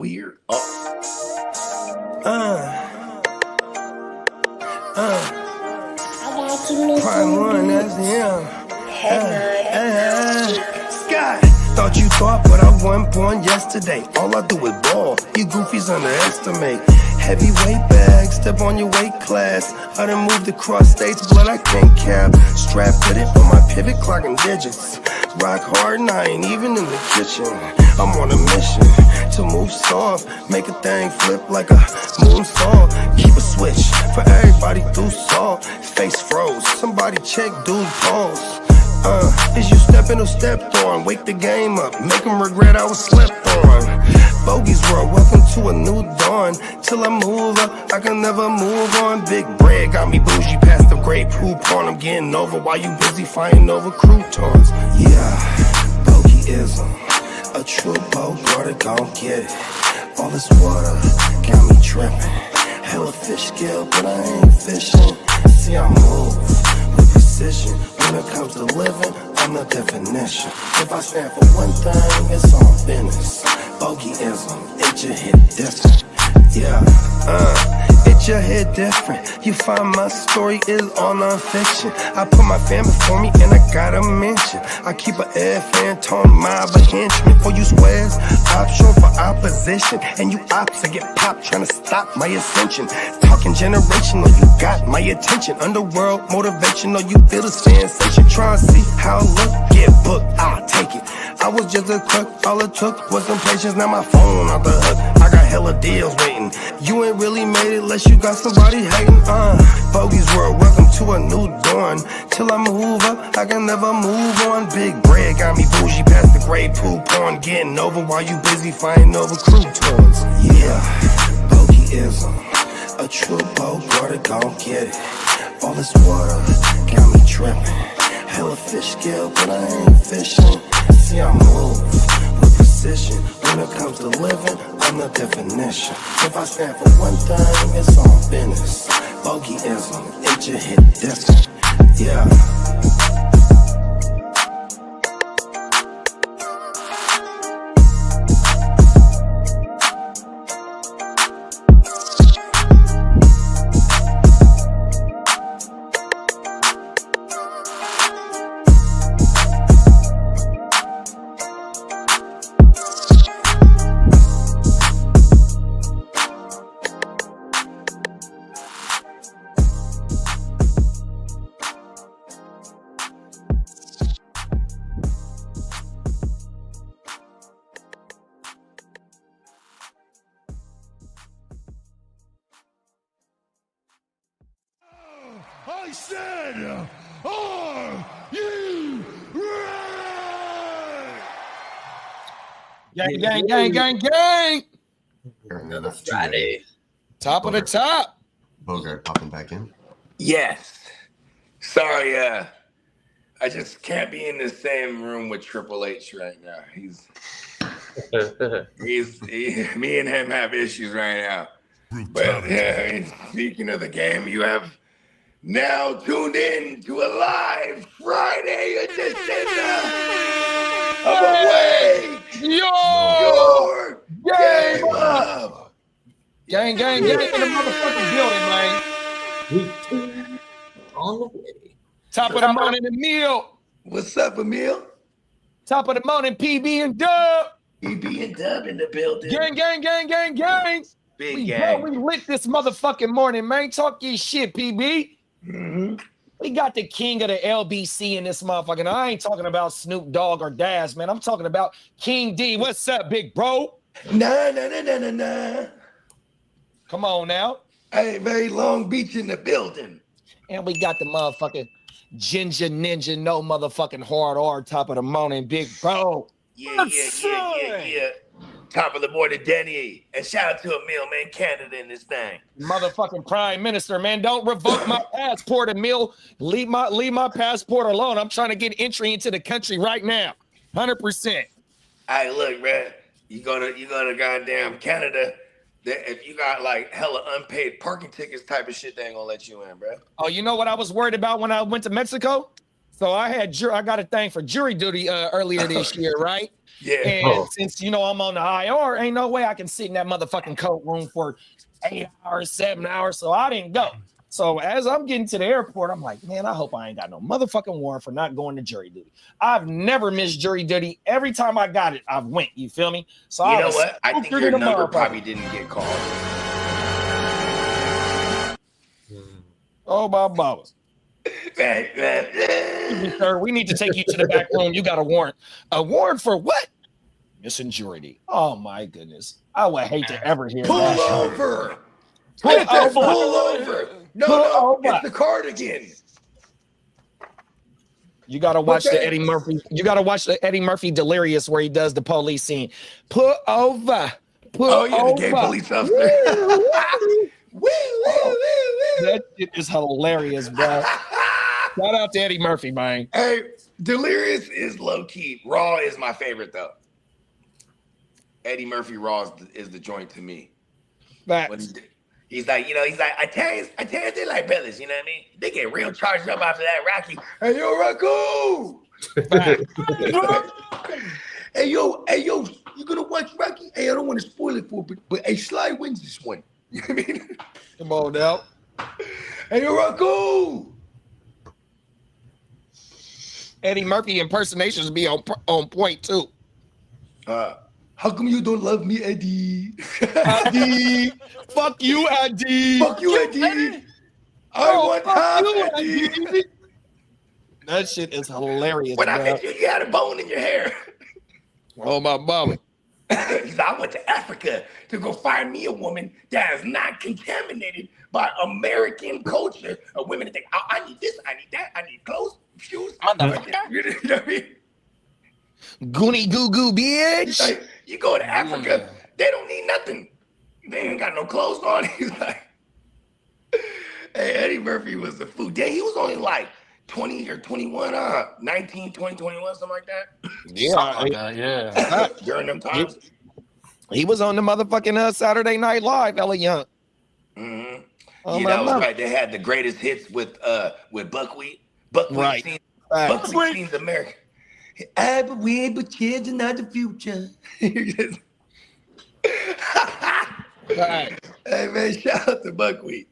weird. Prime one, that's him. Scott, thought you thought, but I wasn't born yesterday. All I do is ball. You goofies underestimate. Heavyweight bag, step on your weight class. I done moved across states, blood I can't cap. Strap fitted on my pivot, clocking digits. Rock hard and I ain't even in the kitchen. I'm on a mission to move soft, make a thing flip like a moonsault. Keep a switch for everybody through salt. Face froze, somebody check dude's pulse. Is you stepping or stepped on? Wake the game up, make them regret I was slept on. Bogey's world, welcome to a new dawn. Till I move up, I can never move on. Big bread got me bougie past the great poop on. I'm getting over while you busy fighting over croutons. Yeah, bogeyism, a true Bogart, gon' get it. All this water got me tripping. Hella fish skill, but I ain't fishing. See, I move with precision. When it comes to living, I'm the definition. If I stand for one thing, it's on business. Bogeyism, it just hit different. Yeah, it just hit different. You find my story is all non-fiction. I put my fan before me and I gotta mention. I keep an air fan, tone mob, a henchman. For you squares, option for opposition. And you ops that get popped trying to stop my ascension. Talking generational, you got my attention. Underworld motivational, you feel the sensation. Try to see how I look, get booked, I'll take it. I was just a crook, all it took was some patience. Now my phone out the hook, I got hella deals waiting. You ain't really made it unless you got somebody hating. Bogey's world, welcome to a new dawn. Till I move up, I can never move on. Big bread got me bougie past the gray poop on. Getting over while you busy fighting over croutons. Yeah, bogeyism, a true Bogart, gon' get it. All this water got me tripping. Hella fish skill, but I ain't fishing. See, I move with precision. When it comes to living, I'm the definition. If I stand for one thing, it's on business. Bogeyism, it just hit different. Yeah. I said, are you ready? Gang, gang, gang, gang, gang. Another Friday. Top of the top. Bogart popping back in. Yes. Sorry, I just can't be in the same room with Triple H right now. Me and him have issues right now. But speaking of the game, you have now tuned in to a live Friday edition of Awake Your Game Up. Gang, gang, gang in the motherfucking building, man. On the way. Top of the morning, Emil. What's up, Emil? Top of the morning, PB and Dub. PB and Dub in the building. Gang, gang, gang, gang, gang. Big gang. We lit this motherfucking morning, man. Talk your shit, PB. Mm-hmm. We got the king of the LBC in this motherfucker. Now, I ain't talking about Snoop Dogg or Daz, man. I'm talking about King D. What's up, big bro? Nah. Come on now. Hey, very Long Beach in the building. And we got the motherfucking Ginger Ninja, no motherfucking hard R, top of the morning, big bro. Yeah. Top of the morning, Denny. And shout out to Emil, man, Canada in this thing. Motherfucking Prime Minister, man. Don't revoke my passport, Emil. Leave my passport alone. I'm trying to get entry into the country right now. 100%. Hey, look, man. You go to goddamn Canada. If you got like hella unpaid parking tickets type of shit, they ain't gonna let you in, bro. Oh, you know what I was worried about when I went to Mexico? So I got a thing for jury duty earlier this year, right? Yeah. And since I'm on the IR, ain't no way I can sit in that motherfucking courtroom for 8 hours, 7 hours. So I didn't go. So as I'm getting to the airport, I'm like, man, I hope I ain't got no motherfucking warrant for not going to jury duty. I've never missed jury duty. Every time I got it, I went. You feel me? So You know what? I think your number probably didn't get called. Oh, my mama. Sir, we need to take you to the back room. You got a warrant. A warrant for what? Missing jury. Oh my goodness. I would hate to ever hear Pull that. over. Pull over. Pull over. No, it's the cardigan. You gotta watch the Eddie Murphy. You gotta watch the Eddie Murphy Delirious where he does the police scene. Pull over. Pull over. The gay police officer. That shit is hilarious, bro. Shout out to Eddie Murphy, man. Hey, Delirious is low key. Raw is my favorite though. Eddie Murphy Raw is the joint to me. Facts. He's like, Italians they like brothers, you know what I mean? They get real charged up after that Rocky. Hey yo, Rocco! Hey yo, you gonna watch Rocky? Hey, I don't want to spoil it for you, but hey, Sly wins this one. You know what I mean? Come on now. Hey yo, Rocco! Eddie Murphy impersonations be on point too. How come you don't love me, Eddie? Eddie, fuck you, Eddie. Fuck you, Eddie. I want half, Eddie. That shit is hilarious. When I met you, you had a bone in your hair. Oh my mama. I went to Africa to go find me a woman that is not contaminated by American culture of women that think, oh, I need this, I need that, I need clothes, shoes. You know what I mean? Goonie goo goo, bitch. Like, you go to Africa, they don't need nothing. They ain't got no clothes on. He's like, hey, Eddie Murphy was a fool. Damn, he was only like 20 or 21, 19, 20, 21, something like that. Yeah. During them times. He was on the motherfucking Saturday Night Live, Ella Young. Mm-hmm. Oh, yeah, that was right. They had the greatest hits with Buckwheat. Buckwheat scenes American. I believe but children are the future. Right. Hey man, shout out to Buckwheat.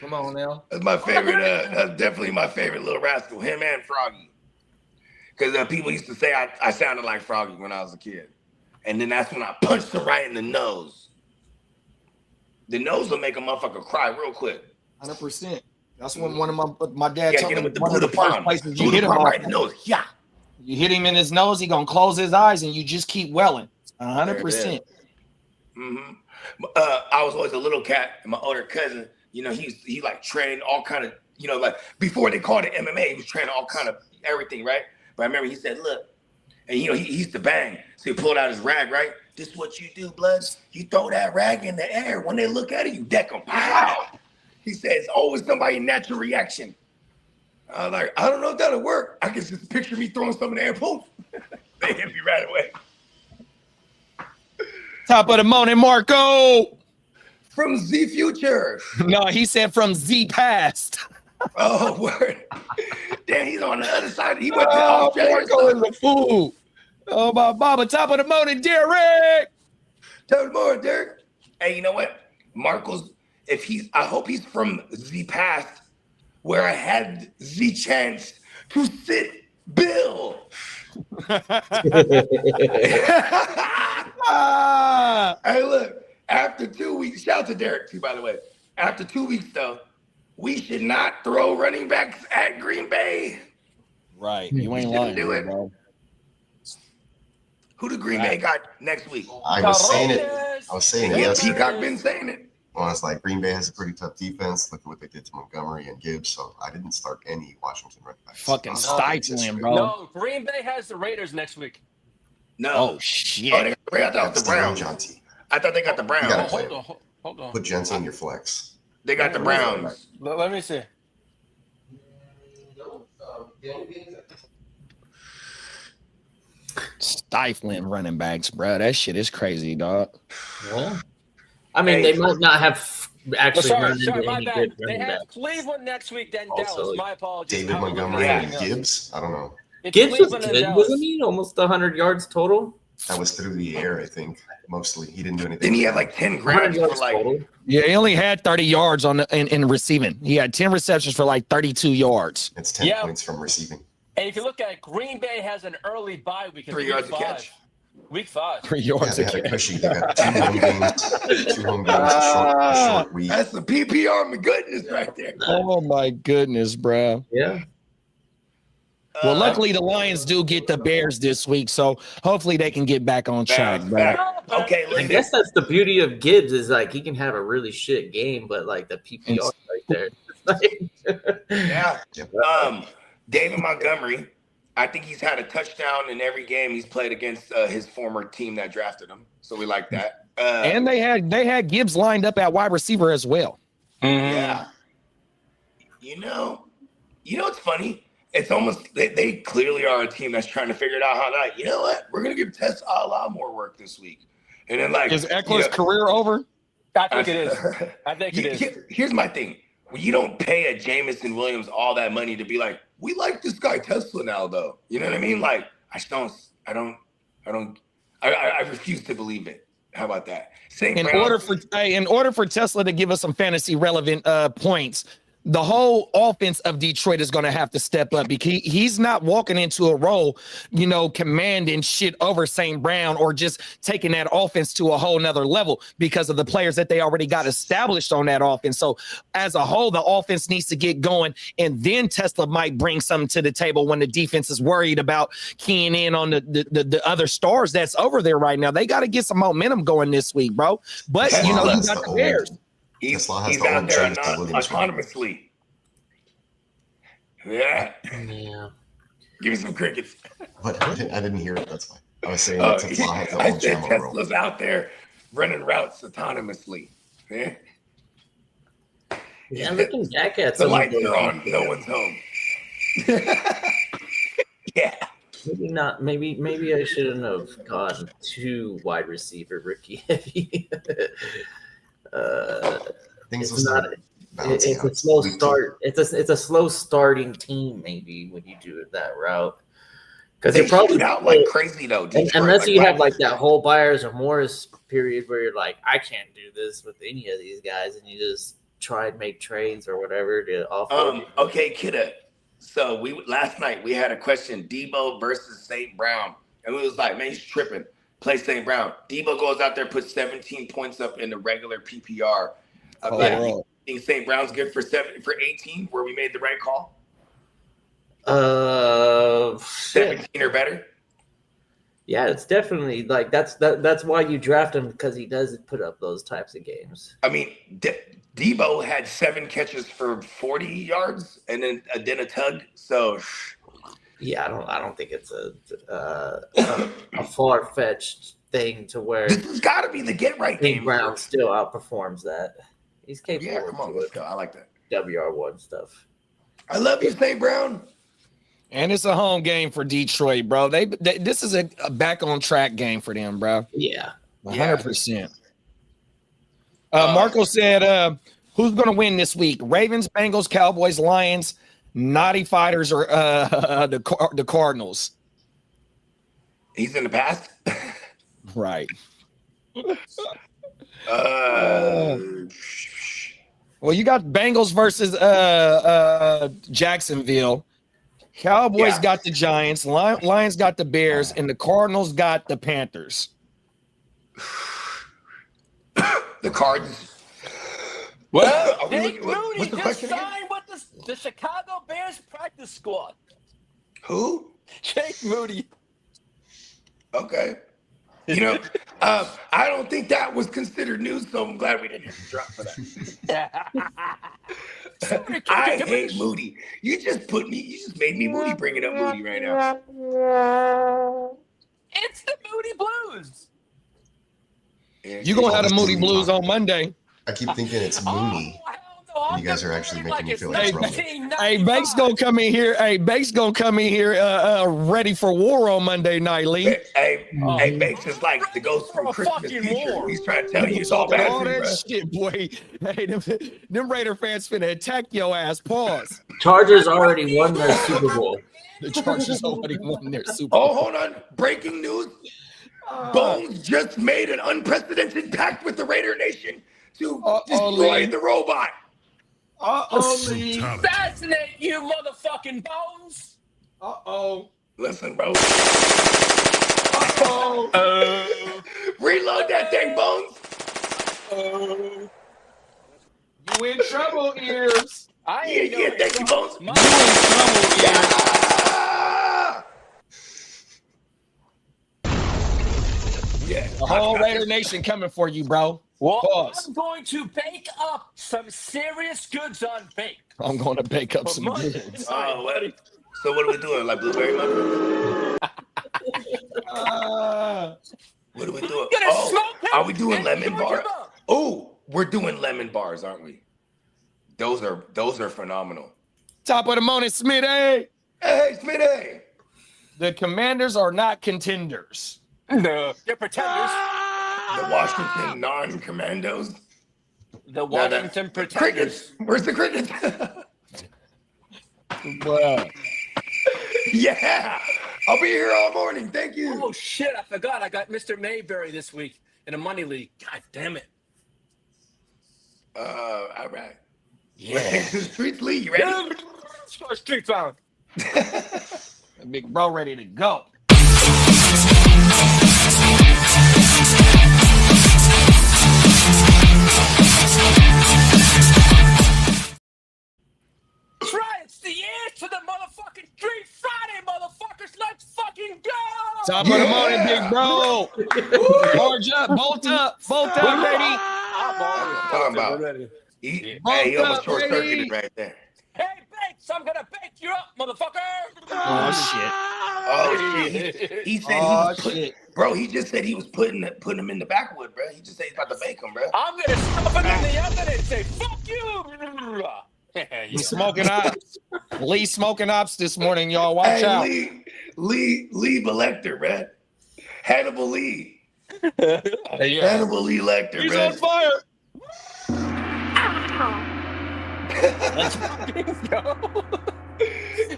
Come on now. That's my favorite. That's definitely my favorite Little Rascal. Him and Froggy. Because people used to say I sounded like Froggy when I was a kid, and then that's when I punched her right in the nose. The nose will make a motherfucker cry real quick. 100%. That's when one of my dad told me with the one of the first places you hit him right in the nose. Yeah. You hit him in his nose, he gonna close his eyes, and you just keep welling. 100%. Mm-hmm. I was always a little cat, and my older cousin, he like trained all kind of, like before they called it MMA, he was training all kind of everything, right? But I remember he said, look, and he used to bang, so he pulled out his rag, right? This is what you do, Bloods. You throw that rag in the air. When they look at it, you deck them. Pow! He says, it's always somebody's natural reaction. I was like, I don't know if that'll work. I can just picture me throwing something in the air, poof. They hit me right away. Top of the morning, Marco. From Z Future. No, he said from Z Past. Oh, word. Damn, he's on the other side. He went to Australia. Marco is a fool. Oh, my mama. Top of the morning, Derek. Top of the morning, Derek. Hey, you know what? Marco's, I hope he's from Z Past, where I had the chance to sit Bill. Hey, look, after 2 weeks, shout out to Derek too, by the way. After 2 weeks, though, we should not throw running backs at Green Bay. Right. You ain't lying, do it. Bro. Who the Green Bay got next week? I was saying it. Yeah, Yesterday. Peacock been saying it. Well, it's like Green Bay has a pretty tough defense. Look at what they did to Montgomery and Gibbs. So I didn't start any Washington running backs. Fucking stifling, bro. No, Green Bay has the Raiders next week. No. Oh, shit. I thought that was the Browns. Jonty. I thought they got the Browns. gotta play. Hold on. Put Jensen in your flex. They got the Browns. Let me see. Stifling running backs, bro. That shit is crazy, dog. Well, I mean, they might not have actually sorry, run into sorry, my any bad. good They running have backs. Cleveland next week, then Also, Dallas. My apologies. David I was looking at Montgomery and something else. Gibbs. I don't know. It's Gibbs was Cleveland and good, Dallas. wasn't he? Almost 100 yards total. That was through the air, I think. Mostly, he didn't do anything. Then he had like 10 100 grabs for yards like. total. Yeah, he only had 30 yards on in receiving. He had 10 receptions for like 32 yards. It's 10 Yeah. points from receiving. And if you look at it, Green Bay has an early bye week. 3 week yards a 5. catch. Week 5. 3 Yeah, yards they a had a catch. cushy. They got 2 home games. 2 home games. A short week. That's the PPR goodness right there. Oh my goodness, bro. Yeah. Well, luckily the Lions do get the Bears this week, so hopefully they can get back on track, Bounce bro. back. Okay, I listen. guess that's the beauty of Gibbs is like he can have a really shit game, but like the PPR It's- right there. Yeah. Yep. David Montgomery, I think he's had a touchdown in every game he's played against his former team that drafted him. So we like that. And they had Gibbs lined up at wide receiver as well. Yeah. You know what's funny? It's almost they clearly are a team that's trying to figure it out how to, you know what? We're gonna give Tess a lot more work this week. And then like Is Eckler's career over? I think it is. I think it is. Here's my thing. When you don't pay a Jameson Williams all that money to be like, we like this guy Tesla now, though. You know what I mean? Like, I refuse to believe it. How about that? In order for Tesla to give us some fantasy relevant points, the whole offense of Detroit is going to have to step up because he's not walking into a role, commanding shit over St. Brown or just taking that offense to a whole nother level because of the players that they already got established on that offense. So as a whole, the offense needs to get going, and then Tesla might bring something to the table when the defense is worried about keying in on the other stars that's over there right now. They got to get some momentum going this week, bro. But you got the Bears. He's Tesla has out the old there James Williams. autonomously. Yeah. Yeah. Give me some crickets. But I didn't hear it. That's fine. I was saying that Tesla has the I old said Jamo role. Tesla's out there running routes autonomously. Yeah. Yeah, looking back at The some of lights are on. No one's home. Yeah. Maybe not. Maybe I shouldn't have gone too wide receiver rookie heavy. Things will It's not. start balancing It's out. a slow Week two. start. It's a slow starting team maybe when you do it that route because They you're probably shoot out like crazy though. Detroit, unless you have right? like that whole buyers or Morris period where you're like, I can't do this with any of these guys, and you just try and make trades or whatever to offload. Okay, kidda. So last night we had a question: Debo versus St. Brown, and we was like, man, he's tripping. Play St. Brown. Debo goes out there, puts 17 points up in the regular PPR. You think St. Brown's good for 18? Where we made the right call? 17 or better. Yeah, it's definitely like that's why you draft him because he does put up those types of games. I mean, Debo had 7 catches for 40 yards and then a tug. So Yeah, I don't think it's a far fetched thing to where this has got to be the get right St. game. Brown still outperforms that. He's capable. Yeah, come on, of let's go. I like that. WR1 stuff. I love you, St. Brown. And it's a home game for Detroit, bro. This is a back on track game for them, bro. Yeah. 100%. Marco said, who's going to win this week? Ravens, Bengals, Cowboys, Lions, Naughty Fighters, or the Cardinals? He's in the past. Right. Well, you got Bengals versus Jacksonville. Cowboys got the Giants. Lions got the Bears, and the Cardinals got the Panthers. The Cards. Well, Jake what's Moody the just question again? signed with the Chicago Bears practice squad. Who? Jake Moody. Okay. I don't think that was considered news, so I'm glad we didn't have to drop for that. I hate Moody. You just made me Moody bringing up Moody right now. It's the Moody Blues. You going to have the Moody Blues on Monday. I keep thinking it's Mooney. Oh, hell no. I'm You guys are gonna actually play making me it's feel like trouble. 1995. Hey, Bake's gonna come in here. Hey, Bake's gonna come in here ready for war on Monday night, Lee. Hey, Banks is like the ghost from For a Christmas fucking future. war. He's trying to tell you You it's all talking bad all for you, that bro. shit, boy. Hey, them Raider fans finna attack your ass. Pause. Chargers already won their Super Bowl. The Chargers already won their Super Bowl. Oh, hold on. Breaking news. Bones just made an unprecedented pact with the Raider Nation to destroy Lee. the robot. Lee. Brutality. Assassinate you, motherfucking Bones. Listen, bro. Reload that thing, Bones. You in trouble, Ears. I Yeah, ain't yeah, thank you, Bones. You in trouble, Ears. Ah! Yeah. The whole Raider Nation coming for you, bro. Well, Pause. I'm going to bake up some serious goods on bake. I'm going to bake up For some Monday goods. night, buddy. So what are we doing? Like blueberry muffins? What are we doing? Gonna Oh, smoke him are we doing and lemon Georgia bar? Buck. Oh, we're doing lemon bars, aren't we? Those are phenomenal. Top of the morning, Smitty. Hey, Smitty. The Commanders are not contenders. No, they're pretenders. The Washington non-commandos. The Washington pretenders. Crickets. Where's the crickets? Well, Yeah. I'll be here all morning. Thank you. Oh shit! I forgot. I got Mr. Mayberry this week in a money league. God damn it! All right. Yeah. Take to the streets, Lee. You ready? Street found. big bro ready to go. That's right. It's the year to the motherfucking Street Friday, motherfuckers. Let's fucking go. Top of the morning, big bro. Charge up, bolt up, baby. I'm Talking about. ready. He Bolt almost up, short baby. circuited right there. Hey, Bakes, I'm gonna bake you up, motherfucker. Oh shit. Oh shit. He said Oh he was shit. bro, he just said he was putting him in the backwood, bro. He just said he's about to bake him, bro. I'm gonna stuff it in the oven and say, fuck you. You smoking ops. Lee smoking ops this morning, y'all. Watch out. Lee Lecter, bro. Hannibal Lee. Hannibal Lee Lecter, He's bro. on fire. Let's fucking go.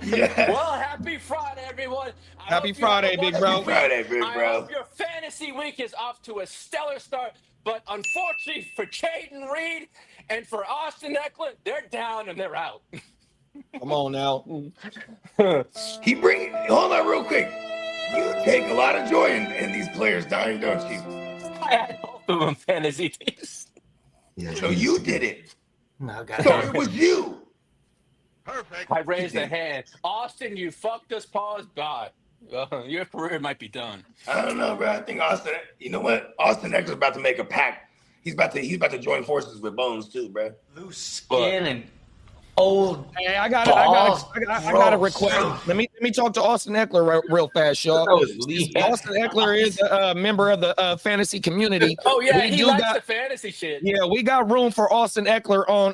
Yeah. Well, happy Friday, everyone. I Happy hope you have Friday, a big wonderful bro. Friday, big I bro. hope your fantasy week is off to a stellar start. But unfortunately for Caden Reed and for Austin Eckler, they're down and they're out. Come on now. Hold on real quick. You take a lot of joy in these players dying, don't you? I had both of them fantasy teams. Yeah, So you did it. No, So it was you. Perfect. I raised a hand. Austin, you fucked us, pause. God, your career might be done. I don't know, bro. I think Austin. You know what? Austin Eckler's about to make a pact. He's about to join forces with Bones too, bro. Loose skin and old. Hey, I got a request. Let me talk to Austin Eckler real fast, y'all. That was Lee. Austin Eckler is a member of the fantasy community. Oh yeah, We he do likes got- the fantasy shit. Yeah, we got room for Austin Eckler on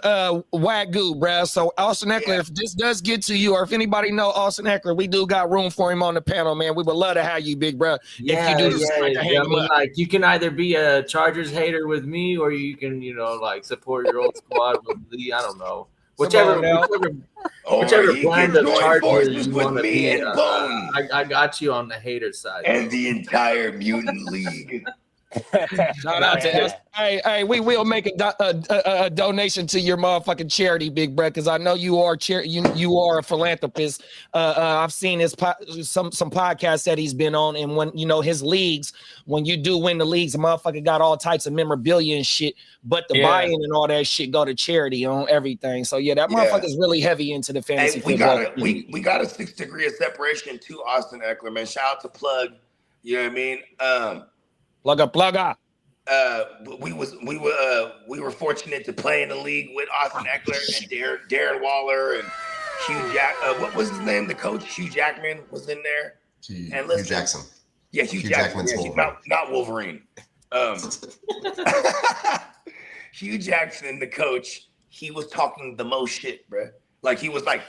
Wagyu, bruh. So Austin Eckler, if this does get to you, or if anybody know Austin Eckler, we do got room for him on the panel, man. We would love to have you, big bruh. Yeah, you do decide to hang I him mean, up. like you can either be a Chargers hater with me, or you can, like support your old squad with Lee. I don't know. Whichever Or he brand can of join Chargers forces you with want to me be. and Bones I got you on the hater side. and the entire Mutant League. Shout out to us. Hey, we will make a donation to your motherfucking charity, big bruh, because I know you are you are a philanthropist. I've seen his some podcasts that he's been on, and when his leagues, when you do win the leagues, the motherfucker got all types of memorabilia and shit, but the buy-in and all that shit go to charity on everything. So yeah, that motherfucker's really heavy into the fantasy Hey, football. we got a 6 degree of separation to Austin Eckler, man. Shout out to Plug. You know what I mean? Plug up. We were fortunate to play in the league with Austin Eckler and Darren Waller and Hugh Jack. What was his name? The coach Hugh Jackman was in there. And Hugh Jackson. Yeah, Hugh Hugh Jackman. Jackman's Yeah, Wolverine. not Wolverine. Hugh Jackson, the coach. he was talking the most shit, bro. Like he was like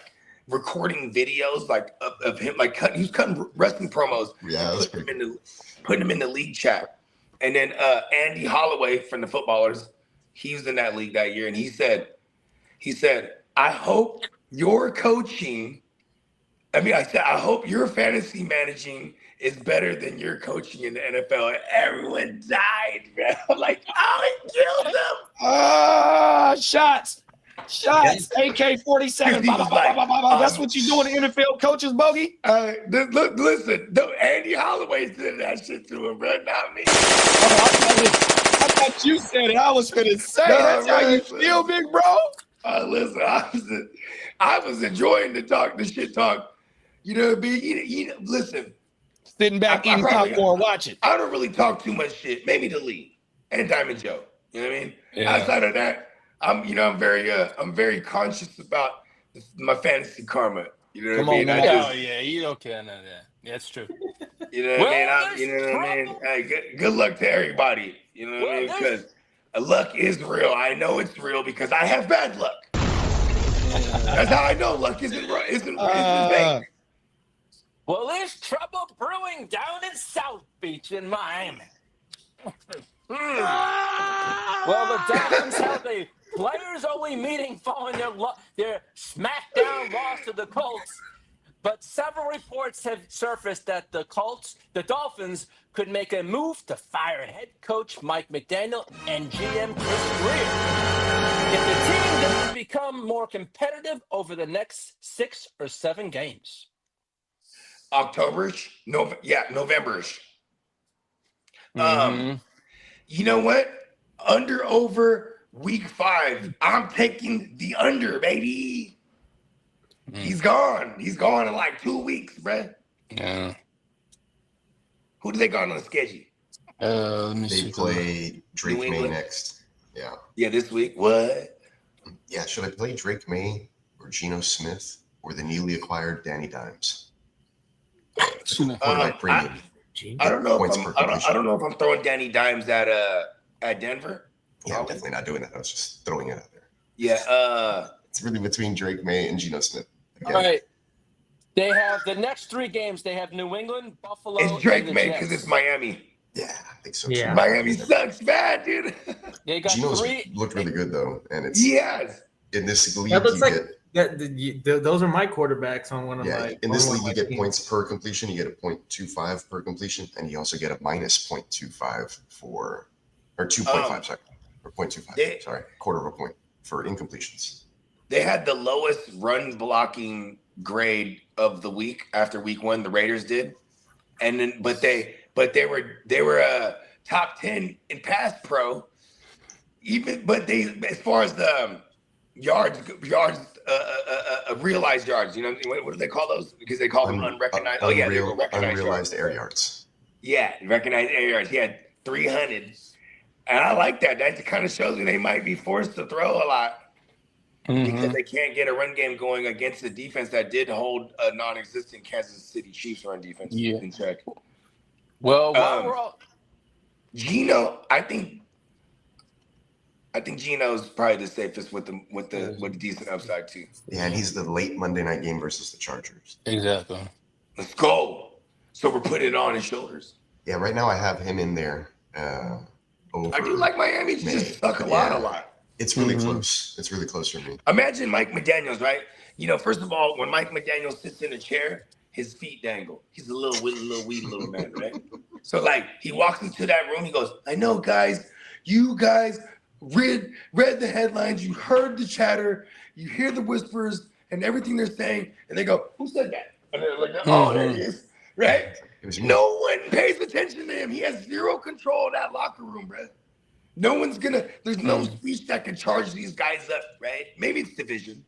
recording videos like of him, like he was cutting wrestling promos. Yeah, that's putting him in the league chat. And then Andy Holloway from the Footballers, he was in that league that year, and he said, I hope your coaching. I hope your fantasy managing is better than your coaching in the NFL. And everyone died, bro. I'm like, oh, he killed them. Shots. AK-47. That's what you do in the NFL coaches, Bogey. Listen, Andy Holloway said that shit to him, bro, not me. I thought you said it. I was gonna say that's how you feel, big bro. Listen, I was enjoying the shit talk. You know what I mean? Listen, sitting back eating popcorn, watching. I don't really talk too much shit. Maybe the league and Diamond Joe. You know what I mean? Yeah. Outside of that, I'm very conscious about my fantasy karma. You know what I mean? Yeah, you don't care none of that. That's true. You know what I mean? Hey, good luck to everybody. You know what I mean? Because luck is real. I know it's real because I have bad luck. That's how I know luck isn't fake. Well, there's trouble brewing down in South Beach in Miami. Well, the Dolphins have a players-only meeting following their smackdown loss to the Colts. But several reports have surfaced that the Dolphins could make a move to fire head coach Mike McDaniel and GM Chris Greer if the team doesn't become more competitive over the next 6 or 7 games. Octoberish? Novemberish. You know what? Over week 5. I'm taking the under, baby. He's gone. He's gone in like 2 weeks, bruh. Yeah. Who do they got on the schedule? Let me They see. play Drake May next. Yeah. Yeah, this week. What? Yeah, should I play Drake May or Geno Smith or the newly acquired Danny Dimes? Quarterback premium. I don't know. Points per I completion. don't know if I'm throwing Danny Dimes at Denver. Yeah, I'm definitely not doing that. I was just throwing it out there. Yeah. It's really between Drake May and Geno Smith. Again. All right. They have the next 3 games. They have New England, Buffalo, It's Drake and the May Jets. because it's Miami. Yeah, I think so. Yeah. too. Miami sucks bad, dude. They got Geno's 3. looked really good though, and it's Yes. in this league. That looks You like get, those are my quarterbacks on one of yeah, my. in this on one league of you my get teams. points per completion. You get a 0.25 per completion, and you also get a minus 0.25 or 2.5, sorry, or 0.25. Sorry, quarter of a point for incompletions. They had the lowest run blocking grade of the week after week 1. The Raiders did, and then but they were top 10 in pass pro. But they, as far as the yards, realized yards. You know what do they call those? Because they call them unrecognized. They were recognized unrealized yards. air yards. Yeah, recognized air yards. He had 300, and I like that. That kind of shows me they might be forced to throw a lot. Because they can't get a run game going against the defense that did hold a non-existent Kansas City Chiefs run defense in check. Well, while we're all Geno, I think Geno's probably the safest with the decent upside too. Yeah, and he's the late Monday night game versus the Chargers. exactly. Let's go. So we're putting it on his shoulders. Yeah, right now I have him in there. Over I do like Miami to May. just suck a lot. It's really close. It's really close for me. Imagine Mike McDaniels, right? You know, first of all, when Mike McDaniels sits in a chair, his feet dangle. He's a little weedy little man, right? So like he walks into that room, he goes, I know, guys, you guys read the headlines, you heard the chatter, you hear the whispers and everything they're saying, and they go, who said that? And they're like, oh, there he is, right? It was me. No one pays attention to him. He has zero control of that locker room, bro. There's no speech that can charge these guys up, right? Maybe it's division.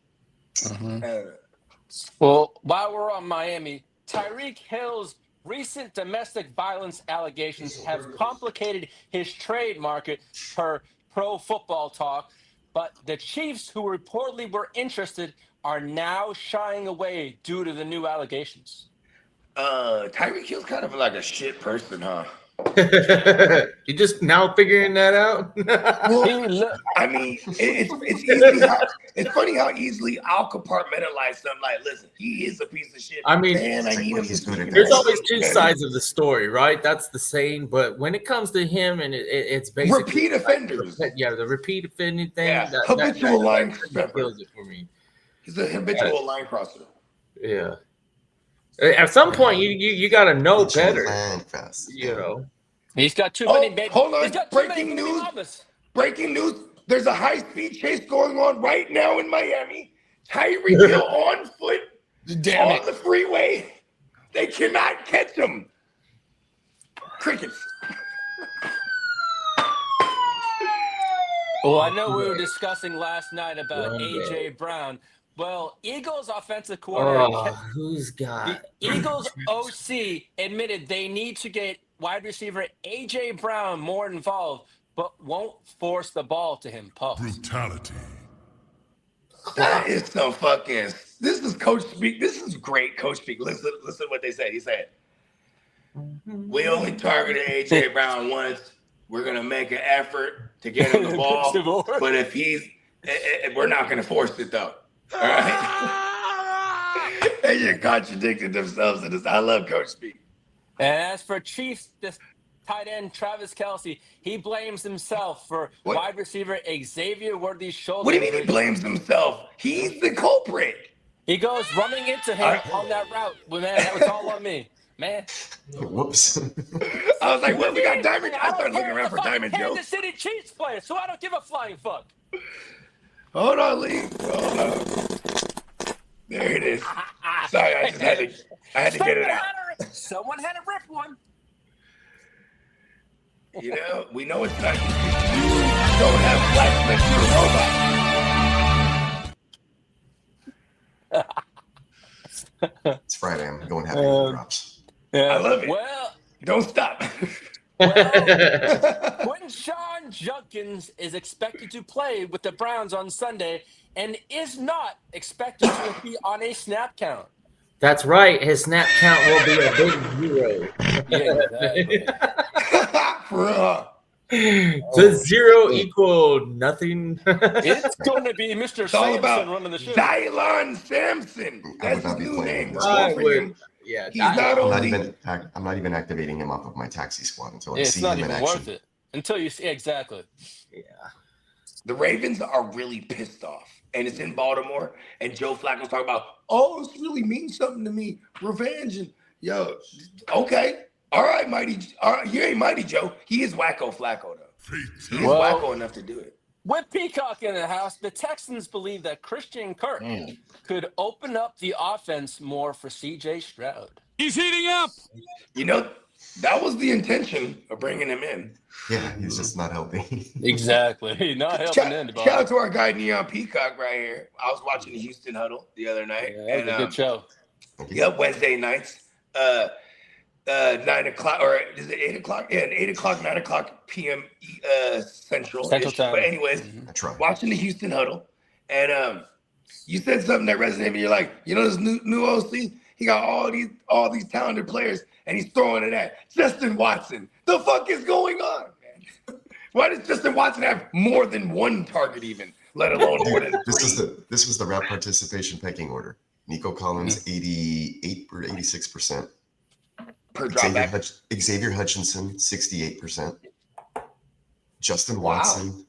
Well, while we're on Miami, Tyreek Hill's recent domestic violence allegations have complicated his trade market per Pro Football Talk, but the Chiefs, who reportedly were interested, are now shying away due to the new allegations. Tyreek Hill's kind of like a shit person, huh? You just now figuring that out? I mean, it's easy. It's funny how easily I'll compartmentalize something. Like, listen, he is a piece of shit. I mean, man, I need him. There's always two sides of the story, right? That's the saying. But when it comes to him, and it's basically repeat offenders. Yeah, the repeat offending thing. Yeah, that habitual line that kills it for me. He's a habitual line crosser. Yeah. At some point, you got to know better. Fast. You know. He's got too many baby. Hold on. He's got Breaking news. Breaking news. There's a high-speed chase going on right now in Miami. Tyreek Hill on foot on the freeway. They cannot catch him. Crickets. Well, I know we were discussing last night about A.J. Brown. Well, Eagles offensive coordinator. Who's got? The Eagles OC admitted they need to get wide receiver A.J. Brown more involved, but won't force the ball to him. Puffs. Brutality. That is some fucking. This is coach speak. This is great coach speak. Listen to what they said. He said, "We only targeted A.J. Brown once. We're gonna make an effort to get him the ball, but if we're not gonna force it though." All right. They just contradicted themselves in this. I love coach speak. And as for Chiefs, this tight end Travis Kelce, he blames himself for wide receiver Xavier Worthy's shoulder. What do you mean he blames himself? He's the culprit. He goes running into him on that route. Well, man, that was all on me, man. Whoops. I was like, "What? We got Diamond." I started looking around for Diamond Joe. Kansas City Chiefs player, so I don't give a flying fuck. Hold on, Lee. Hold on. There it is. Sorry, I had to get it out. Someone had to rip one. You know, we know it's not you. You don't have blacksmith, you're a robot. It's Friday. I'm going heavy with drops. Yeah. I love it. Well, don't stop. Quinshon Judkins is expected to play with the Browns on Sunday and is not expected to be on a snap count. That's right. His snap count will be a big 0. Does 0 equal nothing? It's going to be Mr. Sampson running the show. Dylon Sampson. That's his new name. Yeah, I'm not even activating him off of my taxi squad until I see him in action. It's not even worth it until you see exactly. Yeah. The Ravens are really pissed off, and it's in Baltimore. And Joe Flacco's talking about, this really means something to me, revenge. And okay, all right, Mighty. All right, you ain't Mighty Joe. He is Wacko Flacco though. He is wacko enough to do it. With Peacock in the house, the Texans believe that Christian Kirk could open up the offense more for C.J. Stroud. He's heating up. You know, that was the intention of bringing him in. Yeah, he's just not helping. Exactly. Not helping anybody. Shout out to our guy Neon Peacock right here. I was watching the Houston Huddle the other night. Yeah, that was a good show. Yep, Wednesday nights. 9 o'clock, or is it 8 o'clock? Yeah, 8 o'clock, 9 o'clock p.m. Central time. But anyways, watching the Houston Huddle, and you said something that resonated with me. You're like, you know, this new OC, he got all these talented players, and he's throwing it at Justin Watson. The fuck is going on, man? Why does Justin Watson have more than one target, even, let alone more than 3? This was the rep participation pecking order. Nico Collins, 88 or 86%. Xavier Hutchinson, 68%. Justin Watson,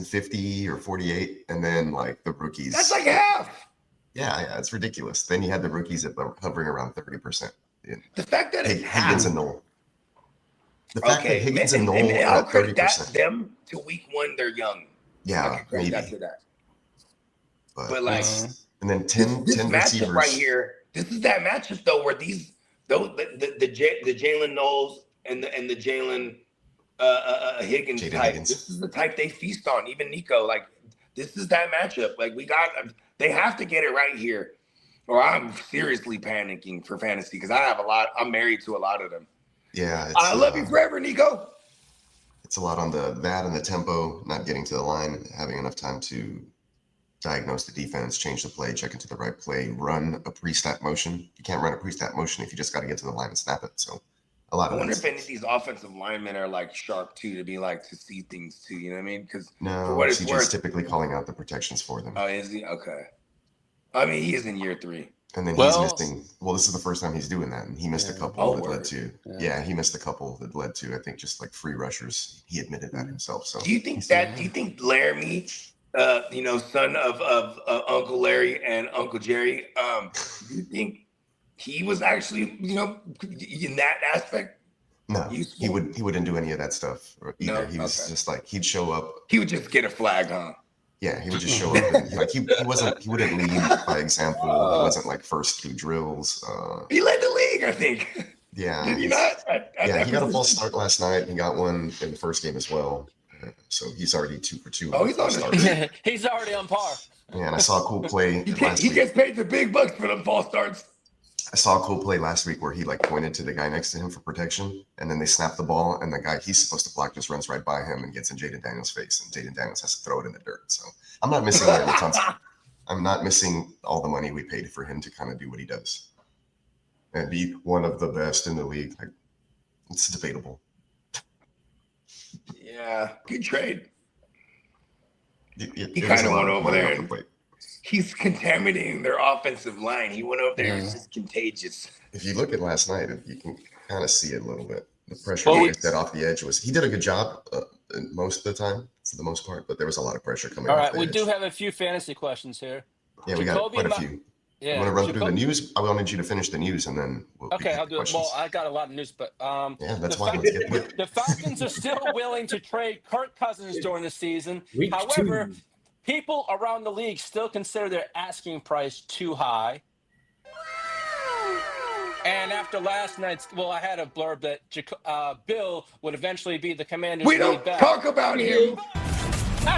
50 or 48, and then like the rookies. That's like half. Yeah, it's ridiculous. Then you had the rookies hovering around 30%. Yeah. The fact that it's Higgins and Noel. The fact that Higgins and Noel are are at 30%. That them to week 1, they're young. Yeah, maybe. That. But like, and then 10 matchup receivers right here. This is that matchup though, where the Jalen Knowles and the Jalen Higgins Jaden type. Higgins. This is the type they feast on. Even Nico, like this is that matchup. Like they have to get it right here, or I'm seriously panicking for fantasy because I have a lot. I'm married to a lot of them. Yeah, I love you forever, Nico. It's a lot on that and the tempo, not getting to the line, having enough time to diagnose the defense, change the play, check into the right play, run a pre-snap motion. You can't run a pre-snap motion if you just got to get to the line and snap it. So A lot I of wonder that if any of stuff. these offensive linemen are like sharp too, to be like to see things too. You know what I mean? Because No, for what it's CJ's worth, typically calling out the protections for them. oh, is he? Okay. I mean, he is in year 3. And then Well- he's missing. Well, this is the first time he's doing that, and he missed a couple Oh, that word. led to. Yeah. Yeah, he missed a couple that led to. I think just like free rushers. He admitted that himself. So Do you think Laramie, son of Uncle Larry and Uncle Jerry, do you think he was actually, in that aspect? no, Useful? he wouldn't do any of that stuff either. No? He was Okay. just like he'd show up. He would just get a flag, huh? Yeah, he would just show up. And, he wouldn't lead by example. He wasn't like first through drills. He led the league, I think. Yeah, Did he not? Yeah, he got a false start last night. He got one in the first game as well. So he's already 2 for 2. Oh, he's on the false starts. He's already on par. Yeah, and I saw a cool play last He week. gets paid the big bucks for them false starts. I saw a cool play last week where he like pointed to the guy next to him for protection, and then they snap the ball, and the guy he's supposed to block just runs right by him and gets in Jaden Daniels' face, and Jaden Daniels has to throw it in the dirt. So I'm not missing any tons. I'm not missing all the money we paid for him to kind of do what he does and be one of the best in the league. Like, it's debatable. Yeah, good trade. He kinda went over there and- He's contaminating their offensive line. He went over there. It's just contagious. If you look at last night, you can kind of see it a little bit. The pressure Well, he set off the edge he did a good job most of the time, for the most part, but there was a lot of pressure coming. All off right, the we edge. do have a few fantasy questions here. Yeah, we got Jacoby quite a Ma- few. Yeah. You want to run through the Jacoby- news? I wanted you to finish the news, and then we'll Okay, get I'll the do it. questions. Well, I got a lot of news, but Yeah, that's the why. fact- Let's get to it. the Falcons are still willing to trade Kirk Cousins during the season. Week However, 2. people around the league still consider their asking price too high. And after last night's, I had a blurb that Bill would eventually be the Commander's We lead don't back. talk about him.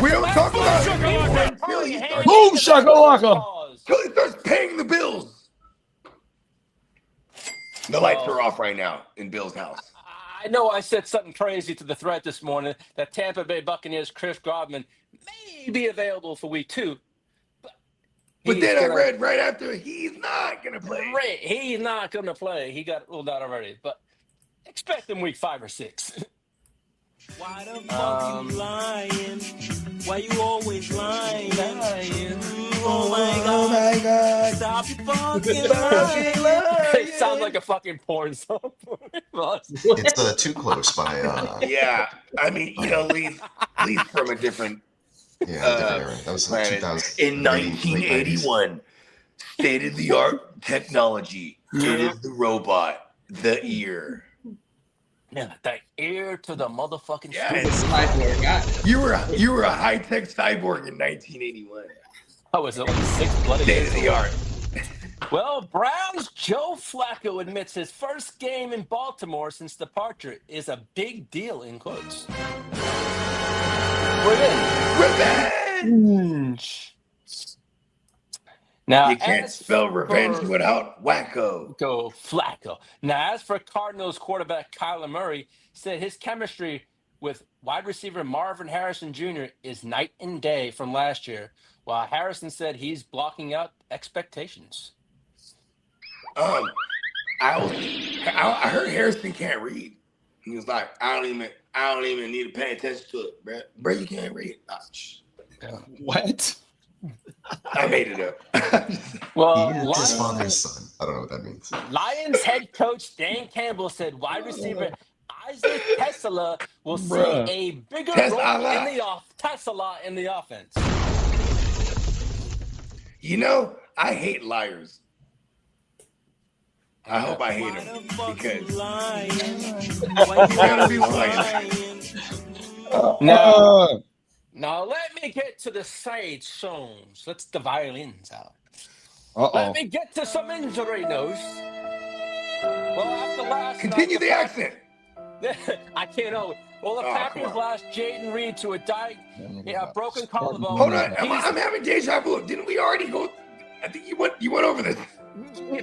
We don't talk about him anymore until he starts, Boom shakalaka. until he starts paying the bills. The lights are off right now in Bill's house. I know I said something crazy to the thread this morning that Tampa Bay Buccaneers Chris Godwin may be available for week 2. But he's then I gonna- read right after he's not going to play. Right, he's not going to play. He got ruled out already, but expect him week 5 or 6. Why the fuck you lying? Why you always lying? Oh my god. Stop your fucking lying. It sounds like a fucking porn song. It's too close by. Yeah, I mean, Lee's from a different Different era. That was planet. 2000. In 1981, state-of-the-art technology. It is the robot, the ear. Yeah, the ear to the motherfucking Yeah, street. Cyborg got it. you were a high-tech cyborg in 1981. I was only 6 bloody years old. State-of-the-art. Well, Browns' Joe Flacco admits his first game in Baltimore since departure is a big deal, in quotes. Revenge! Now, You can't as spell revenge for- without wacko. Go Flacco. Now, as for Cardinals quarterback Kyler Murray, said his chemistry with wide receiver Marvin Harrison Jr. is night and day from last year, while Harrison said he's blocking out expectations. I heard Harrison can't read. He was like, I don't even need to pay attention to it, bro. Bro, you can't read. What? I made it up. Well, He is his Lions, father's son. I don't know what that means. Lions head coach Dan Campbell said wide receiver Isaac Tesla will see Bruh. a bigger Tesla. role in the offense. I hate liars. I hope I hate them because Why gotta be you lying. Now, now let me get to the side songs. Let's the violins out. Let me get to some injury news. Well, after last continue the night, accent. I can't know. Well, the Oh, Packers come on. lost Jaden Reed to a broken collarbone. Hold on, I'm having deja vu. Didn't we already go? I think you went over this.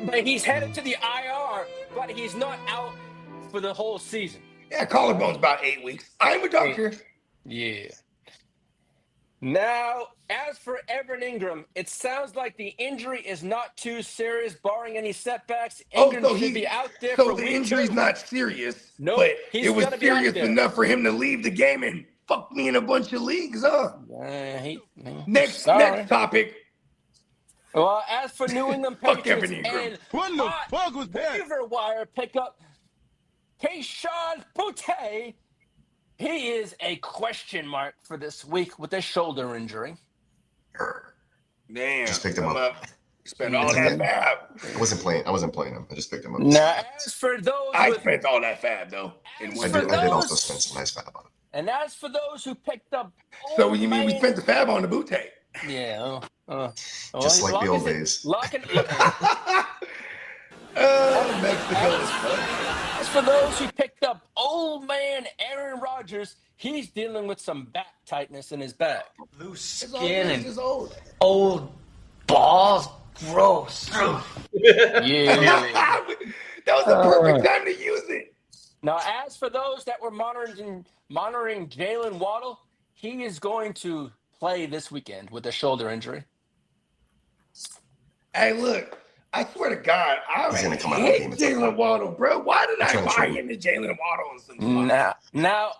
But he's headed to the IR, but he's not out for the whole season. Yeah, collarbone's about 8 weeks. I'm a doctor. Yeah. Now, as for Evan Ingram, it sounds like the injury is not too serious, barring any setbacks. Ingram so should be out there so for the week injury's 2. not serious, Nope, but he's it was gonna be out serious there. enough for him to leave the game and fuck me in a bunch of leagues, huh? Next topic. Well, as for New England Fuck Patriots Evan Ingram. and What the fuck was that? waiver wire pickup, Kayshon Boutte, he is a question mark for this week with a shoulder injury. Damn. Just picked him up. Spent all that fab. I wasn't playing him. I just picked him up. Now, as for those I with, spent all that fab though. In As one for I did also those- spend some nice fab on it. and as for those who picked up, So you mean we spent the fab on the Butte? yeah, Just like the long old as days. Mexico is fun. As for those who picked up old man Aaron Rodgers, he's dealing with some back tightness in his back. Loose Skin and old. old balls. Gross. Yeah. That was the perfect time to use it. Now, as for those that were monitoring Jalen Waddle, he is going to play this weekend with a shoulder injury. Hey, look, I swear to God, I He's gonna come out of the hate game and talk Jalen about Waddle, bro. Why did I trying to buy trade. into Jalen Waddle in some Now,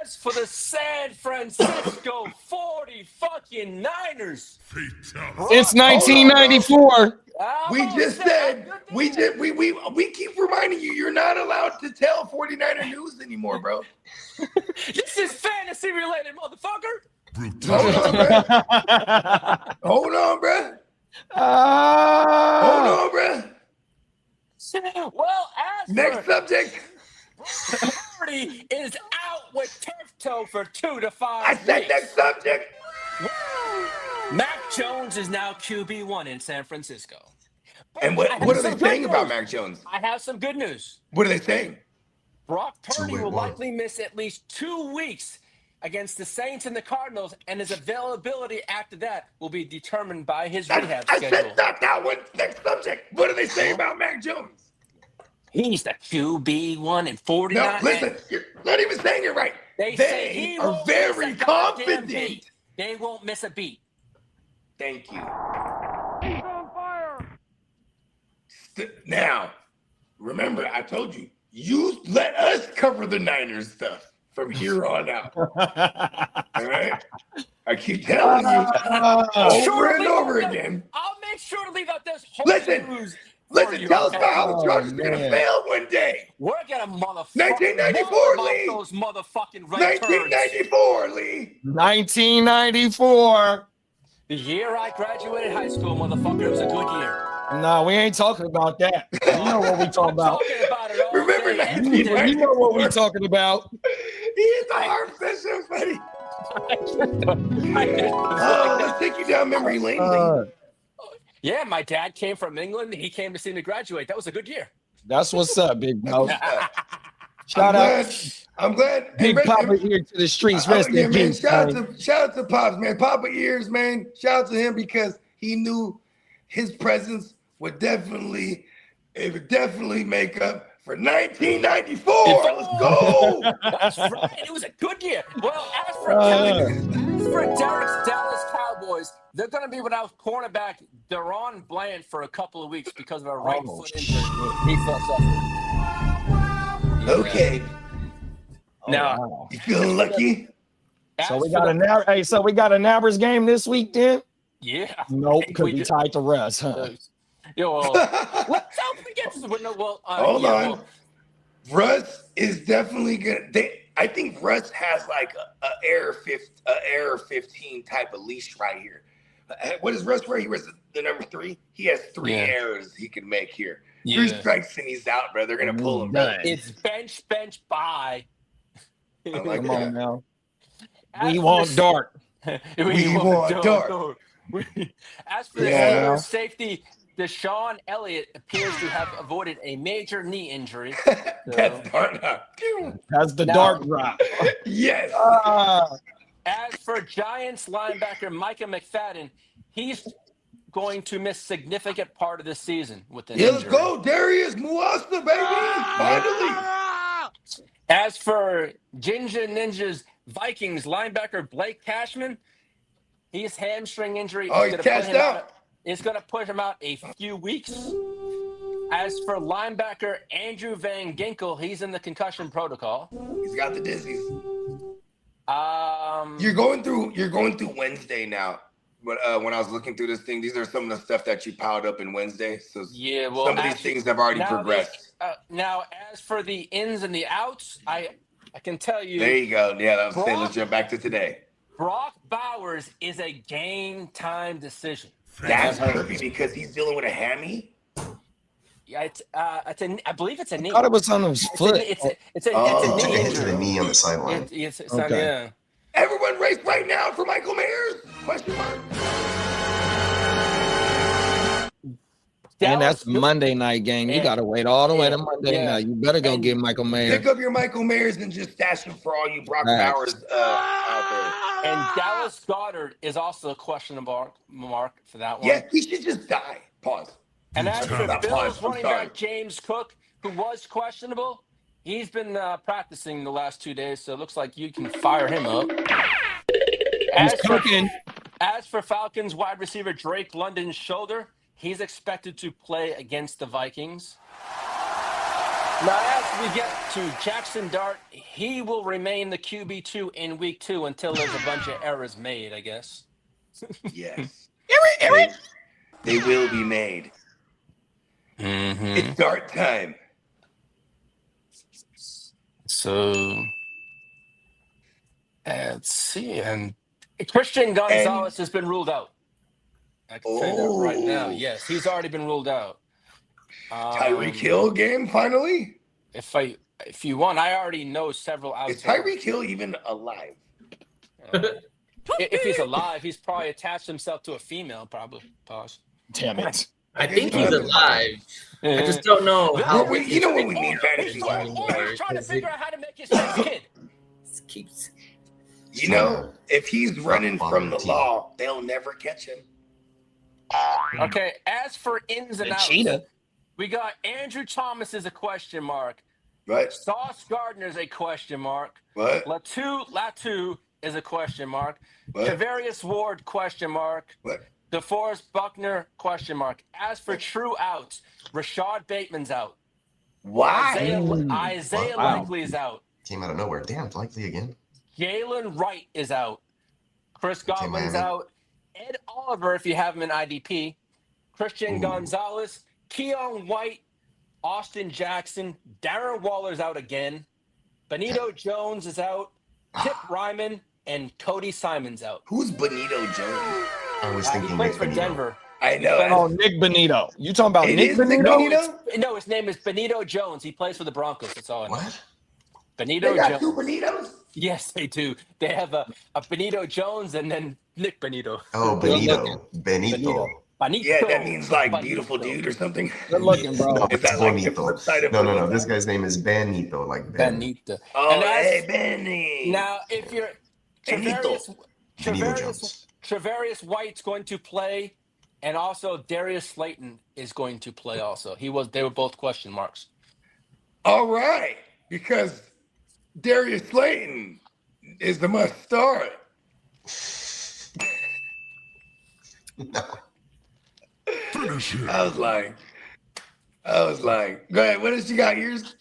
as for the San Francisco 40 fucking Niners, Since 1994. We just said we keep reminding you you're not allowed to tell 49er news anymore, bro. This is fantasy related, motherfucker. Hold on, bro. Ah. Hold on, bro. Well, as Next for subject. Purdy is out with turf toe for 2 to 5 I said weeks. next subject. Mac Jones is now QB1 in San Francisco. And I have what are they some saying good about news. Mac Jones? I have some good news. What are they saying? Brock Purdy will 2-1. likely miss at least 2 weeks against the Saints and the Cardinals, and his availability after that will be determined by his rehab I schedule. said not that one. Next subject. What are they saying about Mac Jones? He's the QB1 and 49. No, listen, you're not even saying it right. They say They he are won't very miss a goddamn confident. beat. They won't miss a beat. Thank you. Now, remember, I told you, you let us cover the Niners stuff from here on out. All right? I keep telling you over and over again. I'll make sure to leave out this whole Listen, news. Listen, tell us about how the Oh, Chargers are going to man. fail one day. We're gonna motherfucking 1994, know about Lee. those motherfucking red turds. 1994, Lee. 1994. The year I graduated high school, motherfucker, it was a good year. No, we ain't talking about that. You know what we talking I'm about. talking about it all Remember day, every 1994? day. You know what we talking about. He is a hard session, buddy. I Oh, let's take you down memory lane, Lee. Yeah, my dad came from England. He came to see me graduate. That was a good year. That's what's up, big bro. I'm Shout out, glad. Big Hey, Papa here to the streets. Rest yeah, in man. peace. Shout man. out to Pops, man. Papa Ears, man. Shout out to him because he knew his presence would definitely make up for 1994. Let's go. That's right. It was a good year. Well, as for Derek's Dallas Cowboys, they're going to be without cornerback Deron Bland for a couple of weeks because of a right Oh, foot injury he suffered. Okay. Now, Wow. You feeling lucky? So as we for got a Nabbers game this week then? yeah. Nope, We could be did- tied to Russ, huh? Yo, let's don't forget. Hold on. Russ is definitely good. I think Russ has like a Air 15 type of leash right here. What is Russ wear? He wears the number 3. He has 3 Yeah. errors he can make here. Yeah. 3 strikes and he's out, bro. They're gonna pull him. Done. It's bench, by. I like Come that. on now. As We for want the- dark. We want dark. As for the Yeah. Steelers safety, Deshaun Elliott appears to have avoided a major knee injury. That's Darna. That's the Now- dark drop. Yes. As for Giants linebacker Micah McFadden, he's going to miss significant part of the season with an Yeah, let's injury. go. Darius Muasta, baby. Finally. As for Ginger Ninja's Vikings linebacker Blake Cashman, His hamstring injury Oh, is he's going to put cashed him out. out. It's going to put him out a few weeks. As for linebacker Andrew Van Ginkel, he's in the concussion protocol. He's got the dizzies. Um, You're going through Wednesday now. But when I was looking through this thing, these are some of the stuff that you piled up in Wednesday. So yeah, well, some of these actually, things have already now progressed. now, as for the ins and the outs, I can tell you. There you go. Yeah, let's Brock- jump back to today. Brock Bowers is a game time decision. That's perfect because he's dealing with a hammy. Yeah, I believe it's a knee. I thought it was on his foot. It's a He took a knee hit to the injury. knee on the sideline. It's Okay. yeah. Everyone race right now for Michael Mayers? Question mark. And that's Dallas- Monday night game. You Yeah. gotta wait all the way to Yeah. Monday Yeah. night. You better go And- get Michael Mayer. Pick up your Michael Mayers and just stash him for all you Brock Right. Bowers out And Dallas Goddard is also a questionable mark for that one. there. Yeah, he should just die. Pause. And as for Not Bills pause, I'm running sorry. back James Cook, who was questionable, he's been practicing the last 2 days, so it looks like you can fire him up. He's As for, cooking. as for Falcons wide receiver Drake London's shoulder, he's expected to play against the Vikings. Now, as we get to Jackson Dart, he will remain the QB2 in week 2 until there's a bunch of errors made, I guess. Yes. They will be made. It's Dart time. So, let's see. And Christian Gonzalez has been ruled out. I can say that right now. Oh. Yes, he's already been ruled out. Tyreek Hill game finally? If you want, I already know several outs. Is Tyreek Hill even alive? If he's alive, he's probably attached himself to a female. Probably. Pause. Damn it. I think he's alive. I just don't know how. You know what we mean fantasy Or wise. he's trying to figure out how to make his next kid. Keeps. You know, if he's running from the law, they'll never catch him. Okay, as for ins and The outs, cheetah. we got Andrew Thomas is a question mark. What? Sauce Gardner is a question mark. What? Latu is a question mark. What? Javarius Ward question mark. What? DeForest Buckner question mark. As for true outs, Rashad Bateman's out. Why? Isaiah Wow. Likely is out. Came out of nowhere. Damn, likely again. Jalen Wright is out. Chris Okay, Godwin's man. out. Ed Oliver, if you have him in IDP. Christian Ooh. Gonzalez, Keon White, Austin Jackson, Darren Waller's out again. Benito Jones is out. Tip Ryman and Cody Simon's out. Who's Benito Jones? I was He thinking plays Nick for Benito. Denver. I know. Oh, Nick Benito. You talking about It Nick is Nick Benito? Benito? No, his name is Benito Jones. He plays for the Broncos. That's all I know. What? Benito They got two Jones. Benitos? Yes, they do. They have a Benito Jones and then Nick Benito. Oh, Good Benito. looking. Benito. Benito. Yeah, that means like Benito. beautiful dude or something. Good looking, bro. No, Is it's that like the Bonito. flip side of No. Benito? This guy's name is Benito, like Ben. Benito. Oh, And as- hey, Benny. Now, if you're Benito. Benito Jones. Travarius White's going to play, and also Darius Slayton is going to play. Also, they were both question marks. All right, because Darius Slayton is the must start. No. I was like, go ahead. What else you got, Ears?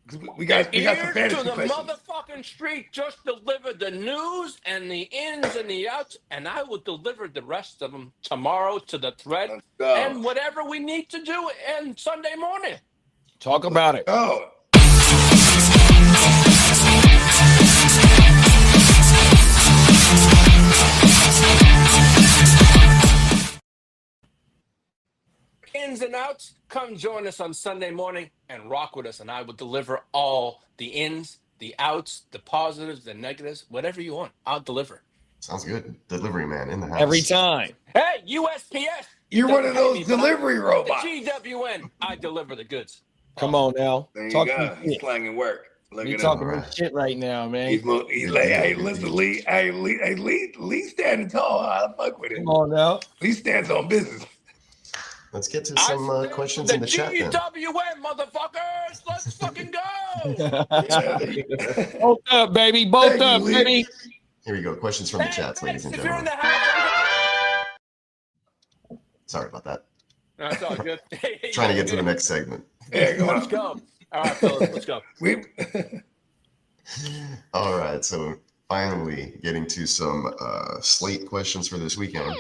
'Cause we got some Ears fantasy to the questions. motherfucking street. Just deliver the news and the ins and the outs, and I will deliver the rest of them tomorrow to the thread Let's go. and whatever we need to do and Sunday morning. Talk about it. Oh, Ins and outs, come join us on Sunday morning and rock with us, and I will deliver all the ins, the outs, the positives, the negatives, whatever you want. I'll deliver. Sounds good. Delivery man in the house. Every time. Hey, USPS. you're don't one of pay those me, but I'm- delivery The robots. GWN, I deliver the goods. Come on now. There you Talk go. your He's shit. slanging work. Look You at talking him. Alright. your shit right now, man. He's like, hey, listen, Lee, Lee standing tall. I fuck with him. Come on now. Lee stands on business. Let's get to I some stand questions for in the chat then. GWN, motherfuckers. Let's fucking go. Yeah. Both up, baby. Both Thank you, up, Lee. baby. Here we go. Questions from the chats, ladies and If you're in gentlemen. the house, Sorry about that. no, it's all good. Trying to get to the next segment. Yeah, go Let's on. go. All right, fellas, let's go. We, All right, so finally getting to some slate questions for this weekend.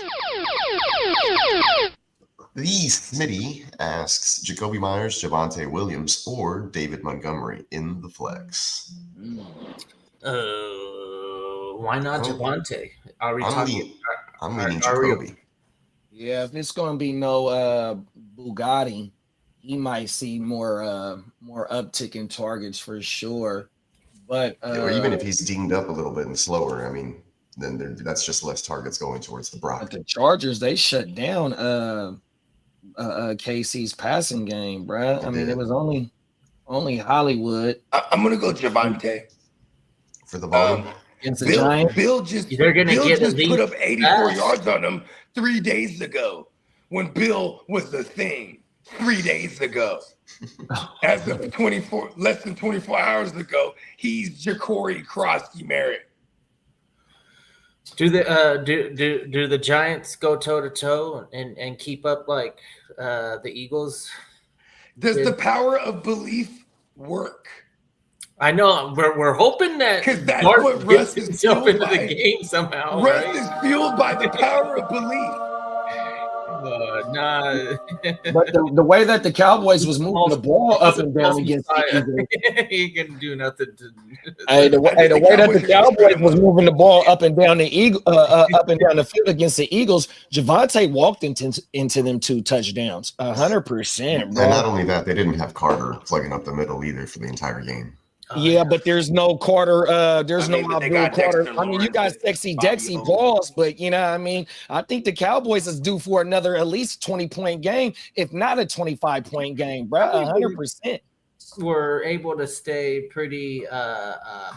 The Smitty asks Jacoby Myers, Javonte Williams, or David Montgomery in the flex. Why not Javonte? Are we I'm talking? leaning are we- Jacoby. Yeah, if it's gonna be no Bugatti, he might see more uptick in targets for sure. But Or even if he's dinged up a little bit and slower, I mean, then that's just less targets going towards the Brock. but the Chargers, they shut down KC's passing game, bruh. I mean, it was only Hollywood I'm gonna go Javonte. For the volume. against the Giants. Bill just They're gonna Bill get just at put least up 84 that. yards on him 3 days ago when Bill was the thing 3 days ago. As of less than 24 hours ago, he's Ja'Cory Krosky Merritt. Do the Giants go toe to toe and keep up like the Eagles? Does the power of belief work? I know we're hoping that 'Cause that's Dart what gets Russ is himself fueled into by. the game somehow. Russ right? is fueled by the power of belief. Nah. But the way that the Cowboys was moving the ball up and down against the Eagles. He can do nothing to. Hey, the way that the Cowboys was moving the ball up and down up and down the field against the Eagles, Javonte walked into them 2 touchdowns, 100%, And bro. not only that, they didn't have Carter plugging up the middle either for the entire game. Yeah, but there's no Carter. There's I mean, no but they Abdul got Carter. Dexter I mean, you got Lawrence, sexy Bobby Dexy Hope. balls, but you know, what I mean, I think the Cowboys is due for another at least 20-point game, if not a 25-point game, bro. 100%. Were able to stay pretty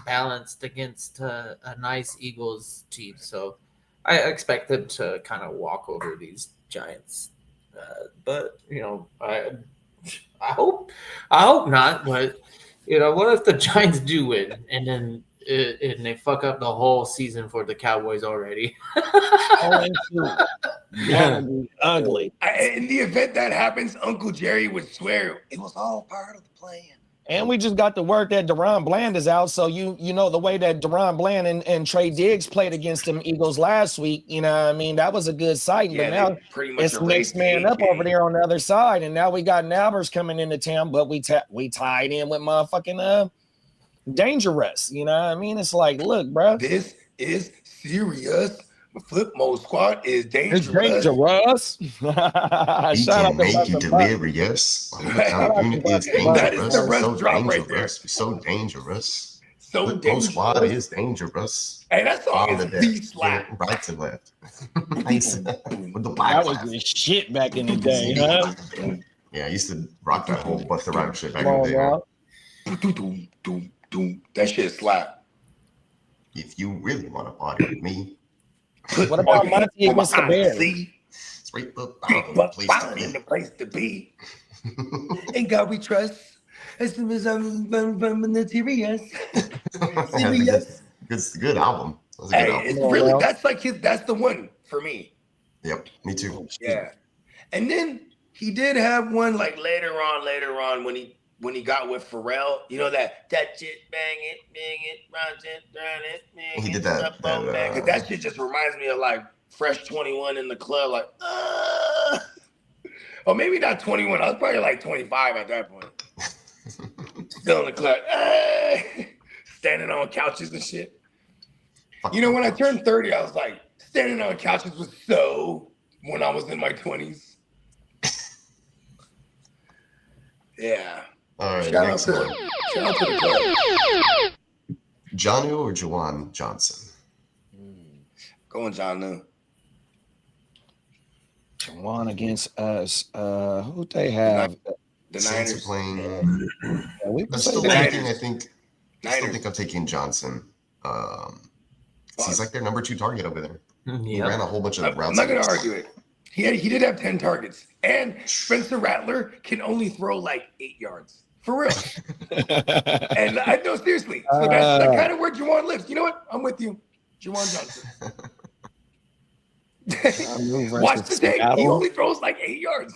balanced against a nice Eagles team, so I expect them to kind of walk over these Giants. But you know, I hope not. But you know, what if the Giants do win and then and they fuck up the whole season for the Cowboys already? Ugly. In the event that happens, Uncle Jerry would swear it was all part of the plan. And we just got the word that Deron Bland is out. So you know the way that Deron Bland and Trey Diggs played against them Eagles last week, you know what I mean? That was a good sight. Yeah, but now they pretty much it's erased next man the up over game. there on the other side. And now we got Nabers coming into town, but we tied in with motherfucking Dangerous. You know what I mean? It's like, look, bro. This is serious. Flip Mode Squad is dangerous. It's dangerous. He Shout out can to make you Buster Buck. delirious. Our unit is That is dangerous. the Russ So drop right there. dangerous. So dangerous. So Flip Mode dangerous. Squad is dangerous. Hey, that song On the is deck. the slap. Right to left. Nice. With the black That was laugh. the shit back in the day, huh? Yeah, I used to rock that whole Busta Rhymes shit back Come in on, the day. man. bro. Doom, doom, doom. That shit slap. If you really want to party with me, What about Monty against the Bears? straight up But place to fine in be. the place to be. In God we trust. As soon as I'm the serious. Serious. Good album. That was a good Hey, album. it's album. really Well. that's like that's the one for me. Yep, me too. Yeah. And then he did have one like later on when he got with Pharrell, you know that shit, bang it, run it, bang He it, did that- up on that, back. 'Cause that shit just reminds me of like Fresh 21 in the club, like, or maybe not 21. I was probably like 25 at that point. Still in the club, standing on couches and shit. You know, when I turned 30, I was like, standing on couches was so when I was in my 20s. Yeah. All right, Shout out next to one. the club. Jonnu or Juwan Johnson? Going John New. One against us. Who they have? The Saints are Niners. playing. Yeah, we I'm can still say that. thinking. I still Niners. think I'm taking Johnson. He's like their number 2 target over there. He Yeah. ran a whole bunch of I'm routes. not going to against argue it. He did have 10 targets. And Spencer Rattler can only throw like 8 yards. For real. And I know, seriously. So that's kind of where Juwan lives. You know what? I'm with you. Juwan Johnson. Versus Watch the tape. He Seattle. only throws like 8 yards.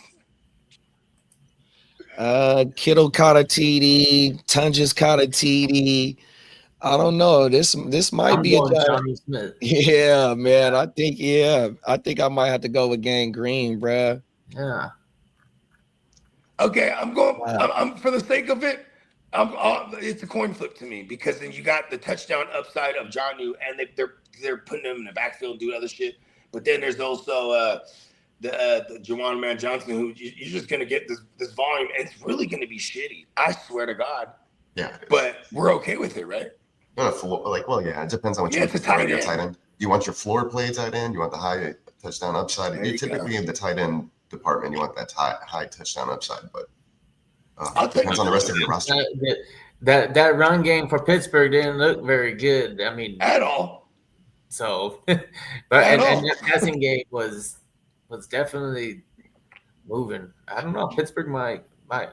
Kittle caught a TD. Tunges caught a TD. I don't know. This might I'm be a going giant. Johnny Smith. Yeah, man. I think I might have to go with Gang Green, bruh. Yeah. Okay, I'm going. Wow. I'm for the sake of it. It's a coin flip to me because then you got the touchdown upside of Jonnu, and they're putting him in the backfield, doing other shit. But then there's also the Juwan Man Johnson, who you're just gonna get this volume, and it's really gonna be shitty. I swear to God. Yeah. But we're okay with it, right? No, it depends on what you Yeah, want it's a for tight your end. tight end. You want your floor play tight end? You want the high touchdown upside? There You you typically go. in the tight end department, you want that high touchdown upside, but I'll it depends take on the rest of your roster. That run game for Pittsburgh didn't look very good. I mean, At all. so, but and that passing game was definitely moving. I don't know. Pittsburgh might like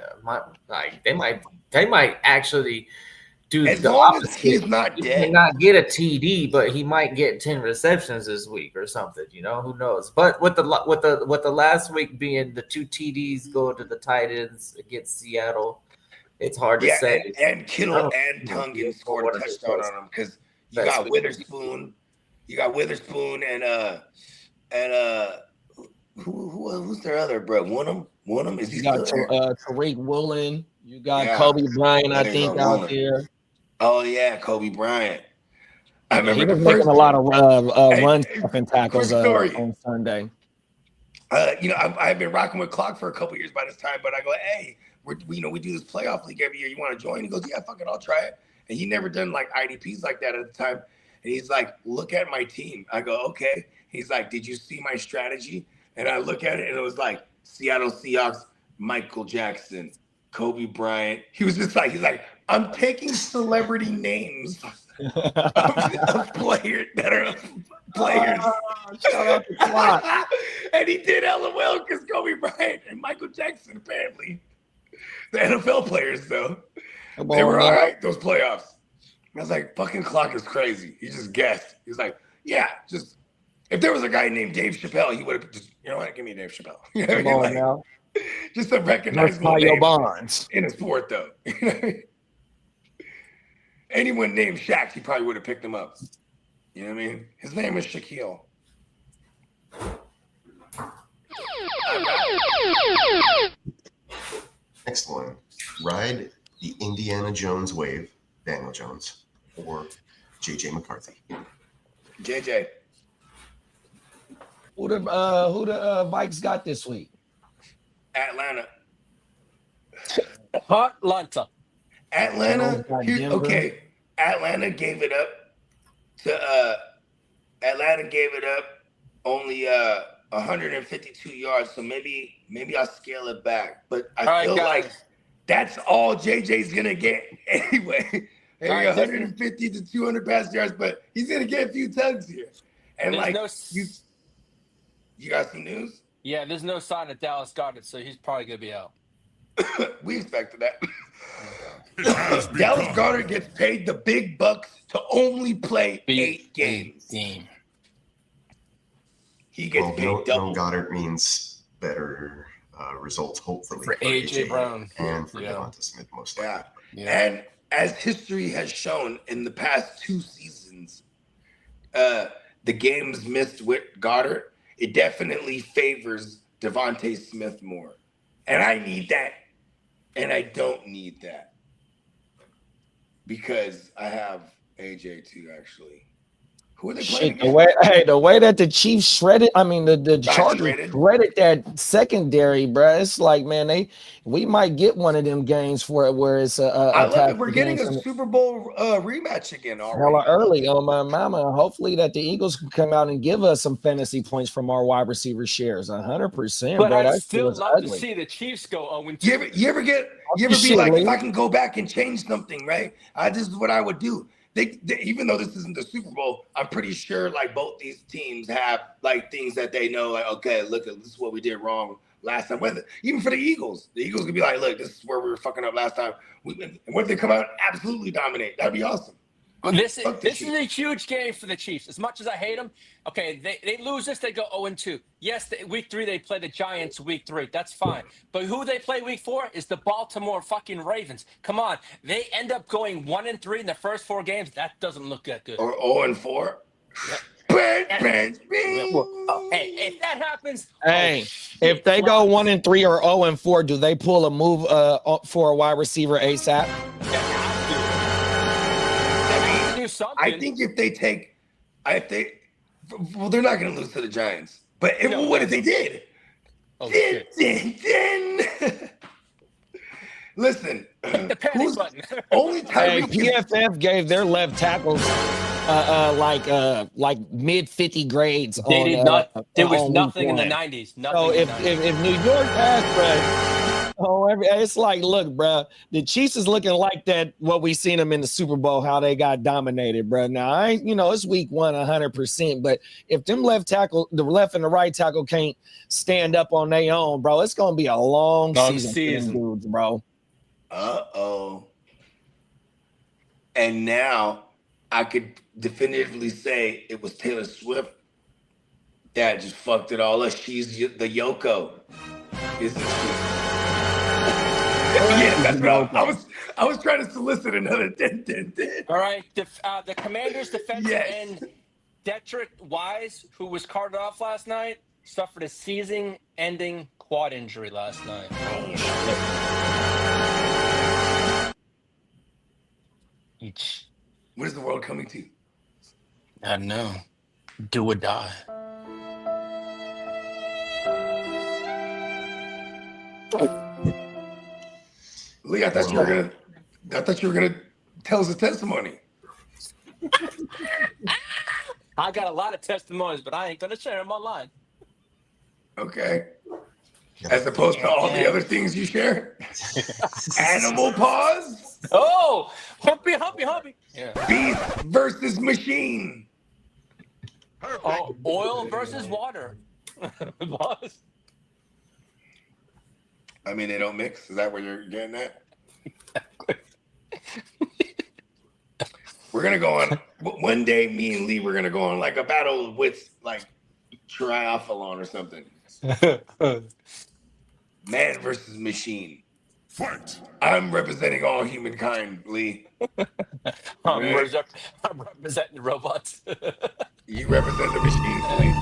they might actually do As the long as opposite. he's not He dead. may not get a TD, but he might get 10 receptions this week or something. You know, who knows? But with the last week being the 2 TDs going to the tight ends against Seattle, it's hard to Yeah, say. and Kittle I don't and know. Tungan scored a What are his touchdown best- on him because you best got bet? Witherspoon. You got Witherspoon and who's their other bro? Wonham? Is he You still got there? Tariq Woolen. You got Yeah. Kobe Bryant, I There you think, go, out Woolen. there. Oh yeah, Kobe Bryant. I He remember was the making first a lot of Hey, run stuff and tackles quick story. on Sunday. I've been rocking with Clock for a couple years by this time, but I go, hey, we do this playoff league every year. You want to join? He goes, yeah, fuck it, I'll try it. And he never done like IDPs like that at the time. And he's like, look at my team. I go, okay. He's like, did you see my strategy? And I look at it and it was like Seattle Seahawks, Michael Jackson, Kobe Bryant. He was just like, he's like, I'm taking celebrity names of players that are players. Shout out to Clock. And he did LOL because Kobe Bryant and Michael Jackson, apparently. The NFL players, though. Come They were on, all man. right, those playoffs. I was like, fucking Clock is crazy. He just guessed. He was like, yeah, just if there was a guy named Dave Chappelle, he would have just, you know what, give me Dave Chappelle. You know what I Come mean? on Like, now. just a Versus recognizable Mario name Bonds. in a sport, though. Anyone named Shaq, he probably would have picked him up. You know what I mean? His name is Shaquille. Next one, ride the Indiana Jones wave, Daniel Jones, or JJ McCarthy. JJ. Who the Vikes got this week? Atlanta. Atlanta. Atlanta. Got Denver. Okay. Atlanta gave it up to only 152 yards. So maybe I'll scale it back. But I All right, feel guys. like that's all JJ's gonna get anyway. Maybe All right, 150 to 200 pass yards, but he's gonna get a few tugs here. And There's like no, you got some news? yeah, there's no sign that Dallas got it, so he's probably gonna be out. We expected that. Dallas Goedert gets paid the big bucks to only play 8 games. He gets Well, paid no double. Goddard means better results, hopefully, For A.J. Brown. and for Yeah. Devonta Smith, most Yeah. likely. Yeah. And as history has shown in the past 2 seasons, the games missed with Goddard, it definitely favors Devontae Smith more. And I need that. And I don't need that. Because I have AJ too, actually. Who are they playing Shit, against? the way that the Chiefs shredded, the Got Chargers shredded. shredded that secondary, bruh. It's like, man, we might get one of them games for it where it's I love passing it. We're getting game a Super Bowl rematch again hella already. early on my mama. Hopefully that the Eagles can come out and give us some fantasy points from our wide receiver shares. 100%, But bro. I'd That still feels love to ugly. see the Chiefs go 0-2. You ever be Shit, like, Lee. if I can go back and change something, right? This is what I would do. They even though this isn't the Super Bowl, I'm pretty sure like both these teams have like things that they know, like, okay, look, this is what we did wrong last time. Whether even for the Eagles could be like, look, this is where we were fucking up last time. And what if they come out and absolutely dominate? That'd be awesome. Well, this Fuck the is Chiefs. a huge game for the Chiefs. As much as I hate them, okay, they lose this, they go 0-2. Yes, week 3 they play the Giants. Week 3, that's fine. But who they play week 4 is the Baltimore fucking Ravens. Come on, they end up going 1-3 in the first 4 games. That doesn't look that good. Or 0-4. Yep. Bench. Hey, if that happens, Hey, if they go 1-3 or 0-4, do they pull a move for a wide receiver ASAP? they have to do something. I think if they take, well, they're not going to lose to the Giants. But what if they did? Oh, shit. Listen, The panic button. only Hey, Tyreek is PFF gave their left tackles like mid 50 grades. They did not. There was on week nothing in the 1. 90s. Nothing. So in the 90s. if New York has, it's like, look, bro, the Chiefs is looking like that. What we seen them in the Super Bowl, how they got dominated, bro. Now, it's week 1, 100%. But if them left tackle, the left and the right tackle can't stand up on their own, bro, it's gonna be a long season for them dudes, bro. Uh-oh. And now I could definitively say it was Taylor Swift that just fucked it all up. She's the Yoko, isn't she? Yeah, that's what I was trying to solicit another din. All right, the Commanders' defensive Yes. end, Detrick Wise, who was carted off last night, suffered a season-ending quad injury last night. What is the world coming to? I don't know. Do or die. Lee, I thought you were gonna tell us a testimony. I got a lot of testimonies, but I ain't gonna share them online. Okay. As opposed to all the other things you share. Animal paws, Oh, humpy. Yeah. beast versus machine. Oh, oil versus water. Boss. I mean, they don't mix. Is that what you're getting at? We're gonna go on one day. Me and Lee, we're gonna go on like a battle with like triathlon or something. Man versus machine. Fight! I'm representing all humankind, Lee. I'm Right. representing the robots. You represent the machines, Lee.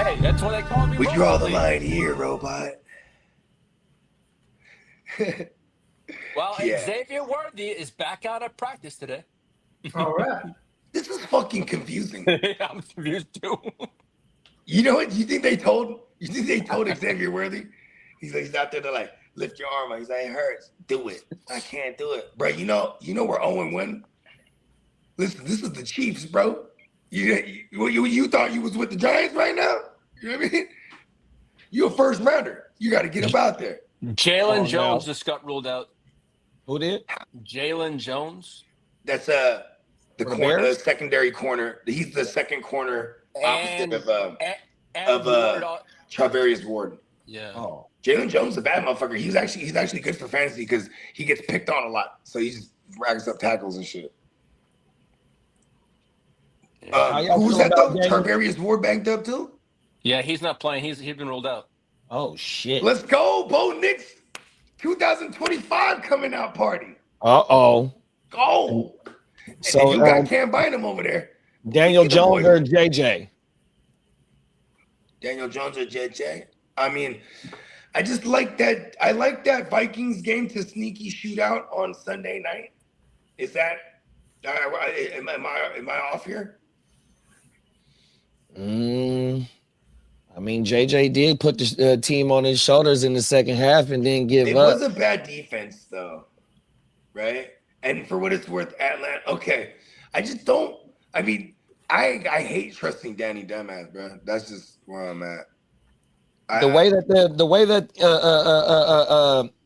Hey, that's what they call me. We draw the Robot line here, robot. League. Well, Yeah. Xavier Worthy is back out of practice today. All right. This is fucking confusing. I'm confused too. You know what? You think they told Xavier Worthy? He's out there to like lift your arm. He's like, it hurts. Do it. I can't do it, bro. You know we're 0-1. Listen, this is the Chiefs, bro. You thought you was with the Giants right now? You know what I mean? You a first rounder. You got to get up out there. Jalen Oh, Jones no. just got ruled out. Who did? Jalen Jones. That's the For the corner, the Bears? secondary corner. He's the second corner opposite And, and of, Ward al- Travarius Ward. yeah. Oh, Jalen Jones is a bad motherfucker. He's actually good for fantasy because he gets picked on a lot. So he just racks up tackles and shit. How y'all Who's feel that though? about Daniel? Travarius Ward banked up too? Yeah, he's not playing. He's been ruled out. oh shit. Let's go, Bo Nix 2025 coming out party. Uh-oh. Go. So, and you got Cam Bynum over there. Daniel Get the Jones boy. or JJ? Daniel Jones or JJ. I mean, I just like that. I like that Vikings game to sneaky shootout on Sunday night. Is that am I off here? I mean, JJ did put the team on his shoulders in the second half and then give It up. was a bad defense though, right? And for what it's worth, Atlanta. Okay, I just don't. I mean, I hate trusting Danny Dumbass, bro. That's just where I'm at. The way that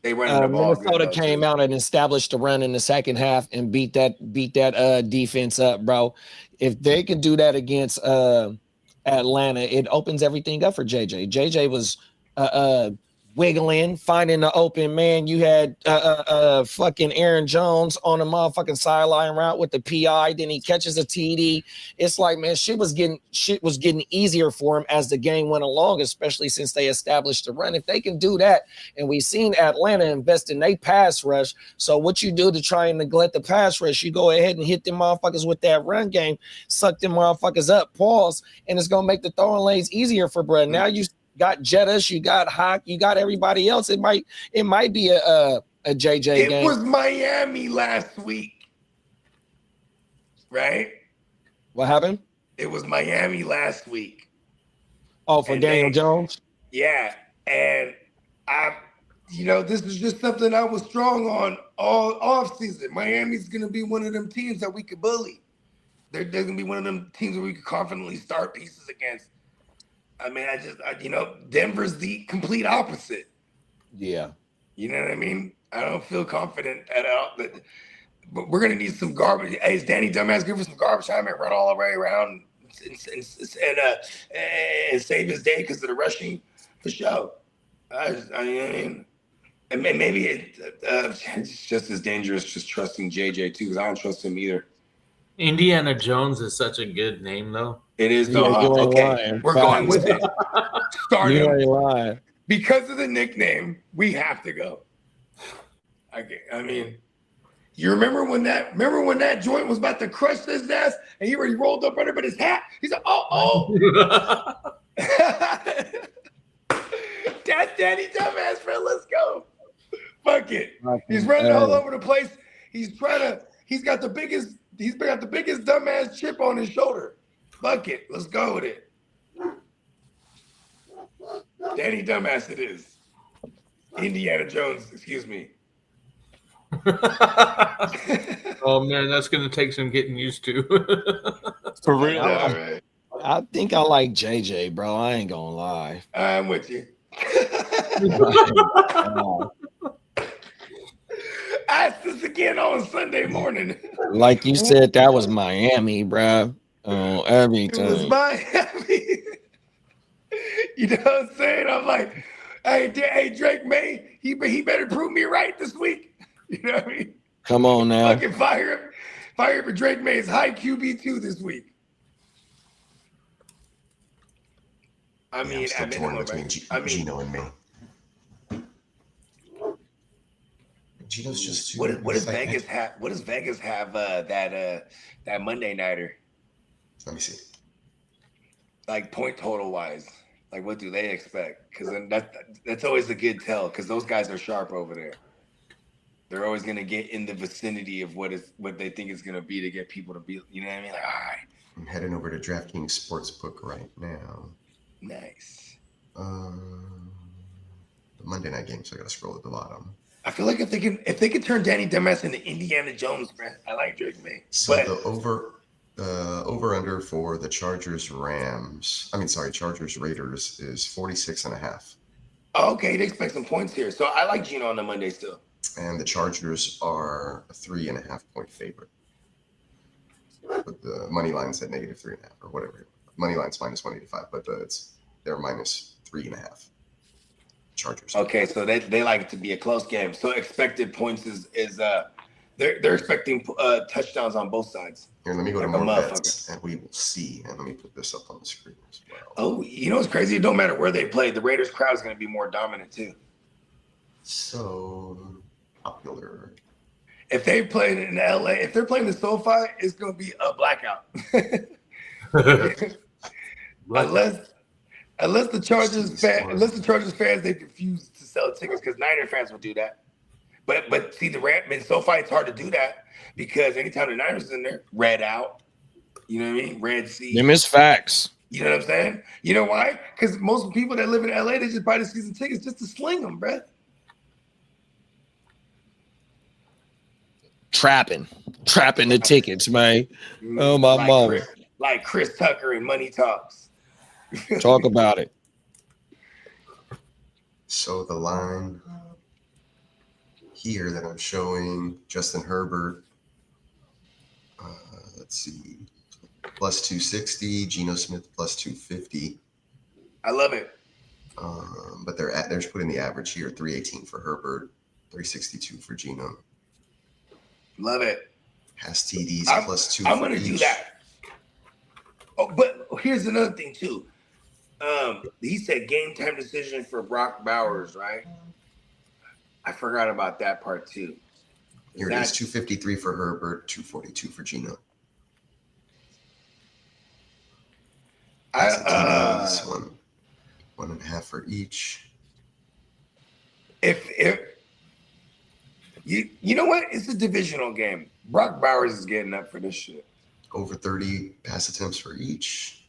they run the ball. Minnesota came out and established the run in the second half and beat that defense up, bro. If they can do that against Atlanta, it opens everything up for JJ. JJ was wiggling, finding the open man. You had fucking Aaron Jones on a motherfucking sideline route with the PI. Then he catches a TD. It's like, man, shit was getting easier for him as the game went along, especially since they established the run. If they can do that, and we've seen Atlanta invest in their pass rush. So what you do to try and neglect the pass rush, you go ahead and hit them motherfuckers with that run game, suck them motherfuckers up, pause, and it's gonna make the throwing lanes easier for Brett. Now you got Jettis, you got Hawk, you got everybody else. It might be a JJ game. It was Miami last week, right? What happened? It was Miami last week. Oh, for And Daniel Jones? Yeah, and this is just something I was strong on all off season. Miami's gonna be one of them teams that we could bully. They're gonna be one of them teams where we could confidently start pieces against. I mean, Denver's the complete opposite. Yeah. You know what I mean? I don't feel confident at all. But we're gonna need some garbage. Hey, is Danny Dumbass good for some garbage time and run all the way around and save his day because of the rushing for sure? I mean, and maybe it's just as dangerous just trusting JJ too, because I don't trust him either. Indiana Jones is such a good name, though. It is though. Okay, we're going with it. Start You him. ain't lying. Because of the nickname, we have to go. I mean, you remember when that joint was about to crush his ass and he already rolled up under his hat? He's like, oh. That's Danny Dumbass, man. Let's go. Fuck it. He's running all over the place. He's got the biggest dumbass chip on his shoulder. Fuck it. Let's go with it. Danny Dumbass it is. Indiana Jones, excuse me. Oh man, that's gonna take some getting used to. For real. All right. I think I like JJ, bro. I ain't gonna lie. I'm with you. Ask this again on Sunday morning. Like you said, that was Miami, bro. Oh, It was everything. Miami. You know what I'm saying? I'm like, hey, Drake May, he better prove me right this week. You know what I mean? Come on now. Fucking fire him for Drake May's high QB2 this week. I mean, I'm still torn between Gino and me. Gino's just too. What does Vegas have? What does Vegas have? That Monday nighter, Let me see. like point total wise. Like, what do they expect? Because then that's always a good tell. Because those guys are sharp over there. They're always gonna get in the vicinity of what they think it's gonna be to get people to be. You know what I mean? Like, all right, I'm heading over to DraftKings Sportsbook right now. nice. The Monday night game, so I gotta scroll at the bottom. I feel like if they can turn Danny Dumbass into Indiana Jones, man, I like Drake May. So But the over under for the Chargers Raiders is 46.5. okay, they expect some points here. So I like Gino on the Monday still. And the Chargers are a 3.5 point favorite. But the money line's at -3.5 or whatever. Money line's -185, but they're -3.5. Chargers. Okay, so they like it to be a close game. So expected points is they're expecting touchdowns on both sides. Here, let me go to like a more motherfucker. bets, and we will see. And let me put this up on the screen as well. Oh, you know what's crazy? It don't matter where they play. The Raiders crowd is going to be more dominant too. So popular. If they play in LA, if they're playing the SoFi, it's going to be a blackout. Unless the Chargers fans they refuse to sell tickets, because Niner fans will do that. But see, the in SoFi, it's hard to do that because anytime the Niners is in there, red out. You know what I mean? Red sea. Them is facts. You know what I'm saying? You know why? Because most people that live in LA, they just buy the season tickets just to sling them, bruh. Trapping the tickets, man. Oh my like mama. Like Chris Tucker and Money Talks. Talk about it. So the line here that I'm showing, Justin Herbert, let's see, +260, Geno Smith +250. I love it. But they're putting the average here: 318 for Herbert, 362 for Geno. Love it. Has TDs plus 2. I'm gonna do that. Oh, but here's another thing too. He said game time decision for Brock Bowers, right? I forgot about that part too. Here it is: 253 for Herbert, 242 for Geno. One and a half for each. If you know what, it's a divisional game. Brock Bowers is getting up for this shit. Over 30 pass attempts for each.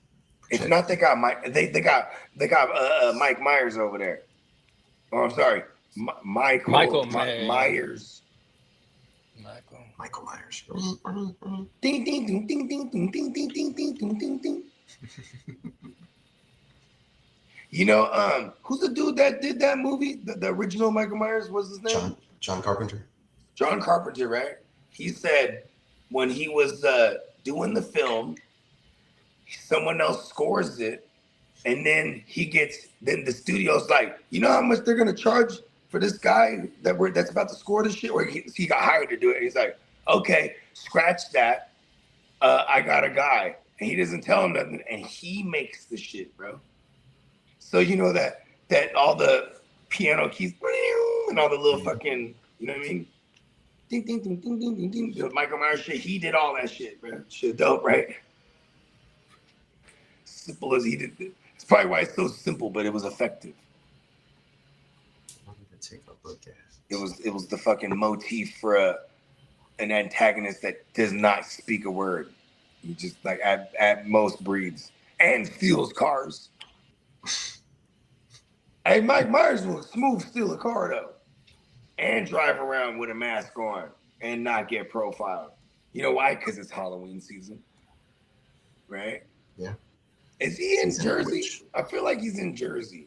If not, they got Mike. They got Mike Myers over there. Oh, I'm sorry, Michael Myers. Michael Myers. Ding ding ding ding ding ding ding ding ding ding ding ding ding. You know, who's the dude that did that movie? The original Michael Myers, what's his name? John Carpenter. John Carpenter, right? He said when he was doing the film, someone else scores it, and then then the studio's like, you know how much they're gonna charge for this guy that's about to score this shit? Or he got hired to do it. And he's like, okay, scratch that. I got a guy. And he doesn't tell him nothing, and he makes the shit, bro. So you know that all the piano keys and all the little fucking, you know what I mean? Ding ding ding ding ding ding ding. The Michael Myers shit, he did all that shit, bro. Shit dope, right? Simple as he did. It's probably why it's so simple, but it was effective. I'll even take a look at It was the fucking motif for an antagonist that does not speak a word. You just like at most breathes and steals cars. Hey, Mike Myers will smooth steal a car though, and drive around with a mask on and not get profiled. You know why? Because it's Halloween season, right? Yeah. Is he in Jersey? I feel like he's in Jersey.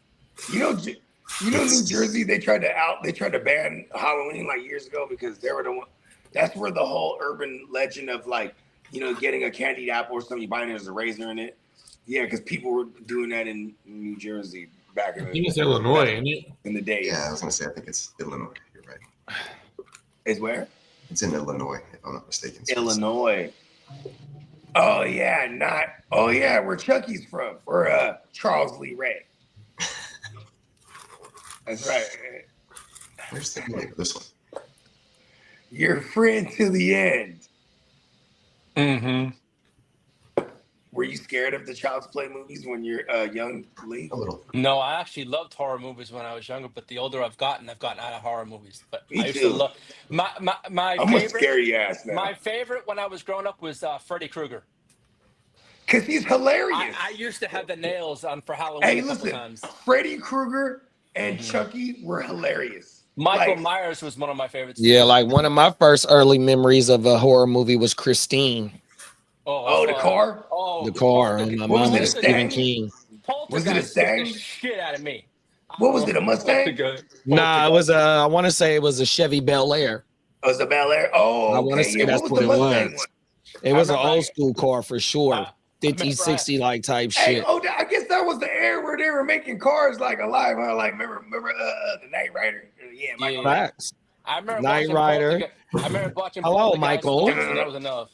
You know, New Jersey. They tried to ban Halloween like years ago because they were the one. That's where the whole urban legend of like, you know, getting a candied apple or something, you buying it as a razor in it. Yeah, because people were doing that in New Jersey back in it's Illinois, isn't it? In the days. Yeah, I was gonna say I think it's Illinois. You're right. Is where? It's in Illinois, if I'm not mistaken. Illinois. Oh yeah, where Chucky's from, or Charles Lee Ray. That's right. Where's the name of this one? Your friend to the end. Mm-hmm. Were you scared of the Child's Play movies when you're young, Lee? A little. No, I actually loved horror movies when I was younger, but the older I've gotten out of horror movies. But Me I used too. to love my I'm favorite. a scary ass now. My favorite when I was growing up was Freddy Krueger. Cause he's hilarious. I used to have the nails on for Halloween Hey, a couple listen, times. Freddy Krueger and Chucky were hilarious. Michael Like, Myers was one of my favorites. Yeah, like one of my first early memories of a horror movie was Christine. Oh, the car? Oh, The car. Poltergeist. And my What was mom it, was a Stephen Stang? King. Was it a Poltergeist scared the Stang? shit out of me. What was it, a Mustang? Nah, it was I want to say it was a Chevy Bel Air. Oh, it was a Bel Air? Oh, I wanna okay. say Yeah, that's what what was it the Mustang was. one? It was an remember old school car for sure. 50, remember 60 like type Hey, shit. I guess that was the era where they were making cars like alive. Huh? Like remember the Knight Rider? Yeah, Michael. Facts. I remember Knight watching Rider. I remember watching Hello, Poltergeist Michael. once, and that was enough.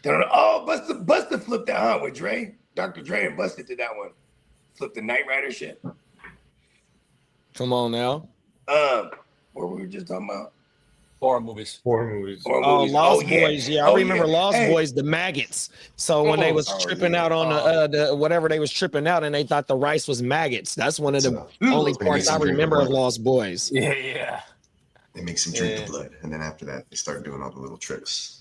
Oh, Busta flipped that, huh, with Dre? Dr. Dre and Busta did that one. Flipped the Knight Rider shit. Come on now. What were we just talking about? Horror movies. Horror Oh, movies. Lost yeah. Boys. Yeah, I Oh, remember yeah. Lost Hey, Boys, the maggots. So when they was Oh, tripping yeah. out on the whatever they was tripping out, and they thought the rice was maggots. That's one of the So, only when he parts makes I them drink the remember of blood. Lost Boys. Yeah. They make him drink Yeah. the blood, and then after that, they start doing all the little tricks.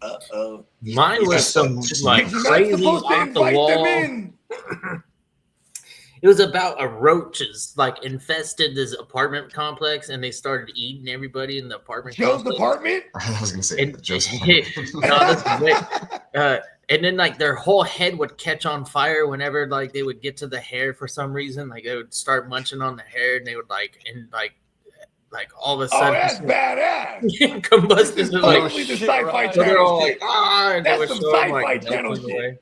Uh-oh. Mine was some like You're not crazy supposed to off the invite them wall. in. It was about a roaches like infested this apartment complex, and they started eating everybody in the apartment. Joe's complex. apartment? I was gonna say And, Joseph. no, this is wait. And then like their whole head would catch on fire whenever like they would get to the hair for some reason. Like they would start munching on the hair, and they would like all of a Oh, sudden that's badass. combustion. This is Like, totally the shit, sci-fi right. so they're all channel like shit. and they That's would some show them, sci-fi like, channel melting shit. away.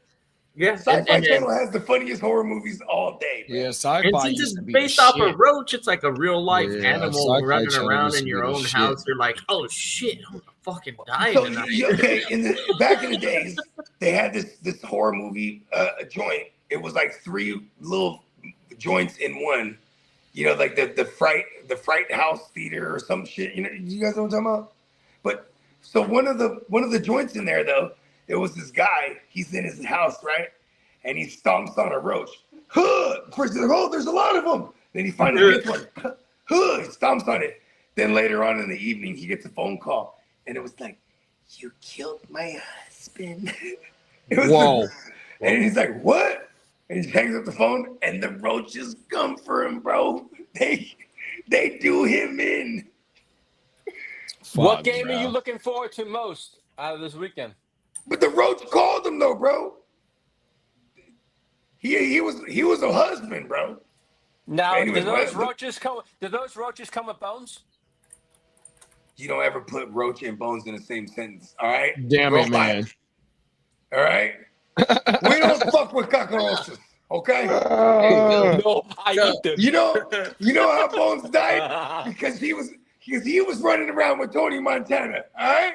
Yeah, Sci-Fi Channel has the funniest horror movies all day. Man. Yeah, and sci-fi since used it's to be based the off shit. a roach, it's like a real life Yeah, animal Sci-Fi running Channel around used in to your be the own shit. house. You're like, oh shit, I'm gonna fucking die So tonight. okay, back in the days, they had this horror movie joint. It was like 3 little joints in one. You know, like the fright house theater or some shit. You know, you guys know what I'm talking about? But so one of the joints in there though, it was this guy. He's in his house, right? And he stomps on a roach. Huh! First, he's like, oh, there's a lot of them. Then he finally gets one. Huh! He stomps on it. Then later on in the evening, he gets a phone call, and it was like, "You killed my husband." It was Whoa. and he's like, "What?" And he hangs up the phone, and the roaches come for him, bro. They do him in. What Fuck, game bro. are you looking forward to most out of this weekend? But the roach called him though, bro. He was a husband, bro. Now, Anyways, do those what- roaches come? Do those roaches come with bones? You don't ever put roach and bones in the same sentence, all right? Damn it, Robot, man. All right? We don't fuck with cockroaches, okay? No, I eat them. You know how Bones died? Because he was running around with Tony Montana, all right?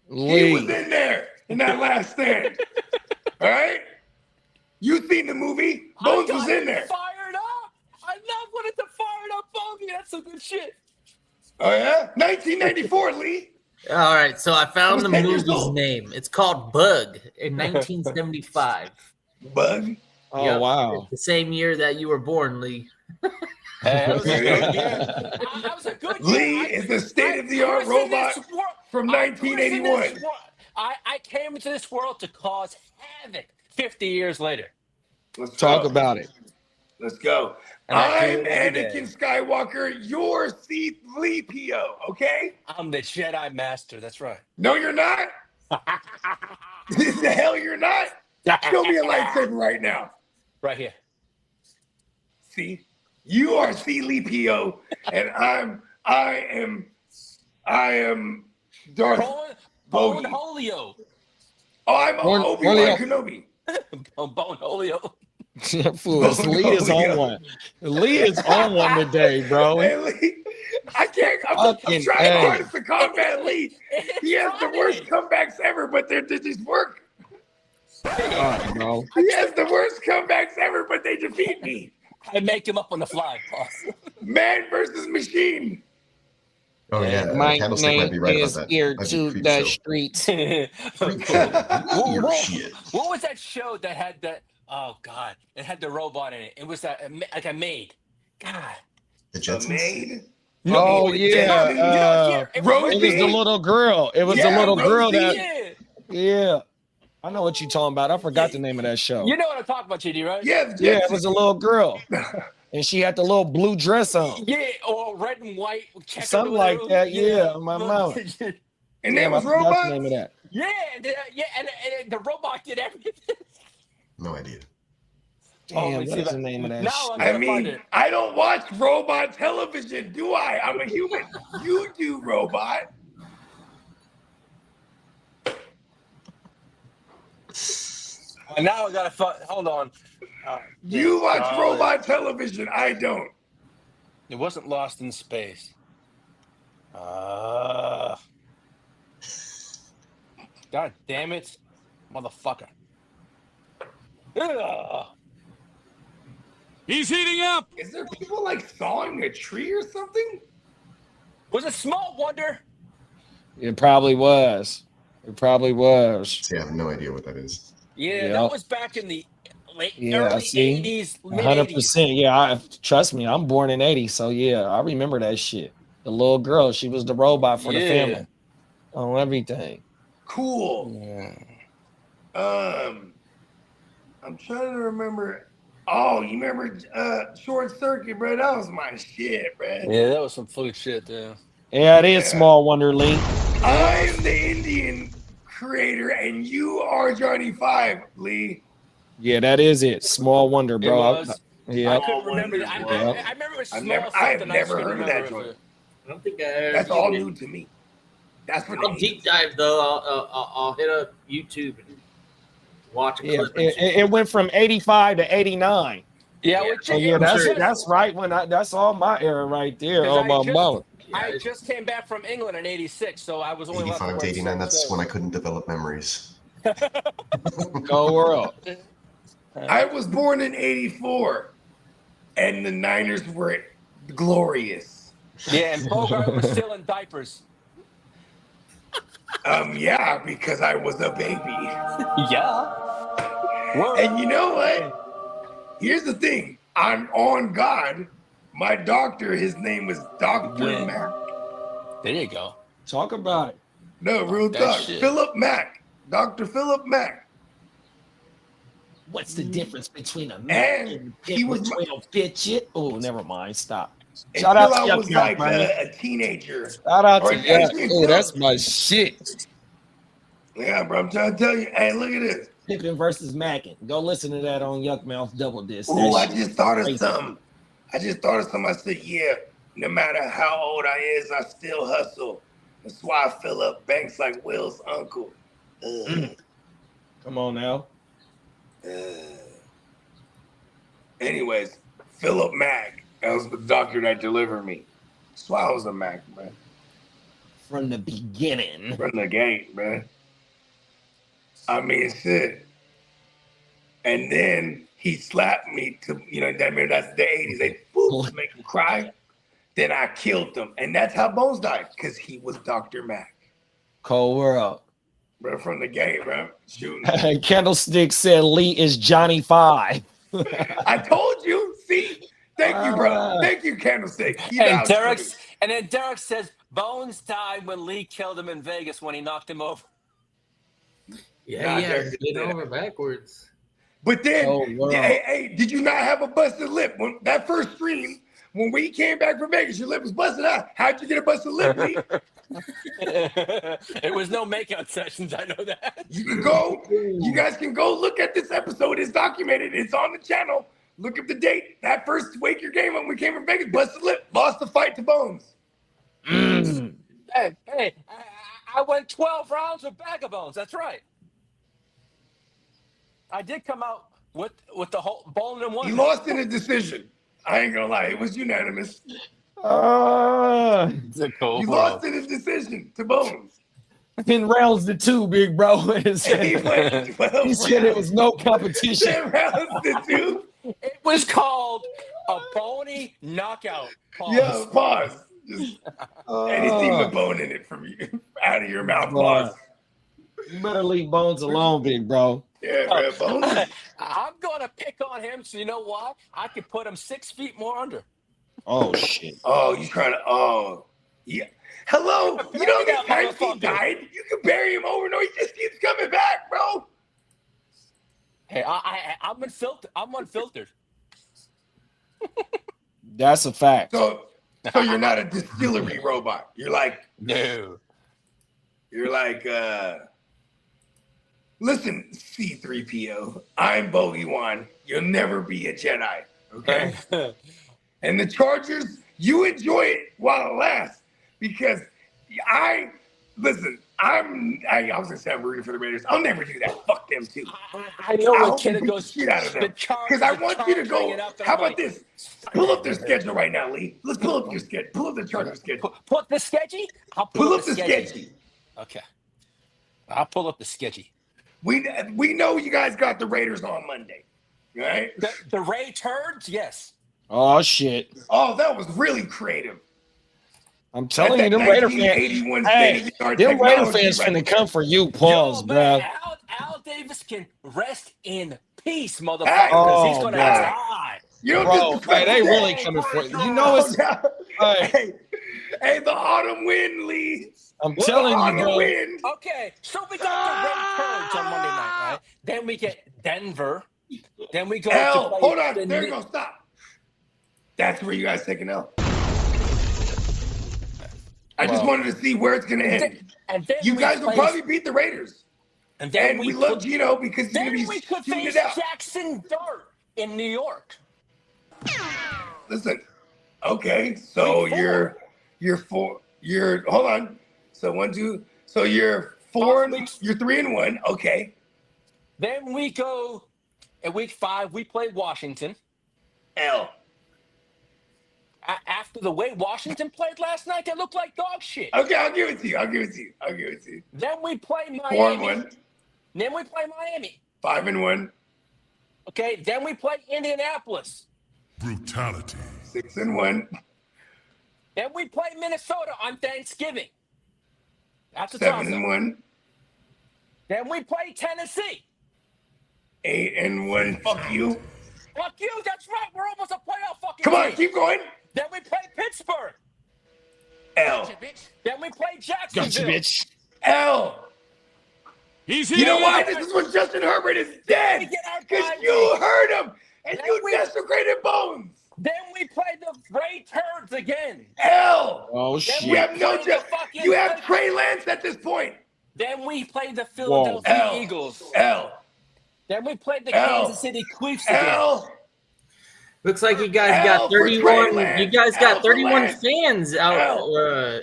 He was Lee. in there in that last stand. All right? You seen the movie? Bones was in there. Fired up. I love when it's a fired up movie. That's some good shit. Oh yeah? 1994, Lee. All right, so I found the 10 years movie's old. name. It's called Bug in 1975. Bug. Oh, Yep. wow. The same year that you were born, Lee. Hey, that was a good year. That was a good year. Lee is a state-of-the-art robot from 1981. I came into this world to cause havoc 50 years later. Let's Talk go. about it. Let's go. And I do I'm it every Anakin Skywalker, your C-3PO, okay? I'm the Jedi Master. That's right. No, you're not. The hell you're not. Show me a lightsaber right now. Right here. See, you are C-3PO, and I am Darth. Bone Bogey. Holio. Oh, I'm Bone- Obi-Wan Holio. Kenobi. Bone Holio. Fool, Lee is on one. Lee is on one today, bro. Hey, Lee, I can't. I'm Fucking trying A. hard to combat Lee. He has the worst comebacks ever, but they just work. Fuck, bro. He has the worst comebacks ever, but they defeat me. I make him up on the fly, boss. Man versus machine. Oh yeah, My Candlestick might name be right about is that. here That'd be to creep the show. streets. Creep Whoa. shit. What was that show that had that? Oh God, it had the robot in it. It was that like a maid. God. The A Jetsons. maid. Oh, it yeah. was- it Rosie? It was the little girl. It was the Yeah, little girl Rosie. that, Yeah. yeah. I know what you're talking about. I forgot the name of that show. You know what I'm talking about, GD, right? Yeah, the Yeah, it Jetsons. was a little girl. And she had the little blue dress on. Yeah, or red and white. checker Something or like whatever. that, yeah, my mama. And Damn, there I was forgot the robots. name of that. Yeah, and the robot did everything. No idea. Damn, let me what see is the name of that Now shit? I'm I gonna find mean, it. I don't watch robot television, do I? I'm a human. You do, robot. And now I gotta hold on. You watch Golly. robot television. I don't. It wasn't Lost in Space. God damn it, motherfucker. Ugh. He's heating up. Is there people like sawing a tree or something? Was it Small Wonder? It probably was. It probably was. See, I have no idea what that is. Yeah, Yep. that was back in the late Yeah, early see? 80s, mid 80s. 100%. Yeah, trust me, I'm born in 80, so yeah, I remember that shit. The little girl, she was the robot for the Yeah. family on everything. Cool. Yeah. I'm trying to remember. Oh, you remember Short Circuit, bro? That was my shit, bro. Yeah, that was some food shit there. Yeah, it is Small Wonder, Lee. I'm the Indian creator, and you are Johnny Five, Lee. Yeah, that is it. Small Wonder, It bro. was. Yeah. I couldn't remember. I remember it was I've small never- something. I've I just never couldn't heard of remember that if joint. it- I don't think I. That's all new to me. That's what I'll deep dive though. I'll hit up YouTube and watch a Yeah, clip. and shit. it went from 85 to 89. Yeah, Yeah. which So yeah, sure. that's right when that's all my era right there. 'Cause Oh I my just- mom. I just came back from England in '86, so I was only left 85 with to 89. 6 That's days. when I couldn't develop memories. Go world. I was born in '84, and the Niners were glorious. Yeah, and Bogart was still in diapers. Yeah, because I was a baby. Yeah. Word. And you know what? Here's the thing. I'm on God. My doctor, his name was Dr. Yeah. Mack. There you go. Talk about it. No, real that talk. shit. Philip Mack. Dr. Philip Mack. What's the difference between a man And and a he pit was with 12 bitch? Oh, never mind. Stop. Until Shout out to I Yuck was Mouth, like man. a teenager. Shout out Or to Yuck. actually, Oh, that's my shit. Yeah, bro, I'm trying to tell you. Hey, look at this. Pippen versus Mackin. Go listen to that on Yuck Mouth Double Disc. Oh, I That just shit thought of crazy. something. I said, yeah, no matter how old I is, I still hustle. That's why I fill up banks like Will's uncle. Come on now. Anyways, Philip Mack. That was the doctor that delivered me. That's why I was a Mac, man. From the beginning. From the gate, man. I mean, shit. And then he slapped me to, that's the 80s. They boop, make him cry. Then I killed him. And that's how Bones died, because he was Dr. Mac. Cold world. Bro, from the gate, bro. Shooting. Candlestick said Lee is Johnny Five. I told you. See? Thank you, bro. Thank you, Candlestick. He vouched for me. And then Derek says Bones died when Lee killed him in Vegas when he knocked him over. Yeah, Nah, yeah, Derek get did that. over backwards. But then, Oh, wow. hey, did you not have a busted lip? When that first stream, when we came back from Vegas, your lip was busted out. How'd you get a busted lip, Lee? It was no makeout sessions, I know that. You can go, you guys can go look at this episode. It's documented. It's on the channel. Look up the date. That first Waker game when we came from Vegas, busted lip, lost the fight to Bones. Hey, I went 12 rounds with Bag of Bones. That's right. I did come out with the whole bone in one. He lost in a decision. I ain't gonna lie, it was unanimous. It's a cool You world. lost in a decision to Bones. 10 rounds to 2, big bro. He said, He went 12 he said it rounds. was no competition. 10 rounds to 2. It was called a bony knockout. Pause. Yeah, pause. Just anything with bone in it from you, out of your mouth. Pause. You better leave Bones alone, big bro. Yeah, man, Bones. I'm gonna pick on him, so you know why? I could put him 6 feet more under. Oh, shit. Oh, you trying to? Oh, yeah. Hello. You know Bury the that times he motherfucker. died. You can bury him over. No, he just keeps coming back, bro. Hey, I'm unfiltered. I'm unfiltered. That's a fact. So you're not a distillery robot. You're like, No. listen, C-3PO. I'm Bogey-Wan. You'll never be a Jedi. Okay. And the Chargers, you enjoy it while it lasts, because I was gonna say I'm rooting for the Raiders. I'll never do that. Fuck them too. I know I when hope you Kenny beat the goes shit out of them. the Chargers, Because I want you to the Chargers go. bring it up, and How I'm about like, this? Pull up their schedule right now, Lee. Let's pull up your schedule. Pull up the Chargers schedule. Put the sketchy? I'll Pull up the schedule. Okay. I'll pull up the sketchy. We know you guys got the Raiders on Monday, right? The Ray Turds? Yes. Oh, shit. Oh, that was really creative. I'm telling you, That them Raider 1981 fans. Hey, state-of-the-art them Raider technology fans right finna there. come for you. Pause, Yo, bro. man, Al Davis can rest in peace, motherfucker, Hey. because he's Oh, going to bro. die. You don't Bro, disrespect hey, they the really game. coming for you. You know it's. Hey, Hey, the autumn wind, Lee. I'm The telling you, autumn bro. wind. Okay, so we got the Ray Turds on Monday night, right? Then we get Denver. Then we go L. to play Hold on. the There you go. Stop. That's where you guys take an L. I just Well, wanted to see where it's going to end. And then You we guys will play- probably beat the Raiders. And then And we love Gino because he's going Then to we be could shooting face it out. Jackson Dart in New York. Listen. Okay. So Week 4. hold on. So 1, 2. So you're 4 Week- you're 3-1. Okay. Then we go in week 5. We play Washington. L. After the way Washington played last night, they looked like dog shit. Okay, I'll give it to you. Then we play 4-1. Miami. Then we play Miami. 5-1. Okay. Then we play Indianapolis. Brutality. 6-1. Then we play Minnesota on Thanksgiving. That's a toss-up. 7-1. Then we play Tennessee. 8-1. Fuck you. Fuck you. That's right. We're almost a playoff fucking Come on, team. keep going. Then we play Pittsburgh. L. Then we play Jacksonville. Gotcha, bitch. L. He's You know why? This is when Justin Herbert is dead. Because you hurt him and you desecrated Bones. Then we play the Ray Turds again. L. Oh Then shit. You have no play the chance. fucking You have Trey Lance at this point. Then we play the Philadelphia L. Eagles. L. Then we played the L. Kansas City Chiefs again. L. Looks like you guys L got for 31. Trey You guys Lance. got L for 31 Lance. fans out L.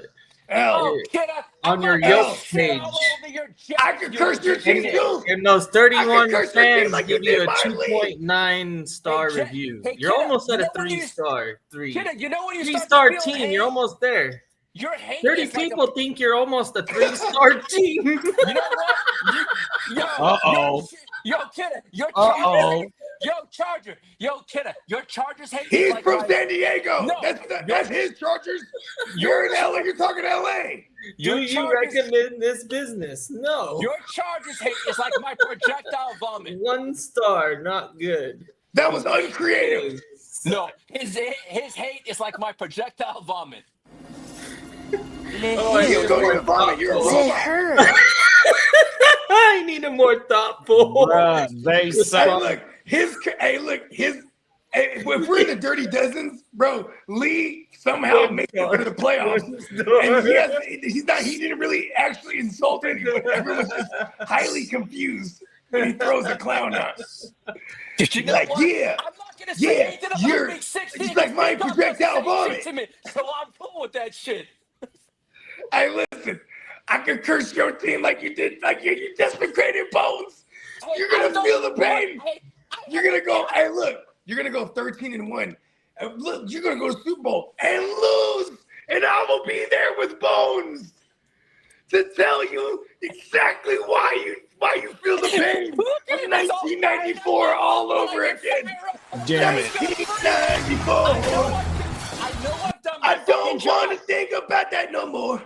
Oh, kid, on your Yelp page. I could curse your team too. And those I 31 can curse your team fans like you give you did a my league. 2.9 star Hey, Jet- review. hey, You're Kidda, almost at you a know when you- 3-star. Three You know when you 3-star start to feel team. hate? You're almost there. Your hate 30 is like people think you're almost a 3-star team. You know what? Yo, Kidda, your Chargers. Yo, Kidda, your Chargers hate is He's like from my- San Diego. No. That's his Chargers. You're in LA. You're talking LA. Do you Chargers- recommend this business? No. Your Chargers hate is like my projectile vomit. 1 star, not good. That was uncreative. No, his hate is like my projectile vomit. Oh, I You need don't more even vomit. You're a thoughtful. robot. I need a more thoughtful. Bruh, they Hey, suck. look, if we're in the Dirty Dozens, bro, Lee somehow makes it to the playoffs. And he didn't really actually insult anyone. Everyone's just highly confused when he throws a clown out. Did you know Like, what? yeah, I'm not gonna say yeah, anything about you're- week 16. it's like my You're not projectile gonna say vomit. shit to me, so I'm cool with that shit. Hey, listen, I can curse your team like you did, like you desecrated Bones. You're gonna feel the pain. You're gonna go, hey, look, you're gonna go 13-1. And look, you're gonna go to Super Bowl and lose, and I will be there with Bones to tell you exactly why you feel the pain of 1994 all over again. Damn it. 1994. I know I've done my I don't fucking job. want to think about that no more.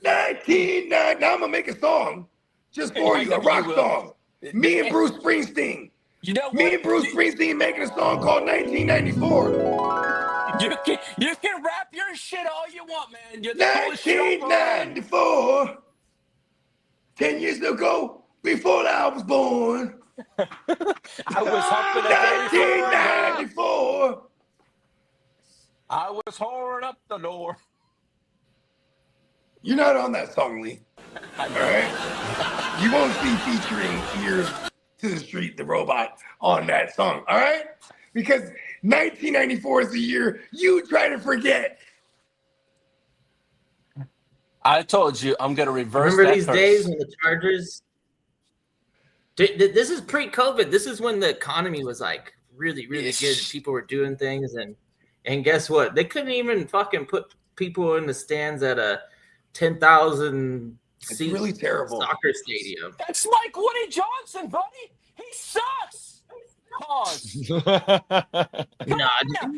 1990. Now I'm gonna make a song just for I you, know a rock you will. song. Me and Bruce Springsteen. You know what? Me and Bruce Springsteen making a song called 1994. You can rap your shit all you want, man. You're the coolest shit on 1994. 10 years ago, before I was born. I was humping a baby. 1994. I was whoring up the door. You're not on that song, Lee. All right? You won't see featuring Ears to the Street, the robot, on that song. All right? Because 1994 is the year you try to forget. I told you I'm gonna reverse Remember that these curse. days when the Chargers? This is pre-COVID. This is when the economy was like really, really good. People were doing things, and guess what? They couldn't even fucking put people in the stands at a 10,000 It's seat really terrible. soccer stadium. That's like Woody Johnson, buddy. He sucks. Pause. Nah,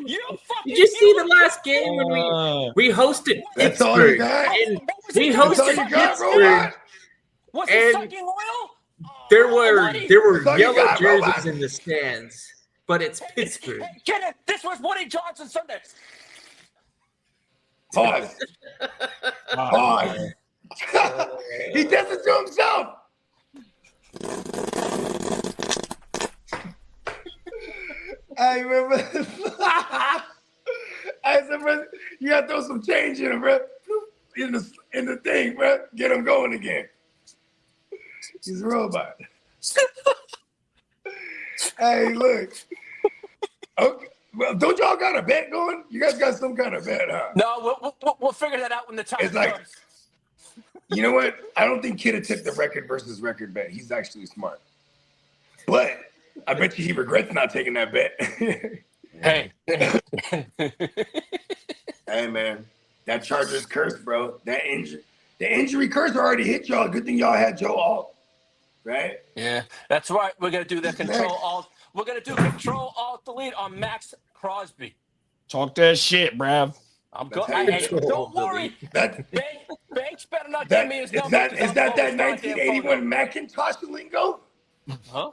You fucking. did you see the last game when we hosted That's all you Pittsburgh? got? And What was we he That's all hosted you got, Pittsburgh. robot? Was he and sucking oil? There Oh, were buddy. That's all you yellow got, jerseys robot. in the stands, but it's Pittsburgh. Hey, get it. This was Woody Johnson Sunday. Pause. Pause. He does it to himself. I remember. I said, bro, you gotta throw some change in him, bro. In the thing, bro. Get him going again. He's a robot. Hey, look. Okay. Well, don't y'all got a bet going? You guys got some kind of bet, huh? No, we'll figure that out when the time It's like- comes. You know what? I don't think Kidda took the record versus record bet. He's actually smart. But I bet you he regrets not taking that bet. Hey. Hey, man. That Chargers curse, bro. The injury curse already hit y'all. Good thing y'all had Joe Alt, right? Yeah, that's right. We're gonna do the control alt. We're gonna do control alt delete on Max Crosby. Talk that shit, bruv. I'm That's going. how you Hey, control don't worry. That Banks better not give me his number. is that 1981 Macintosh lingo? Huh?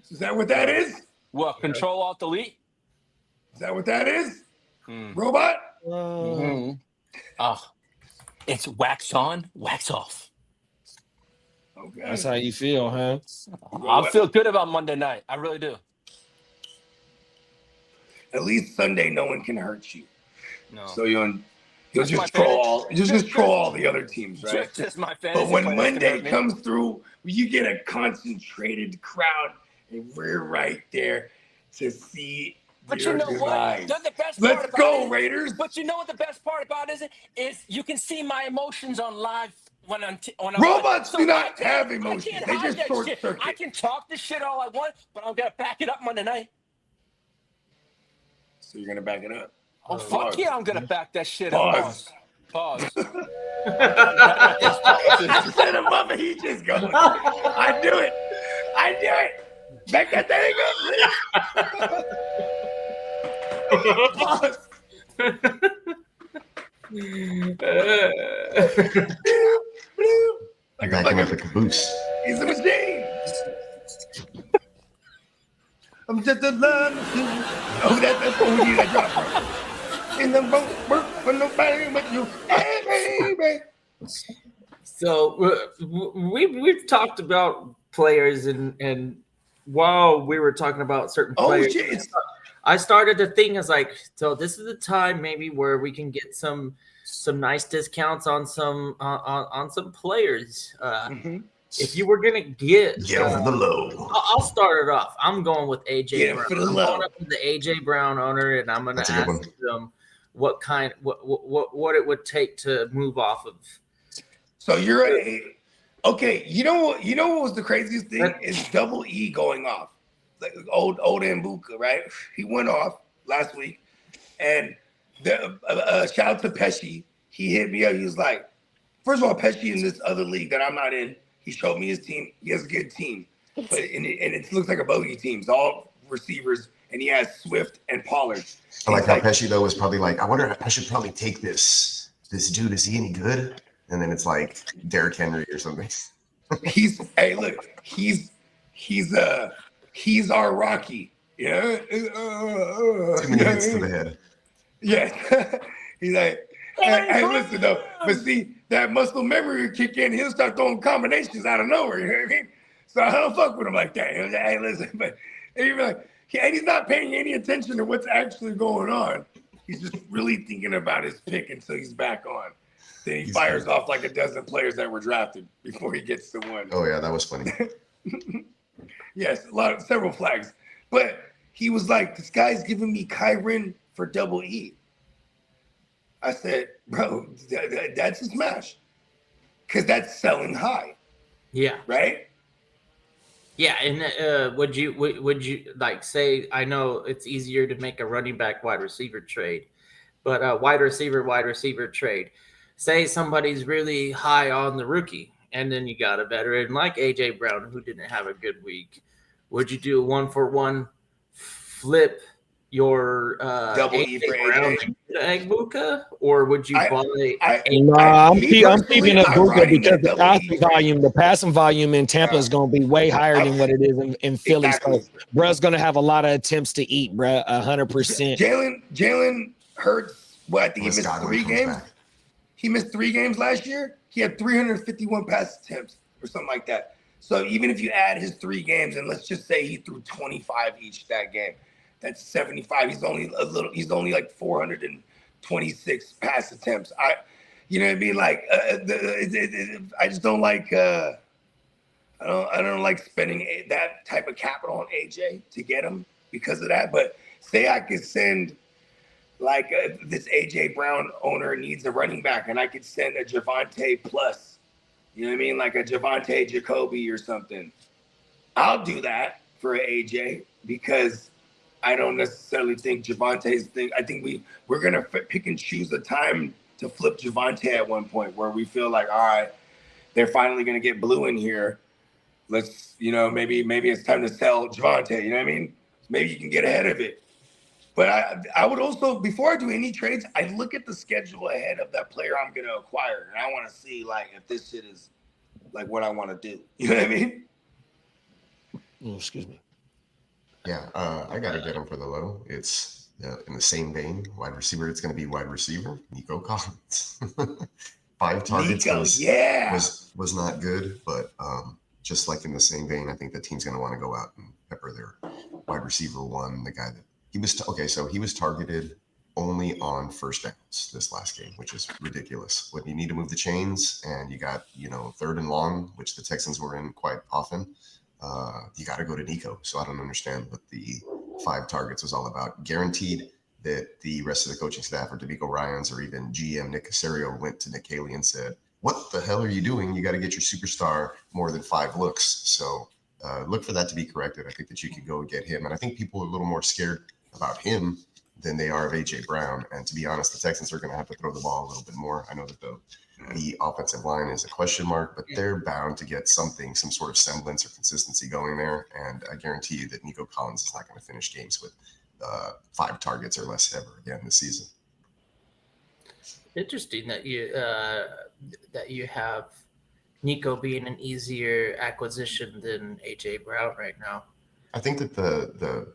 Is that what that is? What? Control alt delete? Is that what that is? Robot? Oh, it's wax on, wax off. Okay. That's how you feel, huh? I feel good about Monday night. I really do. At least Sunday, no one can hurt you. No. So you'll That's my just troll all. fantasy. You'll just troll all the other teams, right? Just my fantasy. But when players can Monday hurt me. comes through, you get a concentrated crowd, and we're right there to see But your you know demise. what? The best Let's part about go, it, Raiders! But you know what the best part about it is you can see my emotions on live when I'm Robots so do not I can't- have I emotions. can't They hide just that short shit. circuit. I can talk this shit all I want, but I'm gonna back it up Monday night. So you're gonna back it up. Oh fuck yeah, I'm gonna back that shit Pause. up. Pause. Set him up and he just goes. I do it. Back that thing up. Pause. I'm backing up the caboose. He's a machine. I'm just a love machine. Oh, that's what we need that drop from. In the boat, work for nobody but you. Hey, baby. So we've talked about players and while we were talking about certain Oh, players, shit. I started to think as like, so this is the time maybe where we can get some nice discounts on some players. If you were gonna get Get for the low. I'll start it off. I'm going with Get AJ it Brown. for the I'm low. going up to the AJ Brown owner, and I'm gonna That's a good ask them what it would take to move off of. So you're okay. You know what was the craziest thing is Double E going off, like old Mbuka, right? He went off last week, and the shout out to Pesci. He hit me up. He was like, first of all, Pesci in this other league that I'm not in. He showed me his team. He has a good team, but it looks like a bogey team. It's all receivers, and he has Swift and Pollard. I like how Pesci though was probably like, I wonder if I should probably take this dude. Is he any good? And then it's like Derrick Henry or something. He's our Rocky. Yeah. Too many hits to the head. Yeah. He's like, hey, listen though. But see, that muscle memory will kick in. He'll start throwing combinations out of nowhere. You know what I mean? So I don't fuck with him like that. He'll say, hey, listen, but and he'll be like, and he's not paying any attention to what's actually going on. He's just really thinking about his pick until he's back on. Then he fires off like a dozen players that were drafted before he gets to one. Oh yeah, that was funny. Yes, several flags. But he was like, this guy's giving me Kyren for Double E. I said, bro, that's a smash. Because that's selling high. Yeah. Right? Yeah, and would you like say, I know it's easier to make a running back wide receiver trade, but wide receiver trade. Say somebody's really high on the rookie, and then you got a veteran like AJ Brown who didn't have a good week. Would you do a 1-for-1 flip your Double E for AJ? Egbuka, or would you buy? I'm keeping Egbuka because the passing volume in Tampa is going to be way higher than what it is in Philly. Exactly. So, bruh's going to have a lot of attempts to eat, bruh, 100%. Jalen Hurts, what, I think he Unless missed Godwin 3 comes games? back. He missed 3 games last year. He had 351 pass attempts or something like that. So even if you add his 3 games, and let's just say he threw 25 each that game, that's 75. He's only like 426 pass attempts. You know what I mean? Like I just don't like. I don't like spending that type of capital on AJ to get him because of that. But say I could send. Like this AJ Brown owner needs a running back, and I could send a Javonte plus, you know what I mean? Like a Javonte Jacoby or something. I'll do that. for AJ because I don't necessarily think Javonte's thing. I think we're gonna pick and choose a time to flip Javonte at one point where we feel like, all right, they're finally gonna get blue in here. Let's, maybe it's time to sell Javonte. You know what I mean? Maybe you can get ahead of it. But I would also, before I do any trades, I look at the schedule ahead of that player I'm gonna acquire, and I want to see like if this shit is like what I want to do. You know what I mean? Oh, excuse me. Yeah, I got to get him for the low. It's in the same vein. Wide receiver, it's going to be wide receiver, Nico Collins. 5 targets was not good, but just like in the same vein, I think the team's going to want to go out and pepper their wide receiver one, the guy that he was. So he was targeted only on first downs this last game, which is ridiculous. When you need to move the chains and you got, 3rd and long, which the Texans were in quite often, you got to go to Nico. So I don't understand what the 5 targets was all about. Guaranteed that the rest of the coaching staff or DeMeco Ryans or even GM Nick Caserio went to Nick Haley and said, what the hell are you doing? You got to get your superstar more than 5 looks. So look for that to be corrected. I think that you could go and get him. And I think people are a little more scared about him than they are of AJ Brown. And to be honest, the Texans are going to have to throw the ball a little bit more. I know that the offensive line is a question mark, but they're bound to get some sort of semblance or consistency going there. And I guarantee you that Nico Collins is not going to finish games with 5 targets or less ever again this season. Interesting that you have Nico being an easier acquisition than AJ Brown right now. I think that the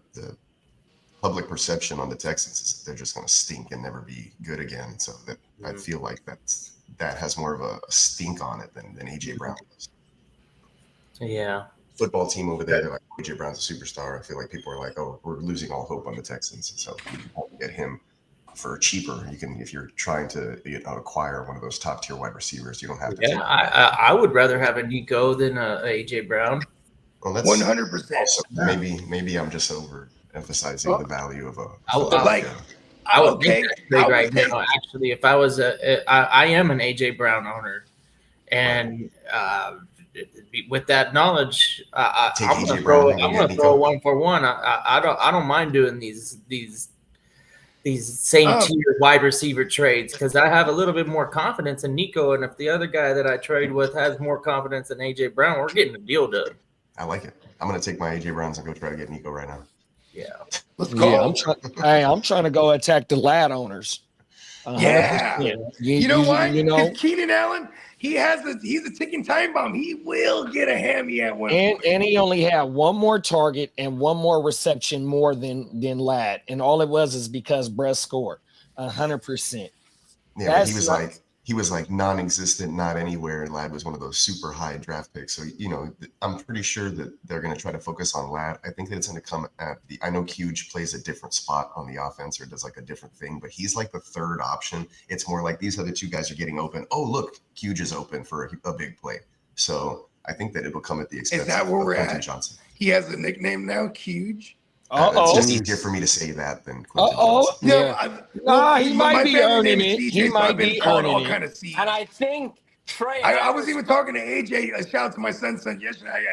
public perception on the Texans is that they're just going to stink and never be good again. So that I feel like that has more of a stink on it than AJ Brown does. Yeah. Football team over there, they're like, AJ Brown's a superstar. I feel like people are like, oh, we're losing all hope on the Texans. So you can get him for cheaper. You can, if you're trying to acquire one of those top tier wide receivers, you don't have to. Yeah, I would rather have a Nico than a AJ Brown. Well, that's 100%. Maybe I'm just overemphasizing the value of a. I would make that trade right now. Actually, if I was I am an AJ Brown owner, and with that knowledge, I'm gonna throw a 1-for-1. I don't mind doing these same tier wide receiver trades because I have a little bit more confidence in Nico, and if the other guy that I trade with has more confidence than AJ Brown, we're getting a deal done. I like it. I'm gonna take my AJ Browns and go try to get Nico right now. Yeah, let's go. Yeah, I'm trying to go attack the lad owners. Yeah, you know why? Because Keenan Allen, he's a ticking time bomb. He will get a hammy at one point. And he only had 1 more target and 1 more reception more than Lad, and all it was is because Brett scored 100%. Yeah, he was like non-existent, not anywhere. Lad was one of those super high draft picks. So, I'm pretty sure that they're going to try to focus on Lad. I think that it's going to come at I know Huge plays a different spot on the offense or does like a different thing, but he's like the 3rd option. It's more like these other 2 guys are getting open. Oh, look, Huge is open for a big play. So I think that it will come at the expense of Quentin Johnson. He has a nickname now, Huge. It's just easier for me to say that than Quentin Johnson. Yeah. He might be earning it. He might be earning it. Kind of seeds. And I think Trey. I was even talking to AJ. A shout out to my son yesterday.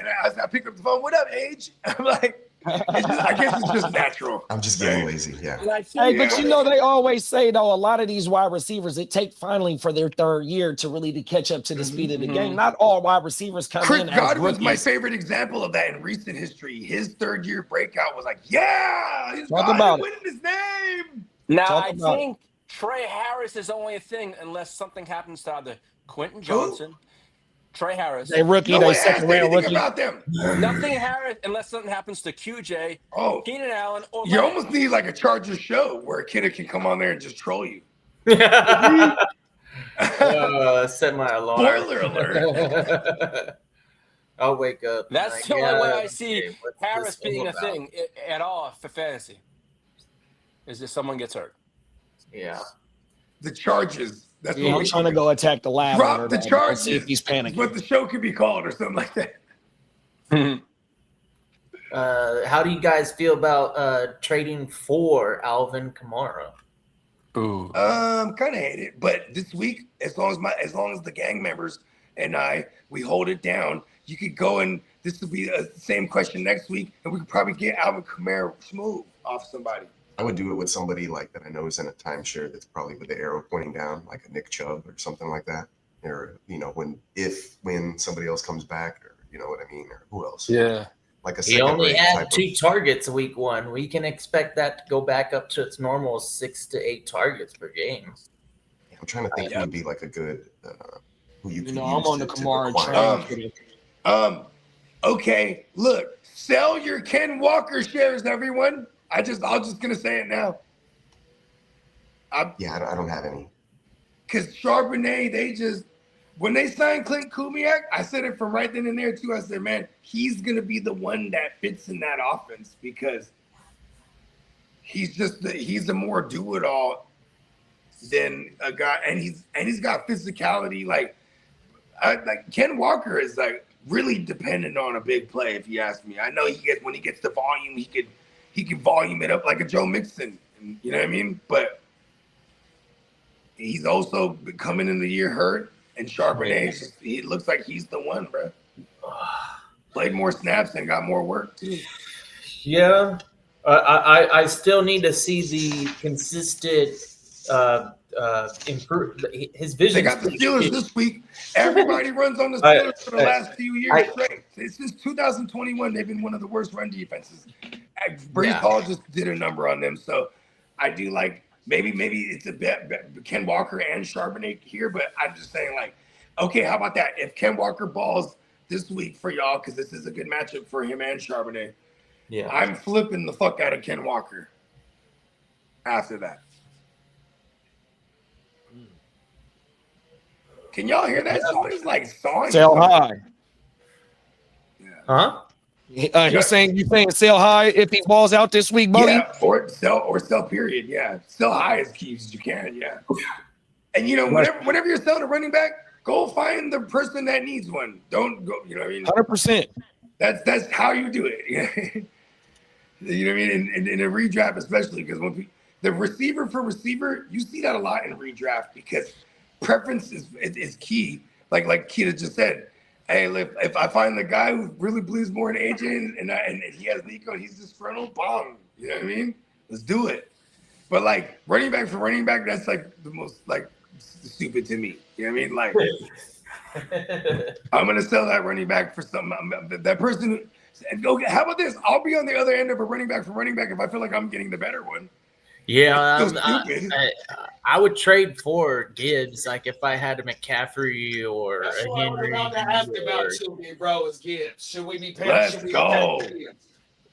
I picked up the phone. What up, Age? I'm like, I guess it's just natural. I'm just getting lazy. Yeah. But they always say though, a lot of these wide receivers, it takes finally for their 3rd year to catch up to the speed of the game. Not all wide receivers come Chris in. Godwin's my favorite example of that in recent history. His 3rd year breakout was like, he's winning his name. Now I think Trey Harris is only a thing unless something happens to either Quentin Johnson. Trey Harris. They rookie, they second round rookie. About them. Nothing Harris unless something happens to QJ, Keenan Allen, or you almost need like a Chargers show where a kid can come on there and just troll you. Set my alarm. Spoiler alert. I'll wake up. That's the only way I see Harris being a thing at all for fantasy. Is if someone gets hurt. Yeah. The Chargers. That's what I'm trying to go attack the lab. Drop the Chargers. See if he's panicking. What the show could be called or something like that. How do you guys feel about trading for Alvin Kamara? Ooh. Kind of hate it, but this week, as long as the gang members and we hold it down, you could go and this will be the same question next week, and we could probably get Alvin Kamara smooth off somebody. I would do it with somebody like that I know is in a timeshare that's probably with the arrow pointing down, like a Nick Chubb or something like that. Or, you know, when somebody else comes back, or you know what I mean, or who else? Yeah. Like a He only second-rate had type 2 targets week 1. We can expect that to go back up to its normal 6 to 8 targets per game. I'm trying to think who would be like a good who you You could know, use I'm on the to Kamara acquire. train. Okay, look, sell your Ken Walker shares, everyone. I'm just gonna say it now. Yeah, I don't have any. Because Charbonnet, when they signed Clint Kubiak, I said it from right then and there too. I said, man, he's gonna be the one that fits in that offense because he's a more do-it-all than a guy, and he's got physicality. Like Ken Walker is like really dependent on a big play. If you ask me, I know when he gets the volume, he can volume it up like a Joe Mixon. You know what I mean? But he's also coming in the year hurt, and Charbonnet, he looks like he's the one, bro. Played more snaps and got more work too. Yeah, I still need to see the consistent improve. His vision. They got the Steelers this week. Everybody runs on the Steelers for the last few years straight. Since 2021, they've been one of the worst run defenses. Brees Hall just did a number on them, so I do like maybe it's a bit Ken Walker and Charbonnet here, but I'm just saying like, okay, how about that? If Ken Walker balls this week for y'all, because this is a good matchup for him and Charbonnet, I'm flipping the fuck out of Ken Walker after that. Can y'all hear that? Somebody's like sawing. Sell high. Huh? You're saying sell high if he balls out this week, buddy? Yeah, or sell period. Yeah, sell high as key as you can. Yeah, and you know whenever you're selling a running back, go find the person that needs one. Don't go. You know what I mean? 100%. That's how you do it. You know what I mean? In a redraft, especially because when the receiver for receiver, you see that a lot in redraft because preference is key. Like Keita just said. Hey, if I find the guy who really believes more in AJ and he has Nico and he's disgruntled, bomb. You know what I mean? Let's do it. But like running back for running back, that's like the most like stupid to me. You know what I mean? Like I'm gonna sell that running back for that person. Go. How about this? I'll be on the other end of a running back for running back if I feel like I'm getting the better one. Yeah, I would trade for Gibbs. Like if I had a McCaffrey or That's a what Henry. I was about to ask about too, bro. Is Gibbs? Should we be paying? Let's go.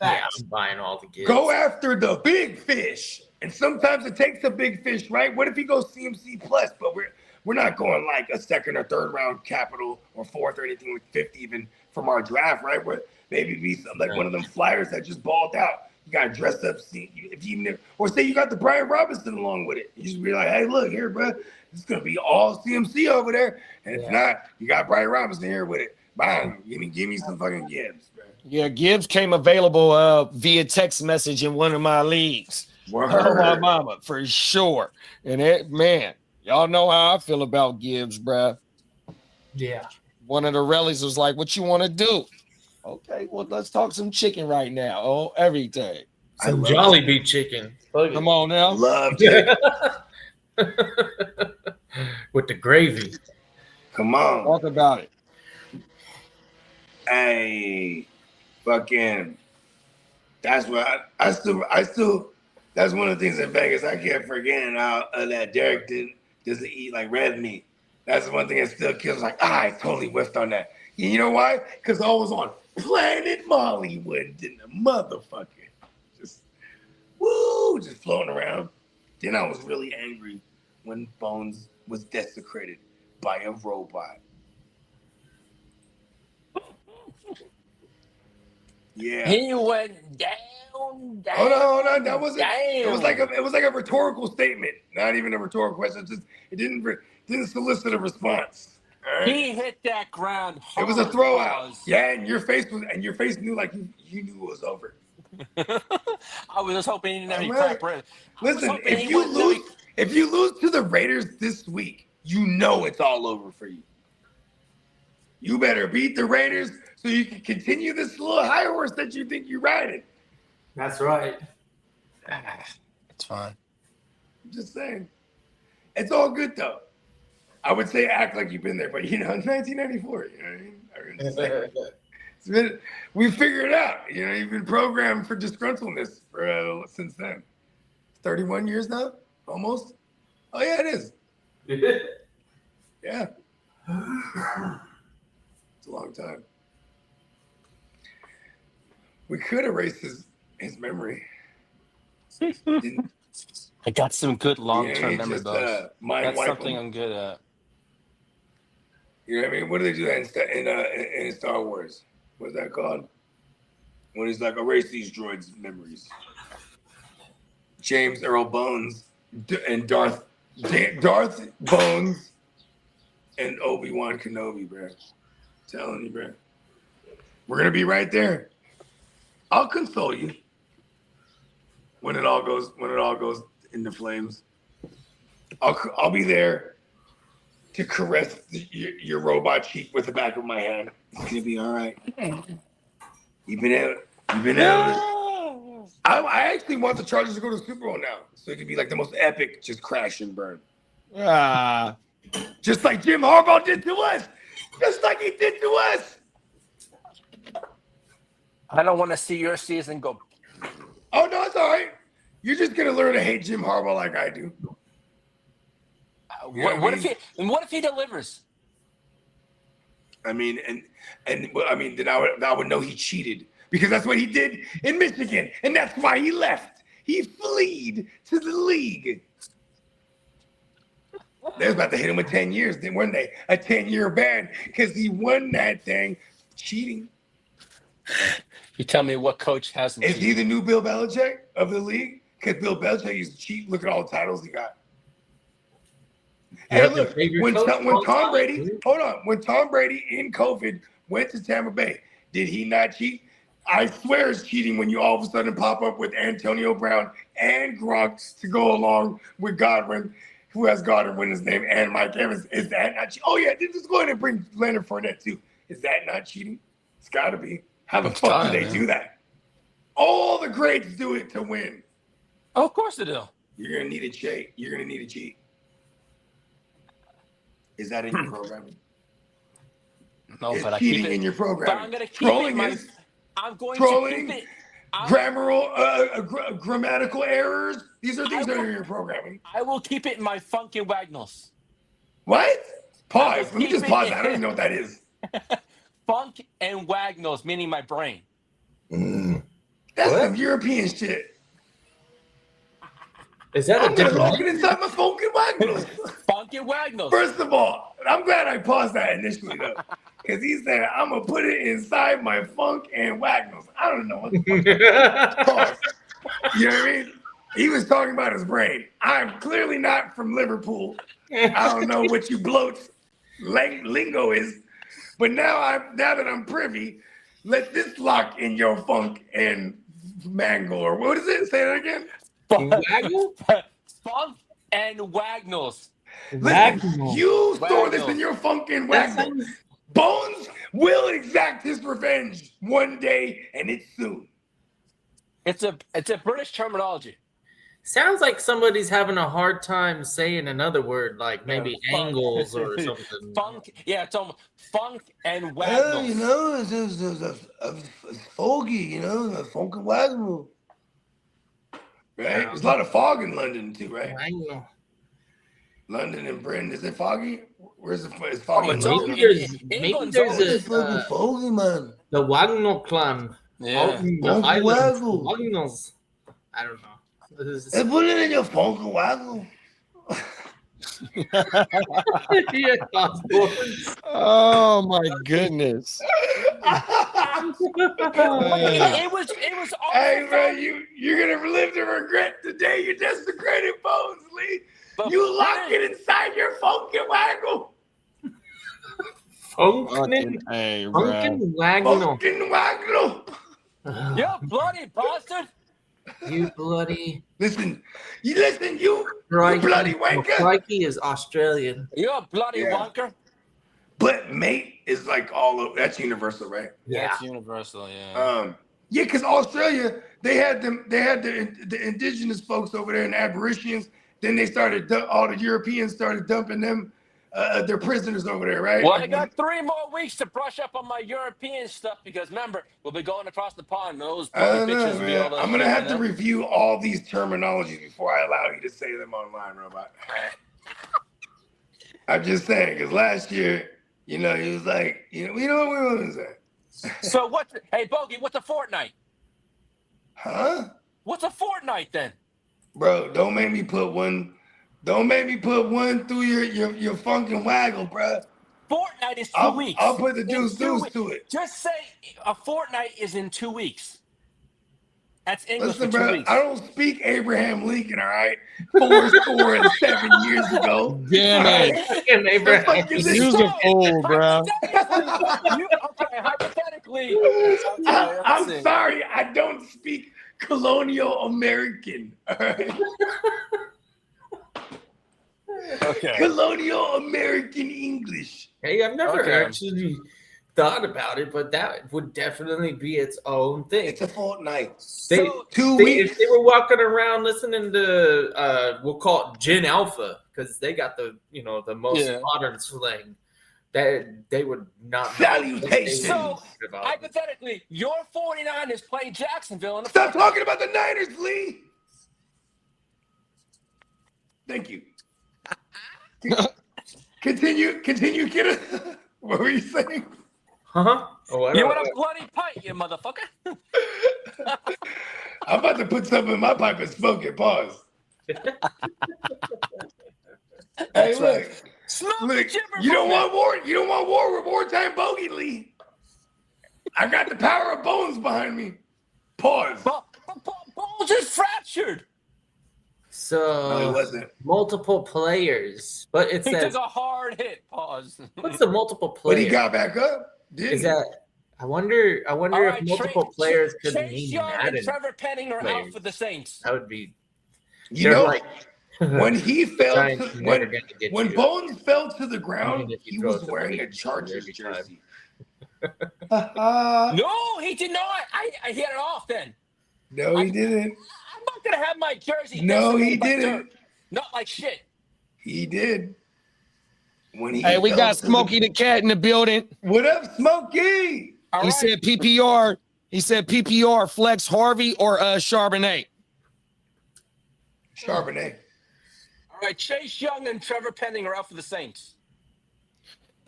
Yeah, I'm buying all the Gibbs. Go after the big fish. And sometimes it takes a big fish, right? What if he goes CMC plus, but we're not going like a second or third round capital or fourth or anything like fifth even from our draft, right? Where maybe be some, like one of them flyers that just balled out. You got to dress up, or say you got the Brian Robinson along with it. You just be like, hey, look here, bro. It's going to be all CMC over there. And if not, you got Brian Robinson here with it. Bang. Give me some fucking Gibbs, bro. Yeah, Gibbs came available via text message in one of my leagues. Oh, my mama, for sure. And y'all know how I feel about Gibbs, bro. Yeah. One of the rallies was like, what you want to do? Okay, well, let's talk some chicken right now. Oh, everything. Some Jollibee chicken. Come on now. Love chicken. With the gravy. Come on. Talk about it. Hey, fucking. That's what I still. That's one of the things in Vegas I kept forgetting how that Derek doesn't eat like red meat. That's one thing that still kills. Like, I totally whiffed on that. You know why? Because I was on Planet Mollywood, didn't the motherfucker just floating around. Then I was really angry when Bones was desecrated by a robot. Yeah. He went down. Hold on. That wasn't. It was like a rhetorical statement, not even a rhetorical question. It didn't solicit a response. Right? He hit that ground hard. It was a throw out. Yeah, and your face knew like you knew it was over. I was just hoping he didn't have any crap. Listen, if you lose to the Raiders this week, you know it's all over for you. You better beat the Raiders so you can continue this little high horse that you think you're riding. That's right. It's fine. I'm just saying. It's all good though. I would say act like you've been there, but 1994, you know what I mean? I'm just saying. We figured it out. You've been programmed for disgruntledness since then. 31 years now, almost. Oh yeah, it is. Yeah, it's a long time. We could erase his memory. I got some good long-term he memory just, bugs. mind That's wipe something them. I'm good at. You know what I mean? What do they do that in Star Wars? What's that called? When he's like, erase these droids' memories. James Earl Bones and Darth Bones and Obi-Wan Kenobi, bro. Telling you, bro. We're gonna be right there. I'll console you when it all goes into flames. I'll be there to caress your robot cheek with the back of my hand. It's gonna be all right. You've been able. I actually want the Chargers to go to the Super Bowl now, so it could be like the most epic, just crash and burn. Just like Jim Harbaugh did to us. Just like he did to us. I don't want to see your season go. Oh no, it's all right. You're just gonna learn to hate Jim Harbaugh like I do. What if he delivers? I mean, then I would know he cheated because that's what he did in Michigan, and that's why he left. He fled to the league. They was about to hit him with 10 years, then weren't they? A 10-year ban because he won that thing cheating. You tell me what coach hasn't. Is he the new Bill Belichick of the league? Because Bill Belichick used to cheat. Look at all the titles he got. Hey, look, when Tom Brady, hold on, when Tom Brady in COVID went to Tampa Bay, did he not cheat? I swear it's cheating when you all of a sudden pop up with Antonio Brown and Gronk to go along with Godwin, who has Godwin in his name, and Mike Evans. Is that not cheating? Oh, yeah, just go ahead and bring Leonard Fournette, too. Is that not cheating? It's got to be. How the fuck do they do that? All the greats do it to win. Oh, of course they do. You're going to need a cheat. You're going to need a cheat. Is that in your programming? No, Is but I cheating keep it in your But programming. I'm going to keep Trolling it. is I'm going trolling, to keep it. grammatical errors. These are things that are in your programming. I will keep it in my funky wagnalls. What? Pause. Let me keep just it pause. in- I don't even know what that is. Funk and wagnalls, meaning my brain. That's some European shit. Is that I'm a gonna different? log it inside my fucking wagnalls. Funk and wagnalls. First of all, I'm glad I paused that initially though, because he said I'm gonna put it inside my funk and wagnalls. I don't know what the fuck. Pause. You know what I mean? He was talking about his brain. I'm clearly not from Liverpool. I don't know what you bloats lingo is, but now that I'm privy, let this lock in your funk and mangle, or what is it? Say that again. Waggle? Funk and wagnalls. Listen, you store this Wagnalls. in your funk and That waggle. sounds- Bones will exact his revenge one day, and it's soon. It's a British terminology. Sounds like somebody's having a hard time saying another word, like maybe Funk. angles or something. Funk, yeah, it's almost funk and Well, wagnalls. you know, it's foggy, you know, a funk and waggle. Right? There's a lot of fog in London too, right? Waggle. London and Britain. Is it foggy? Where's it's foggy? Oh, in it's London? Maybe there's England's a fucking foggy, man. the Wagner clan. Yeah. The Waggle islands, waggle. Wagnalls. I don't know. This is- They put it in your funk and waggle. Yeah, Osborne. Oh my goodness. It was all Hey, bro, you're gonna live to regret the day you desecrated Bones, Lee. But You lock it inside your funky waggle. Funkin' Hey, bro. Wagner. Fucking waggle. You bloody bastard! You bloody Listen, you crikey. bloody wanker. Crikey is Australian. You bloody Yeah. wonker! But mate is like all over. That's universal, right? Yeah. That's universal. Yeah. Yeah, because Australia, they had the indigenous folks over there and Aborigines. Then they started, all the Europeans started dumping them, their prisoners over there, right? Well, I got 3 more weeks to brush up on my European stuff because remember, we'll be going across the pond. Those I don't know, bitches will be able man. to I'm gonna shit, have you to know? review all these terminologies before I allow you to say them online, Robot. I'm just saying, because last year, he was like, we know what we want to say. So hey, Bogey, what's a fortnight? Huh? What's a fortnight then? Bro, don't make me put one through your funkin' waggle, bro. Fortnight is 2 weeks. I'll put the In deuce 2 to it. Just say a fortnight is in 2 weeks. That's English Listen, for 2 bro, weeks. I don't speak Abraham Lincoln, all right? 407 years ago. Damn it. Fucking Abraham. fuck is this? You's a fool, bro. Hypothetically, I'm sorry, I don't speak colonial American, all right? Okay. Colonial American English. Hey, I've never Okay. actually thought about it, but that would definitely be its own thing. It's a fortnight. They, So- 2 if weeks. they were walking around listening to we'll call it Gen Alpha because they got the the most Yeah. modern slang that they would not Salutations. So, hypothetically, your 49ers play Jacksonville in the Stop talking about the Niners, Lee. Thank you. Continue, kiddo. What were you saying? huh? Oh, I You don't want know. a bloody pipe, you motherfucker? I'm about to put something in my pipe and smoke it. Pause. Hey, look. Smoke Look, Jimmer you don't from want war. You don't want war with wartime bogey, Lee. I got the power of bones behind me. Pause. Bones is fractured. So No, it wasn't. multiple players, but it He says took a hard hit. Pause. what's the multiple But players? he got back up. Didn't Is he? that? I wonder All if right, multiple Chase- players could Chase mean Young and Madden. Trevor Penning are out players. for the Saints. That would be. You they're know, like when he fell, Giants to, never when, gonna get when you. Bones fell to the ground, Even if you he throw was it to wearing a Peyton Chargers every time. jersey. No, he did not. I hit it off then. No, he didn't. I'm not gonna have my jersey. No, he decimated by didn't. dirt. Not like shit. He did. When he Hey, we fell got to the- Smokey the Cat in the building. What up, Smokey? All He right. said PPR. He said PPR, Flex Harvey or Charbonnet. Charbonnet. All right, Chase Young and Trevor Penning are out for the Saints.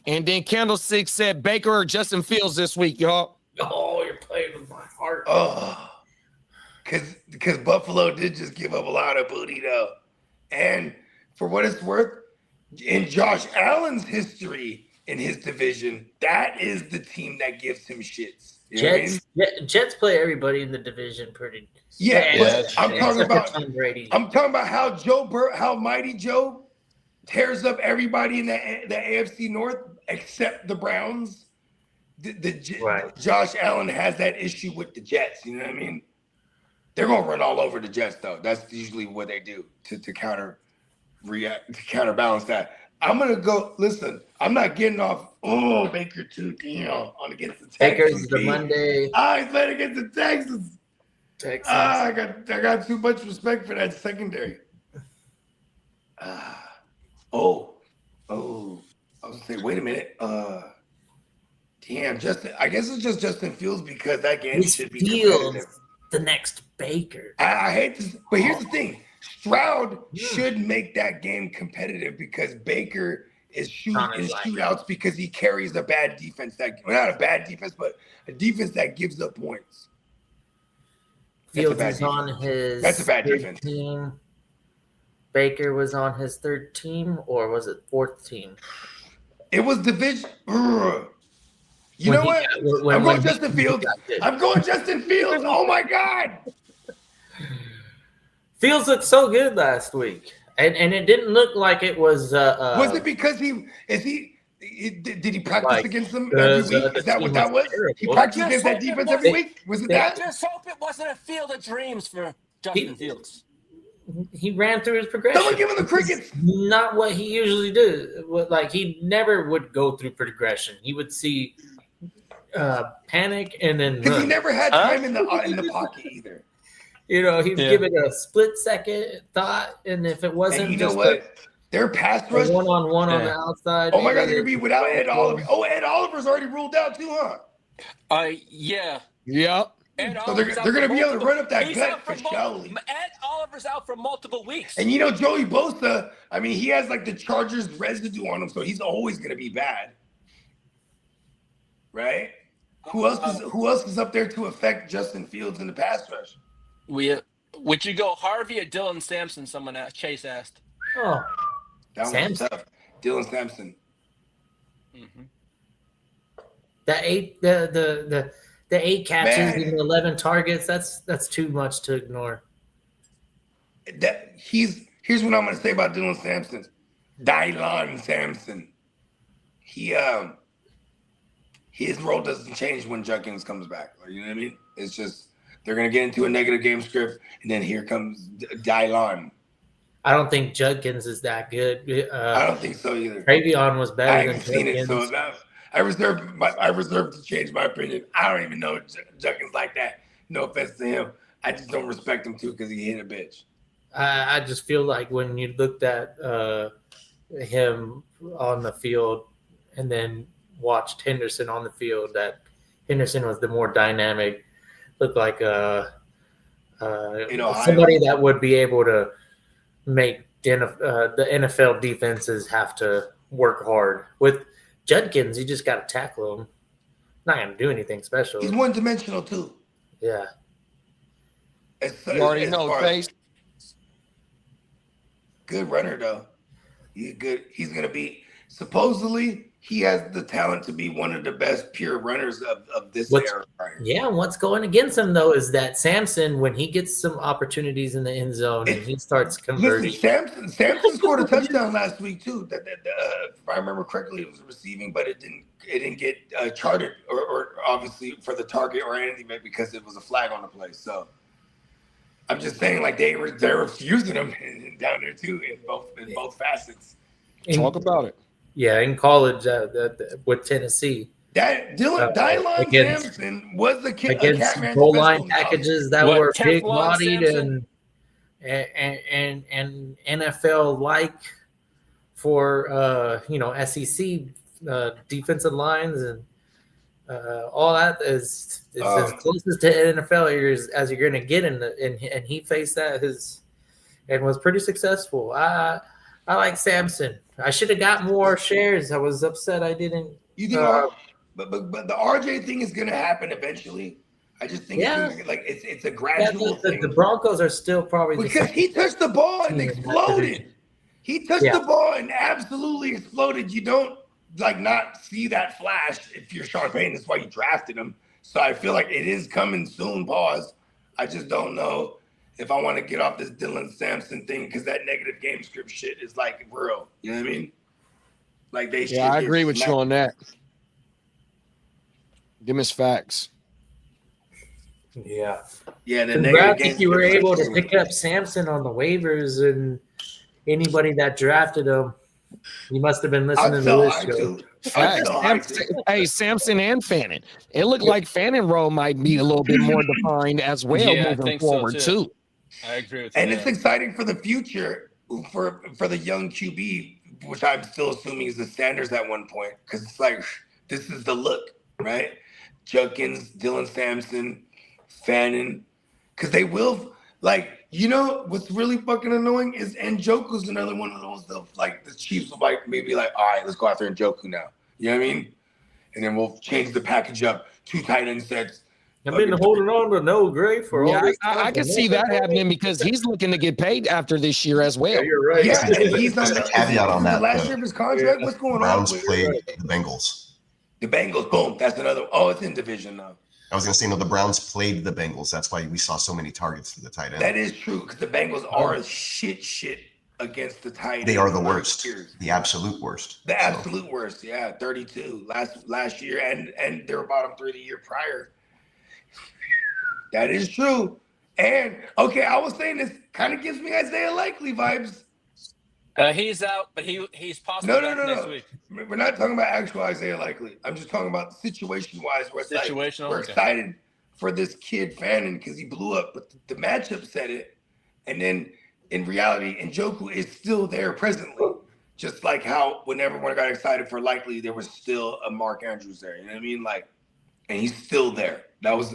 And then Candlestick said Baker or Justin Fields this week, y'all. Oh, you're playing with my heart. Oh, because Buffalo did just give up a lot of booty though, and for what it's worth, in Josh Allen's history in his division, that is the team that gives him shits. You know what I mean? Jets play everybody in the division pretty. Yeah, but I'm talking except for about Tom Brady. I'm talking about how Mighty Joe tears up everybody in the AFC North except the Browns. Right. Josh Allen has that issue with the Jets. You know what I mean? They're gonna run all over the Jets though. That's usually what they do to counterbalance that. I'm gonna go. Listen, I'm not getting off. Oh, Baker too. Damn, on against the Texans. Baker's the Monday. I played against the Texans. Texans. I got too much respect for that secondary. Oh, I was gonna say, wait a minute. Damn, Justin. I guess it's just Justin Fields because that game This should be Fields, competitive. the next Baker. I hate this, but here's the thing: Stroud should make that game competitive because Baker is shooting Sounded in like shootouts because he carries a bad defense not a bad defense, but a defense that gives up points. That's a Fields bad is on his That's a bad third defense. team. Baker was on his third team, or was it fourth team? It was division. Ugh. You When know he what? got- I'm when going he Justin Fields. got it. I'm going Justin Fields. Oh my God. Fields looked so good last week, and it didn't look like it was. Was it because did he practice Like, against them because, every week? the Is that team what that was was? terrible. He practiced Just against that hope it defense wasn't- every week? Was it they- I that? just hope it wasn't a field of dreams for Justin Fields. he ran through his progression. Someone give him the crickets. Not what he usually do. Like he never would go through progression. He would see panic and then Because he run. never had time in the pocket either. You know, he'd give it a split second thought, and if it wasn't, And you know just what? Their pass rush. one-on-one on the outside. Oh my God, they're gonna be without Ed Oliver. Oh, Ed Oliver's already ruled out too, huh? Yeah. Yep. Ed So Oliver's they're out gonna for be able to multiple- run up that he's gut out for for mul- Shelley. Ed Oliver's out for multiple weeks. And you know Joey Bosa, I mean, he has like the Chargers residue on him, so he's always gonna be bad. Right? Who else is up there to affect Justin Fields in the pass rush? Would you go Harvey or Dylan Sampson? Someone asked. Chase asked. Oh, That one's Sampson. tough. Dylan Sampson. Mm-hmm. the 8 catches Man. and 11 targets. That's too much to ignore. Here's what I'm gonna say about Dylan Sampson. Dylan Sampson. His role doesn't change when Judkins comes back. You know what I mean? It's just they're gonna get into a negative game script, and then here comes Dylan. I don't think Judkins is that good. I don't think so either. Travion was I better than haven't seen it, Judkins. so I reserve to change my opinion. I don't even know Judkins like that. No offense to him, I just don't respect him too because he hit a bitch. I just feel like when you looked at him on the field and then watched Henderson on the field, that Henderson was the more dynamic, looked like somebody that would be able to make the NFL defenses have to work hard. With Judkins, you just got to tackle him. Not going to do anything special. He's one-dimensional too. Yeah. You already know, Face. Good runner though. He's good. He's gonna be supposedly he has the talent to be one of the best pure runners of this era. Yeah, what's going against him though is that Sampson, when he gets some opportunities in the end zone and he starts converting. Listen, Sampson scored a touchdown last week too. If I remember correctly, it was receiving, but it didn't get charted or obviously for the target or anything because it was a flag on the play. So I'm just saying, like they're refusing him down there too in both facets. Talk about it. Yeah, in college with Tennessee. Dylan Sampson was the kid against goal line packages that were big bodied and NFL like for SEC defensive lines and all that is as closest to NFL as you're going to get and he faced that and was pretty successful. I like Sampson. I should have got more shares. I was upset I didn't. You think, but the RJ thing is going to happen eventually. I just think it's a gradual thing. The Broncos are still probably because he touched the ball and exploded. He touched the ball and absolutely exploded. You don't not see that flash if you're Sean Payton. That's why you drafted him. So I feel like it is coming soon. Pause. I just don't know if I want to get off this Dylan Sampson thing because that negative game script shit is real. You know what I mean? I agree with you on that. Give us facts. Yeah. Yeah. Congrats if you were able to pick up Sampson on the waivers and anybody that drafted him. You must have been listening to this show. Facts. Hey, Sampson and Fannin. It looked like Fannin row might be a little bit more defined as well moving forward too. I agree with and that. It's exciting for the future for the young QB, which I'm still assuming is the Sanders at one point, because it's this is the look, right? Judkins, Dylan Sampson, Fannin, because they will what's really fucking annoying is Njoku's another one of those the Chiefs will maybe all right, let's go after Njoku now. You know what I mean? And then we'll change the package up, 2 tight end sets. I've been holding on to Noah Gray for all this time. I can see that happening because he's looking to get paid after this year as well. Yeah, you're right. Yeah, and he's on Just a caveat on that. last year of his contract. What's going Browns on? played the Bengals. The Bengals, boom. That's another. Oh, it's in division now. I was going to say, no, the Browns played the Bengals. That's why we saw so many targets to the tight end. That is true because the Bengals are shit against the tight end. They are the worst, the absolute worst. The absolute worst, yeah. 32 last year, and they were bottom 3 the year prior. That is true. And okay, I was saying this Kind of gives me Isaiah Likely vibes. He's out, but he's possibly back next week. We're not talking about actual Isaiah Likely. I'm just talking about situation-wise. Where it's Situational, we're okay. excited for this kid Fannin because he blew up, but the matchup said it. And then in reality, Njoku is still there presently. Just like how when everyone got excited for Likely, there was still a Mark Andrews there. You know what I mean? Like, and he's still there. That was,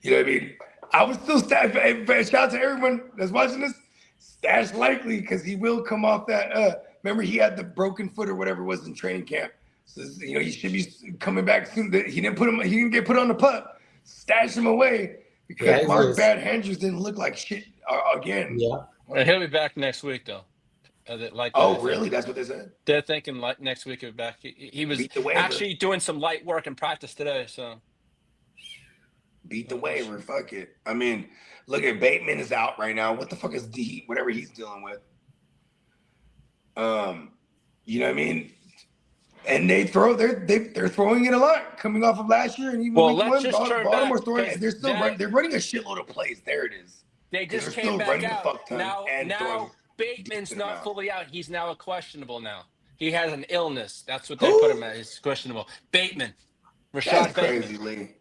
you know what I mean? I was still shout out to everyone that's watching this. Stash Likely because he will come off that. Remember, he had the broken foot or whatever it was in training camp. So you know he should be coming back soon. He didn't get put on the pup. Stash him away because Mark Bad Andrews didn't look like shit again. Yeah, Well, he'll be back next week though. Really? That's what they said. They're thinking like next week he'll be back. He was actually doing some light work in practice today. So beat the waiver. Fuck it. I mean, look at Bateman is out right now. What the fuck is whatever he's dealing with? You know what I mean? And they're throwing it a lot coming off of last year and even let's just turn Baltimore's back, throwing. They're still they're running a shitload of plays. There it is. They just came back out. Now Bateman's not fully out. He's now a questionable now. He has an illness. That's what they put him at. He's questionable. Bateman. Rashad Bateman. Crazy, Lee.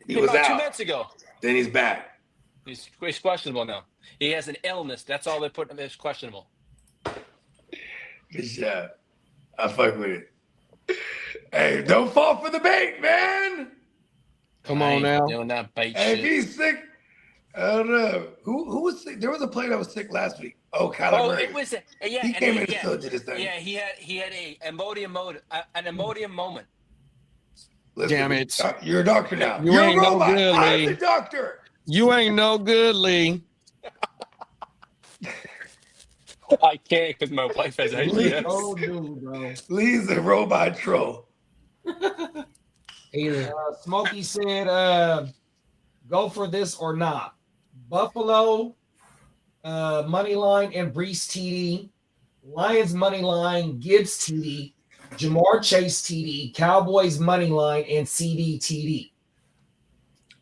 He was out 2 minutes ago. Then he's back. He's questionable now. He has an illness. That's all they put him as questionable. Good job. I fuck with it. Hey, don't fall for the bait, man. Come on now. Doing that bait Hey, shit. if he's sick, I don't know. Who was sick? There was a player that was sick last week. Oh, Kyler Murray. It was he came in and still did his thing. Yeah, he had an Imodium moment. Listen, Damn it. You're a doctor now. You You're ain't a no robot. good, I'm Lee. the doctor. You ain't no good, Lee. I can't because my wife has IBS. Oh, dude, bro. Lee's a robot troll. Smokey said, go for this or not. Buffalo money line and Brees TD. Lions money line, Gibbs TD. Jamar Chase TD. Cowboys money line and CD TD.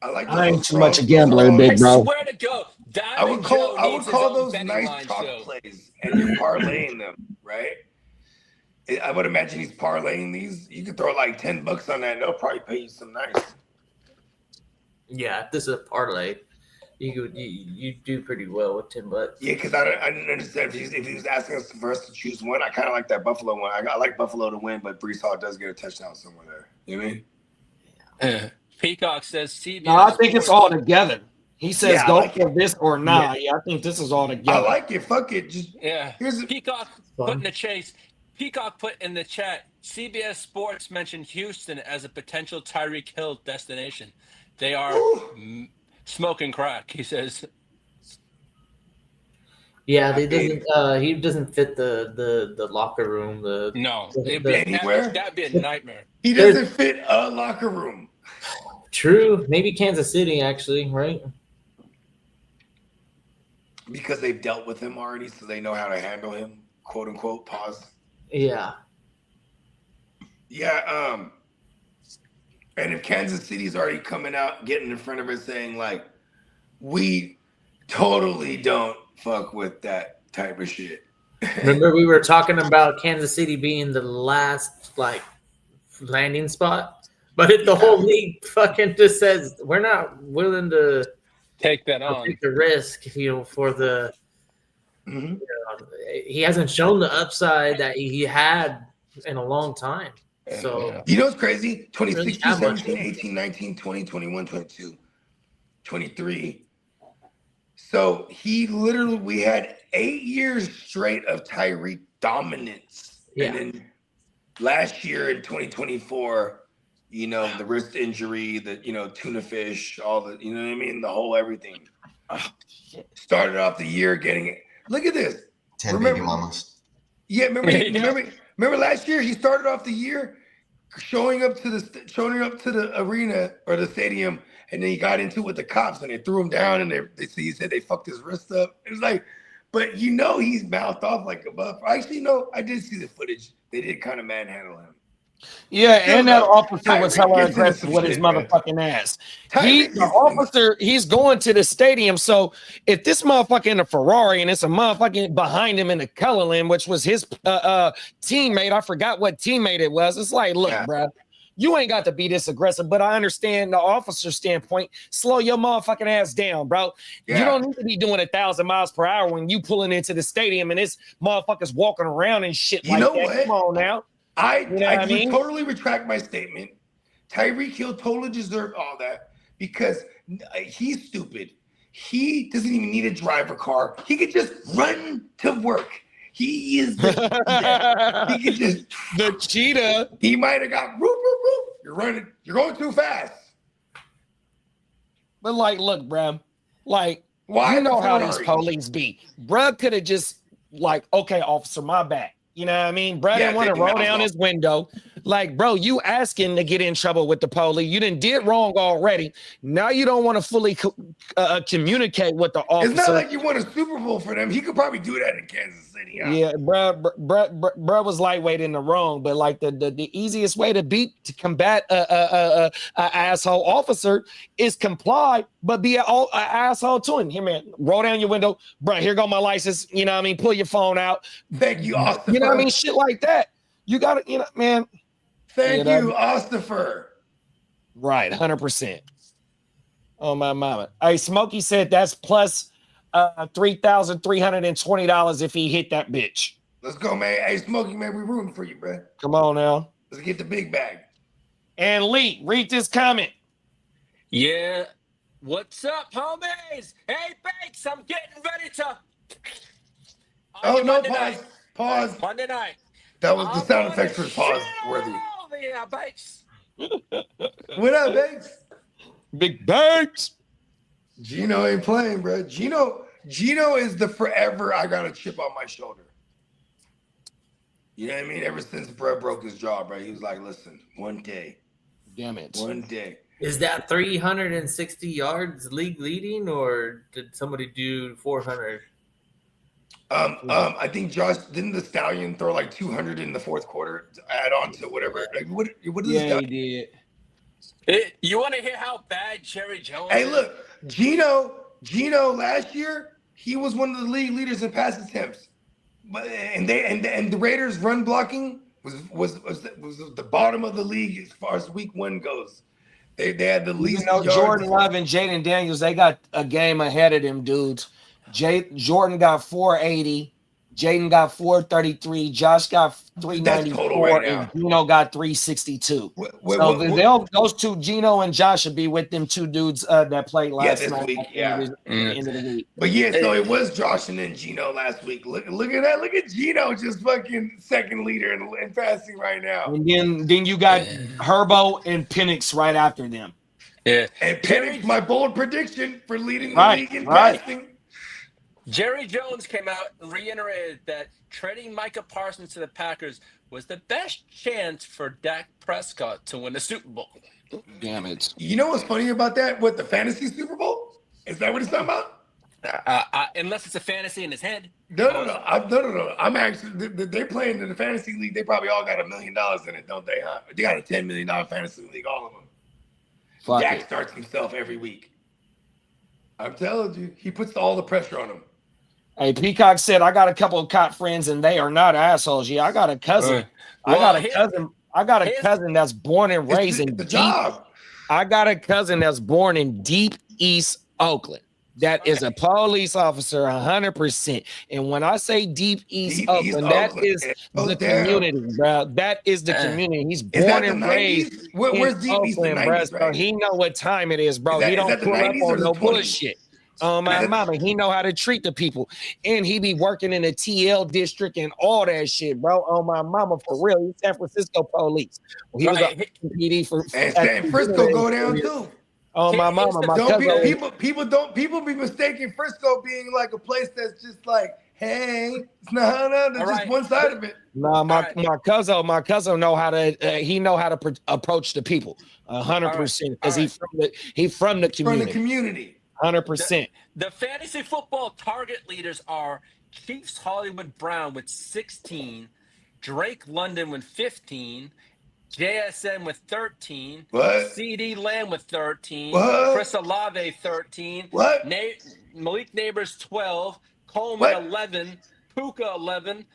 I ain't too much a gambler, big bro. I swear to God, I would call those nice chalk plays, and you're parlaying them, right? I would imagine he's parlaying these. You could throw like $10 on that, and they'll probably pay you some nice. Yeah, if this is a parlay, you do pretty well with $10. Yeah, because I didn't understand if he was asking us for us to choose one. I kind of like that Buffalo one. I like Buffalo to win, but Brees Hall does get a touchdown somewhere there. You know what I mean? Peacock says CBS. No, I think it's all together. He says Yeah, I go like for this or not. Yeah, I think this is all together. I like it. Fuck it. Just Peacock put in the chase. Peacock put in the chat. CBS Sports mentioned Houston as a potential Tyreek Hill destination. They are smoking crack. He says. Yeah, he doesn't fit the locker room. That'd be a nightmare. He doesn't fit a locker room. True. Maybe Kansas City, actually, right? Because they've dealt with him already, so they know how to handle him, quote unquote, pause. Yeah. Yeah, and if Kansas City's already coming out, getting in front of it, saying, like, we totally don't fuck with that type of shit. Remember we were talking about Kansas City being the last, landing spot? But if the whole league fucking just says we're not willing to take that on, take the risk, for the, he hasn't shown the upside that he had in a long time. So you know what's crazy? 2016, 17, 18, 19, 20, 21, 22, 23. So we had 8 years straight of Tyreek dominance. Yeah. And then last year in 2024. The wrist injury, the tuna fish, all the what I mean, the whole everything. Started off the year getting it. Look at this. 10 baby mamas. Yeah, remember last year he started off the year showing up to the arena or the stadium, and then he got into it with the cops and they threw him down and he said they fucked his wrist up. It was like, but he's mouthed off like a buff. Actually, no, I did see the footage. They did kind of manhandle him. Yeah, and that Still, officer was Tyreek hella gets into aggressive some with his shit, man. motherfucking ass. Tyreek The gets officer, he's going to the stadium. So if this motherfucker in a Ferrari and it's a motherfucking behind him in the Cullinan, which was his teammate, I forgot what teammate it was. It's like, look, Yeah. bro, you ain't got to be this aggressive, but I understand the officer's standpoint. Slow your motherfucking ass down, bro. You Yeah. don't need to be doing 1,000 miles per hour when you pulling into the stadium and this motherfucker's walking around and shit You like know that. what? Come on now. I You know what I would mean? totally retract my statement. Tyreek Hill totally deserved all that because he's stupid. He doesn't even need a driver car. He could just run to work. He is the cheetah. He could just The cheetah. He might have got roof, roof, roof. You're running. You're going too fast. But like, look, bruh, like, Why you know the how these Ferrari? police be. Bruh could have just like, okay, officer, my bad. You know what I mean? Bruh didn't want to taking roll that down off. his window. Like, bro, you asking to get in trouble with the police. You done did wrong already. Now you don't want to fully communicate with the officer. It's not like you won a Super Bowl for them. He could probably do that in Kansas City. Huh? Yeah, bruh was lightweight in the wrong, but like the easiest way to combat a asshole officer is comply, but be an asshole to him. Here, man, roll down your window, bruh. Here go my license. You know what I mean? Pull your phone out. Thank you, Ostifer. You know what I mean? Shit like that. You got to, you know, man. Thank Yeah, you, Ostifer. Right, 100%. Oh my mama. Hey, Smokey said that's plus $3,320 if he hit that bitch. Let's go, man. Hey, Smokey, man, we rooting for you, bro. Come on now. Let's get the big bag. And Lee, read this comment. Yeah. What's up, homies? Hey, Banks, I'm getting ready to. Oh, no, Monday pause. night. Pause. Monday night. That was the I'm sound gonna effects for pause shoot worthy. over here, Banks. What up, Banks? Big Banks. Gino ain't playing, bro. Gino is the forever I got a chip on my shoulder. You know what I mean? Ever since Brett broke his jaw, bro, he was like, listen, one day. Damn it. One day. Is that 360 yards league leading, or did somebody do 400? I think Josh didn't the Stallion throw like 200 in the fourth quarter to add on to whatever. Like, what is Yeah, that? he did. You want to hear how bad Jerry Jones Hey, is? look, Gino last year, he was one of the league leaders in pass attempts. But and the Raiders run blocking was the bottom of the league as far as week 1 goes. They had the least You know, yards. Jordan Love and Jaden Daniels, they got a game ahead of them dudes. Jordan got 480, Jaden got 433, Josh got That's total 394, right and now. Gino got 362. Those two, Gino and Josh, should be with them two dudes that played last this night. week, at the yeah. end of the week. But yeah, so it was Josh and then Gino last week. Look at that. Look at Gino, just fucking second leader in passing right now. And then you got Herbo and Penix right after them. Yeah. And Penix, my bold prediction for leading the Right, league in right. passing. Jerry Jones came out and reiterated that trading Micah Parsons to the Packers was the best chance for Dak Prescott to win the Super Bowl. Damn it. You know what's funny about that? What, the fantasy Super Bowl? Is that what he's talking about? Unless it's a fantasy in his head. No. I'm actually, they're playing in the fantasy league. They probably all got $1 million in it, don't they? Huh? They got a $10 million fantasy league, all of them. Fuck Dak it. starts himself every week. I'm telling you, he puts all the pressure on him. Hey, Peacock said, I got a couple of cop friends and they are not assholes. Yeah, I got a cousin. I got a cousin that's born and raised in the deep. job. I got a cousin that's born in deep East Oakland. That is a police officer, 100%. And when I say deep East Oakland, that is the community, bro. That is the community. He's born and raised Where's in deep East? The Oakland, bro. 90s, So right? he know what time it is, bro. Is He don't that the pull up 90s or on the no 20s? bullshit. My mama, he know how to treat the people, and he be working in the TL district and all that shit, bro. On my mama, for real, he's San Francisco police. Well, he was a PD for And San Frisco go down too. Oh my mama, my Don't cousin. people be mistaking Frisco being like a place that's just like, hey, no, there's just one side of it. Nah, my cousin know how to he know how to approach the people 100% because he from the community. 100%. The fantasy football target leaders are Chiefs Hollywood Brown with 16, Drake London with 15, JSN with 13. What? CD Lamb with 13. What? Chris Olave 13. What? Malik Neighbors 12. Coleman What? 11. Puka 11.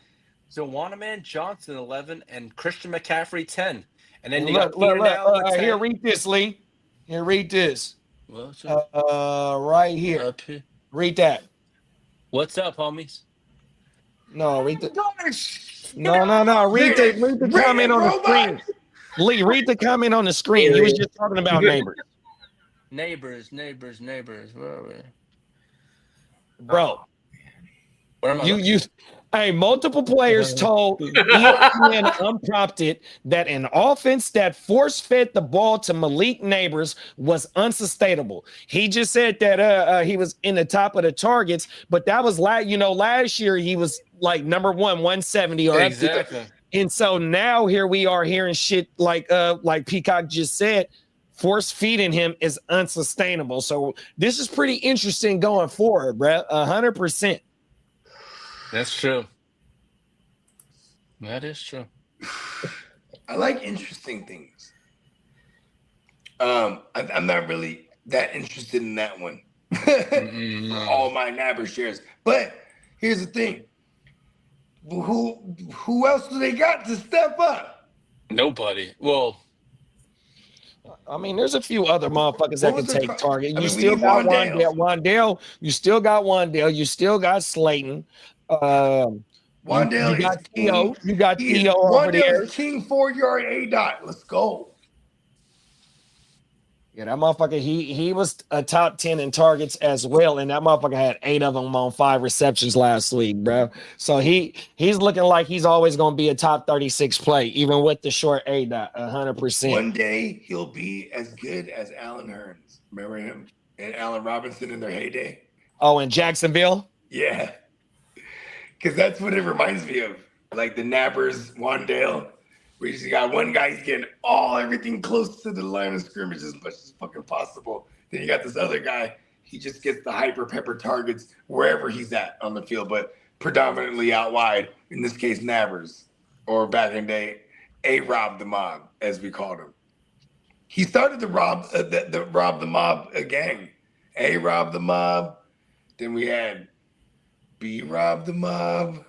Zawanaman Johnson 11. And Christian McCaffrey 10. And then you got Peter now with 10. Here, read this, Lee. Here, read this. What's up? Right here. Up here. Read that. What's up, homies? No, read the. No. Read the comment on the screen. Lee, read the comment on the screen. He was just talking about neighbors. Neighbors. Where are we? Bro, Where am I? hey, multiple players told ESPN unprompted that an offense that force-fed the ball to Malik Neighbors was unsustainable. He just said that he was in the top of the targets, but that was last year he was like number 170 or Exactly. And so now here we are hearing shit like Peacock just said, force feeding him is unsustainable. So this is pretty interesting going forward, bro. 100%. That's true. That is true. I like interesting things. I'm not really that interested in that one. For all my Nabber shares. But here's the thing. Who else do they got to step up? Nobody. Well, I mean, there's a few other motherfuckers that can take target. You we still need got Wan'Dale. Wan'Dale. You still got Wan'Dale. You still got Slayton. Wan'Dale you got is Theo. king. You got He is- Theo over there. Wan'Dale is king 4-yard A-dot. Let's go. Yeah, that motherfucker. He was a top 10 in targets as well, and that motherfucker had 8 of them on 5 receptions last week, bro. So he's looking like he's always gonna be a top 36 play, even with the short A-dot, 100%. One day he'll be as good as Alan Hearns. Remember him and Allen Robinson in their heyday? Oh, in Jacksonville. Yeah. Because that's what it reminds me of. Like the Nabbers, Wan'Dale. We just got one guy, he's getting everything close to the line of scrimmage as much as fucking possible. Then you got this other guy, he just gets the hyper pepper targets wherever he's at on the field, but predominantly out wide. In this case, Nabbers, or back in the day, A-Rob the Mob, as we called him. He started the Rob the Mob gang. A-Rob the Mob. Then we had B-Rob the Mob.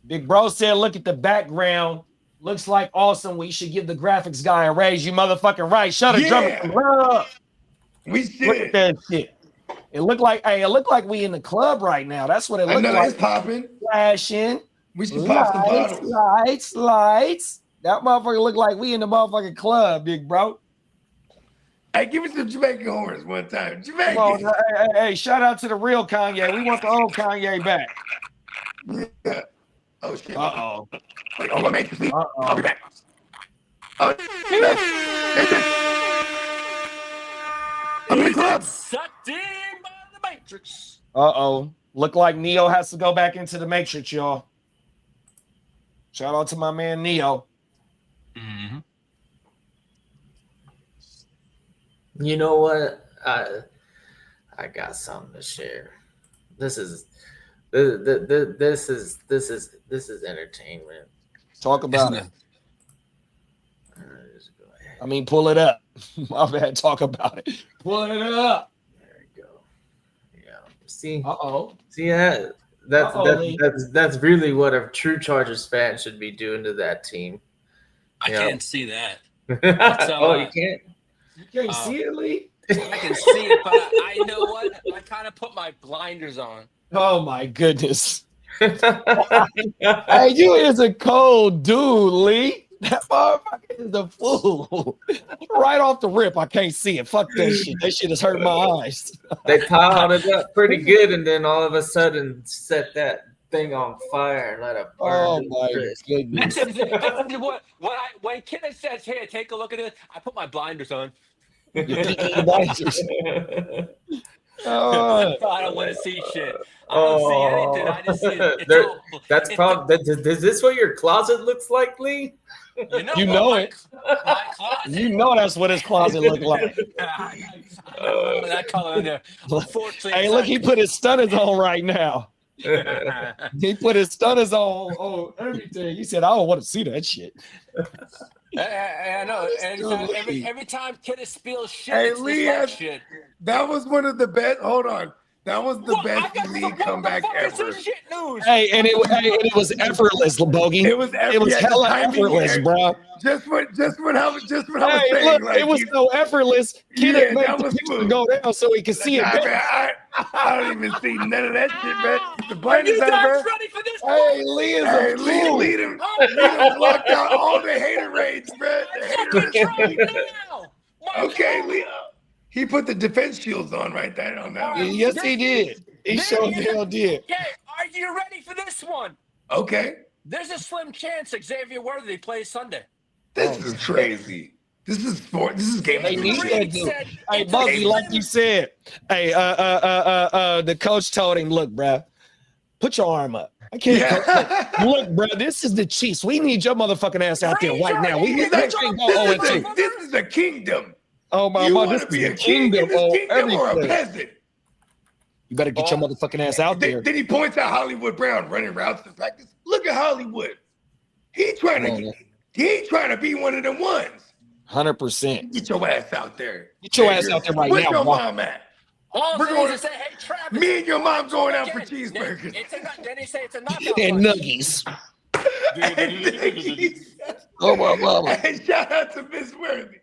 Big bro said, look at the background. Looks like awesome. We should give the graphics guy a raise. You motherfucking right. Shut it, Yeah. drum it. We Look at should. that shit. It looked like we in the club right now. That's what it I looked know like. it's popping. Flashing. We should pop some bottles. Lights. That motherfucker look like we in the motherfucking club, big bro. Hey, give me some Jamaican horns one time. Come on, Jamaican. hey, shout out to the real Kanye. We want the old Kanye back. Yeah. Oh, shit. Uh-oh. Wait, hold on, mate. I'll Uh-oh. be back. Oh, I'm in the club. sucked in by the Matrix. Uh-oh. Look like Neo has to go back into the Matrix, y'all. Shout out to my man Neo. Mm-hmm. You know what? I got something to share. This is entertainment. Talk about it. Just go ahead. I mean, pull it up. My bad. Talk about it. Pull it up. There we go. Yeah. See Uh-oh. that Uh-oh, that's really what a true Chargers fan should be doing to that team. I Yeah. can't see that. Oh, you can't. You can't see it, Lee? I can see it, but I know what? I kind of put my blinders on. Oh, my goodness. Hey, you is a cold dude, Lee. That motherfucker is a fool. Right off the rip, I can't see it. Fuck that shit. That shit has hurt my eyes. They piled it up pretty good, and then all of a sudden set that thing on fire and let it burn. Oh, to my crisp. goodness. When Kenneth says, "Hey, take a look at it," I put my blinders on. Oh, I don't want to see shit. I don't see anything. I just see it. It's There- all, That's it's probably. Is this what your closet looks like, Lee? You know it. My closet. You know that's what his closet looked like. That color in there. Unfortunately, Hey, look, he put his stunners on right now. He put his stunners on everything. He said, I don't want to see that shit. I know. Every time Kitty spills shit, Hey, it's Lee, this shit. that was one of the best. Hold on. That was the best league comeback ever. Shit news. Hey, and it was effortless, Bogey. It was hella effortless, bro. Just what I was Hey, saying. look, Like, it was so effortless. Kid Yeah, made that the was picture smooth. go down so he could see it. I don't even see none of that shit, man. The Are blindness you out, guys bro. ready for this? Hey, Lee is Hey, a lead fool. him. Lead him blocked out all the hater raids, man. The hater raids. Okay, Leo. He put the defense shields on right there on that one. Yes, he did. He sure the hell did. Okay, are you ready for this one? Okay. There's a slim chance Xavier Worthy plays Sunday. This is crazy. This is sport. This is game They need shit. that dude. Hey, Buggy, like you said. Hey, the coach told him, look, bruh, put your arm up. I can't. Yeah. Look, bruh, this is the Chiefs. We need your motherfucking ass out there right now. We He's can't like, go 0-2. this is a kingdom. Oh my You God, want this to be is a a king in kingdom. this Oh, kingdom or a everything. peasant? You better get your motherfucking ass out there. Then he points out Hollywood Brown running routes in practice. Look at Hollywood. He trying to be one of them ones. 100%. Get your ass out there. Get your ass out there right Where's now. your bro. mom at? All We're we're going going to- to say, hey, Travis. Me and your mom going out for Again, cheeseburgers. Then he say it's a knockout. And fight. nuggies. And Oh my mama. and shout out to Miss Worthy.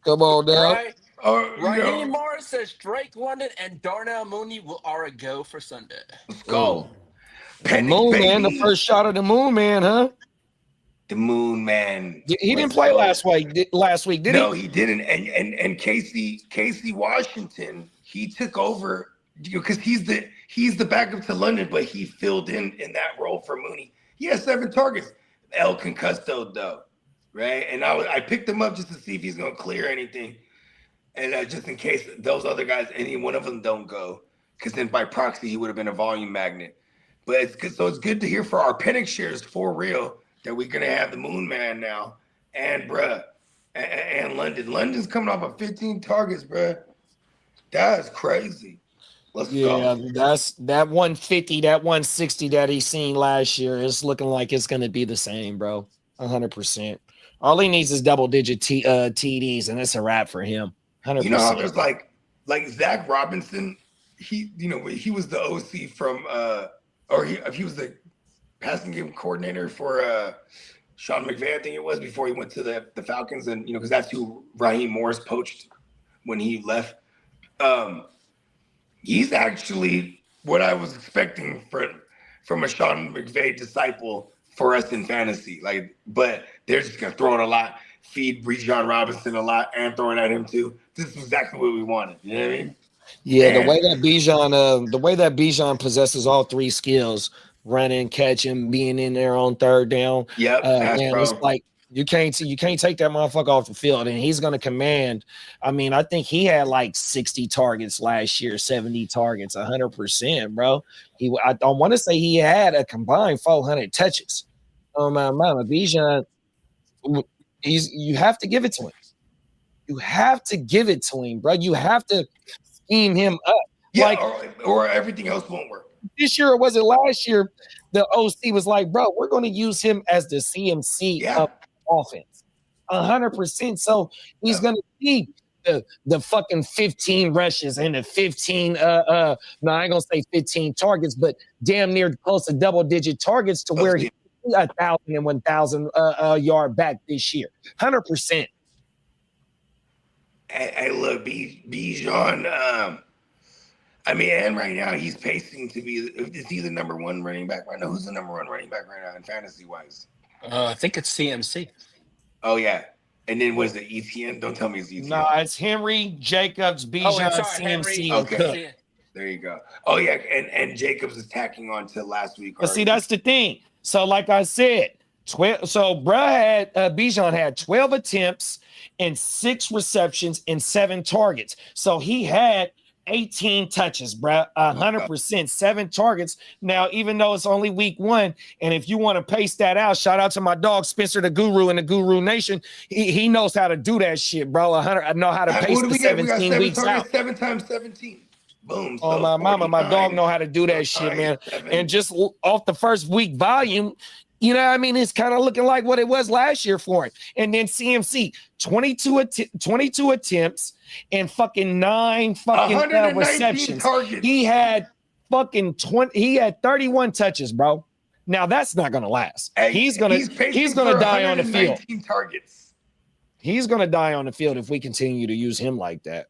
Come on now. Right? Or, you Raheem know, Morris says Drake London and Darnell Mooney are a go for Sunday. let's go. The Penny moon man, the baby. first shot of the moon man, huh? The moon man. He didn't Let's play go. last week, did No, he? he didn't. And Casey Washington, he took over because he's the backup to London, but he filled in that role for Mooney. He has 7 targets. El Concusto though, right? And I picked him up just to see if he's gonna clear anything, and just in case those other guys, any one of them don't go, because then by proxy he would have been a volume magnet. But it's good. So it's good to hear for our Penix shares for real that we're gonna have the Moon Man now, and and London. London's coming off of 15 targets, bruh. That's crazy. Let's Yeah, go. that's that 150, that 160 that he seen last year is looking like it's gonna be the same, bro. 100%. All he needs is double-digit TDs, and it's a wrap for him. 100%. You know how there's like Zach Robinson. He was the OC from or he was the passing game coordinator for Sean McVay, I think it was, before he went to the Falcons, and because that's who Raheem Morris poached when he left. He's actually what I was expecting from a Sean McVay disciple for us in fantasy. But they're just gonna throw it a lot, feed Bijan Robinson a lot, and throw it at him too. This is exactly what we wanted. You know what I mean? Yeah, And- the way that Bijan possesses all 3 skills, running, catching, being in there on third down. Yep. Pass Man, pro. it's like you can't take that motherfucker off the field, and he's gonna command. I mean, I think he had like 60 targets last year, 70 targets, 100%, bro. I want to say he had a combined 400 touches. Oh my mama, Bijan, you have to give it to him. You have to give it to him, bro. You have to scheme him up. Yeah, Like or everything else won't work. this year, or was it last year? The OC was like, bro, we're going to use him as the CMC Yeah. of offense, 100%. So he's going to see the fucking 15 rushes and the 15. No, I ain't gonna say 15 targets, but damn near close to double-digit targets to where he 1,000 and 1,000 yard back this year, 100%. Hey, look, Bijan. I mean, and right now he's pacing to be. Is he the number 1 running back right now? Who's the number 1 running back right now in fantasy wise? I think it's CMC. Oh yeah, and then was it ETN? Don't tell me it's ETN. No, it's Henry, Jacobs, Bijan, CMC, and Okay. Cook. There you go. Oh yeah, and Jacobs is tacking on to last week. But see, that's the thing. So, like I said, 12. So, Bijan had 12 attempts and 6 receptions and 7 targets. So he had 18 touches, bruh, 100%, 7 targets. Now, even though it's only week 1, and if you want to pace that out, shout out to my dog Spencer the Guru in the Guru Nation. He knows how to do that shit, bro. I know how to pace the 17 weeks out. 7 times 17. Boom. Oh, So my mama, my dog 49. know how to do that shit, man. And just off the first week volume, You know what I mean? It's kind of looking like what it was last year for him. And then CMC, 22 attempts and fucking 9 fucking 119 receptions. targets. He had fucking 20. He had 31 touches, bro. Now that's not gonna last. Hey, He's gonna pacing die for on the field. 119 targets. He's gonna die on the field if we continue to use him like that.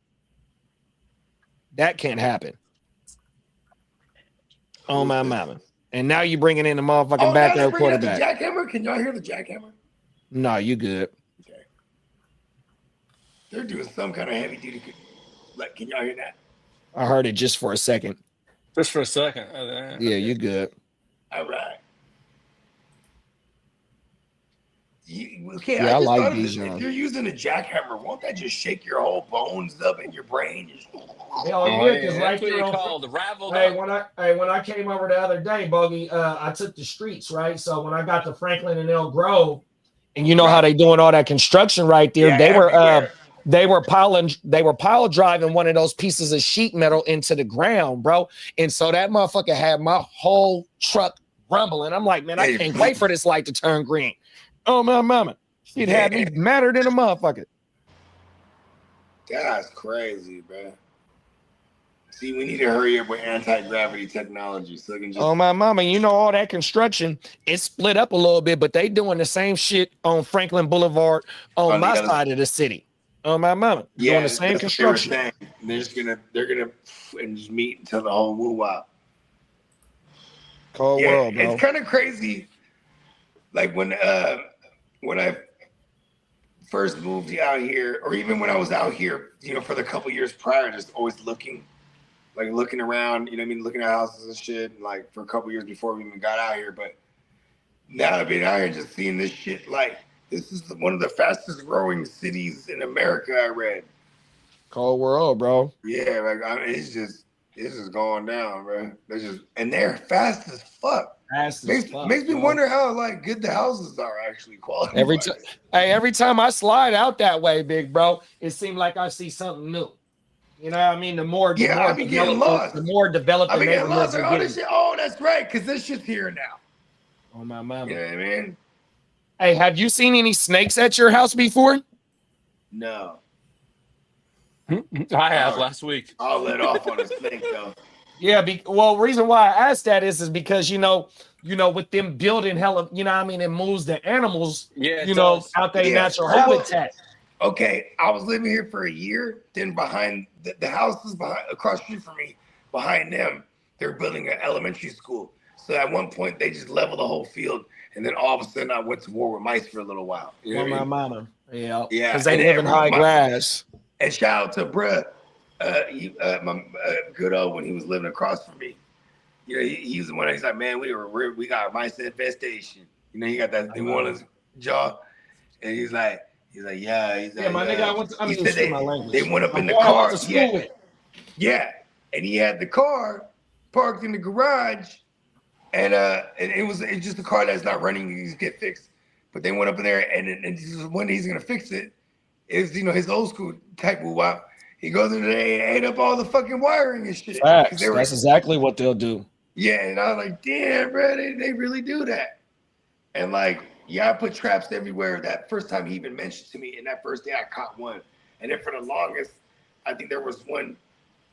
That can't happen. Oh my mama. And now you bringing in the motherfucking backup quarterback. The jackhammer. Can y'all hear the jackhammer? No, you good. Okay. They're doing some kind of heavy duty. Like, can y'all hear that? I heard it just for a second. Just for a second. Yeah, you good. All right. Yeah, I just like thought of these, this. John. If you're using a jackhammer, won't that just shake your whole bones up in your brain? Hell yeah, because right That's what there you on call the raveled Hey, up. when I came over the other day, Bogey, I took the streets, right? So when I got to Franklin and Elk Grove, and you know how they doing all that construction right there, Yeah, they were pile driving one of those pieces of sheet metal into the ground, bro. And so that motherfucker had my whole truck rumbling. I'm like, man, I can't wait for this light to turn green. Oh my mama. It had me madder than a motherfucker. That's crazy, bro. See, we need to hurry up with anti-gravity technology so it can just. Oh my mama, you know all that construction, it's split up a little bit, but they doing the same shit on Franklin Boulevard on my side of the city. Oh my mama, doing the same construction. They're gonna and just meet until the whole woo out. Cold world, bro. It's kind of crazy. Like when I first moved out here, or even when I was out here, you know, for the couple years prior, just always looking around, you know what I mean, looking at houses and shit, like for a couple years before we even got out here. But now I've been out here just seeing this shit, like this is one of the fastest growing cities in America, I read. Cold world, bro. Yeah, like it's just going down, bro. They're fast as fuck. Makes me wonder how like good the houses are actually quality. Every time I slide out that way, big bro, it seems like I see something new. You know what I mean? The more I be getting lost. The more developed I be getting neighborhoods lost. are getting. Oh, that's right, because this shit's here now. Oh my mama. You know what I mean? Hey, have you seen any snakes at your house before? No. I have last week. I'll let off on a snake though. Yeah, reason why I asked that is because you know, with them building hella, you know what I mean, it moves the animals, out their natural habitat. Okay, I was living here for a year. Then behind the houses across the street from me, behind them, they're building an elementary school. So at one point they just leveled the whole field, and then all of a sudden I went to war with mice for a little while. You know what I mean? My mama, yeah, because they live in high grass. And shout out to bruh, my good old when he was living across from me. You know, he's the one. He's like, man, we got mice infestation. You know, he got that thing on his jaw, and he's like, yeah. My nigga, they went up in the car. Yeah, and he had the car parked in the garage, and it's just a car that's not running. He just get fixed. But they went up in there, and when he's gonna fix it, is his old school type of wop. He goes in there and ate up all the fucking wiring and shit. Facts. That's exactly what they'll do. Yeah, and I was like, damn, bro, they really do that. And like, I put traps everywhere. That first time he even mentioned to me, and that first day I caught one. And then for the longest, I think there was one.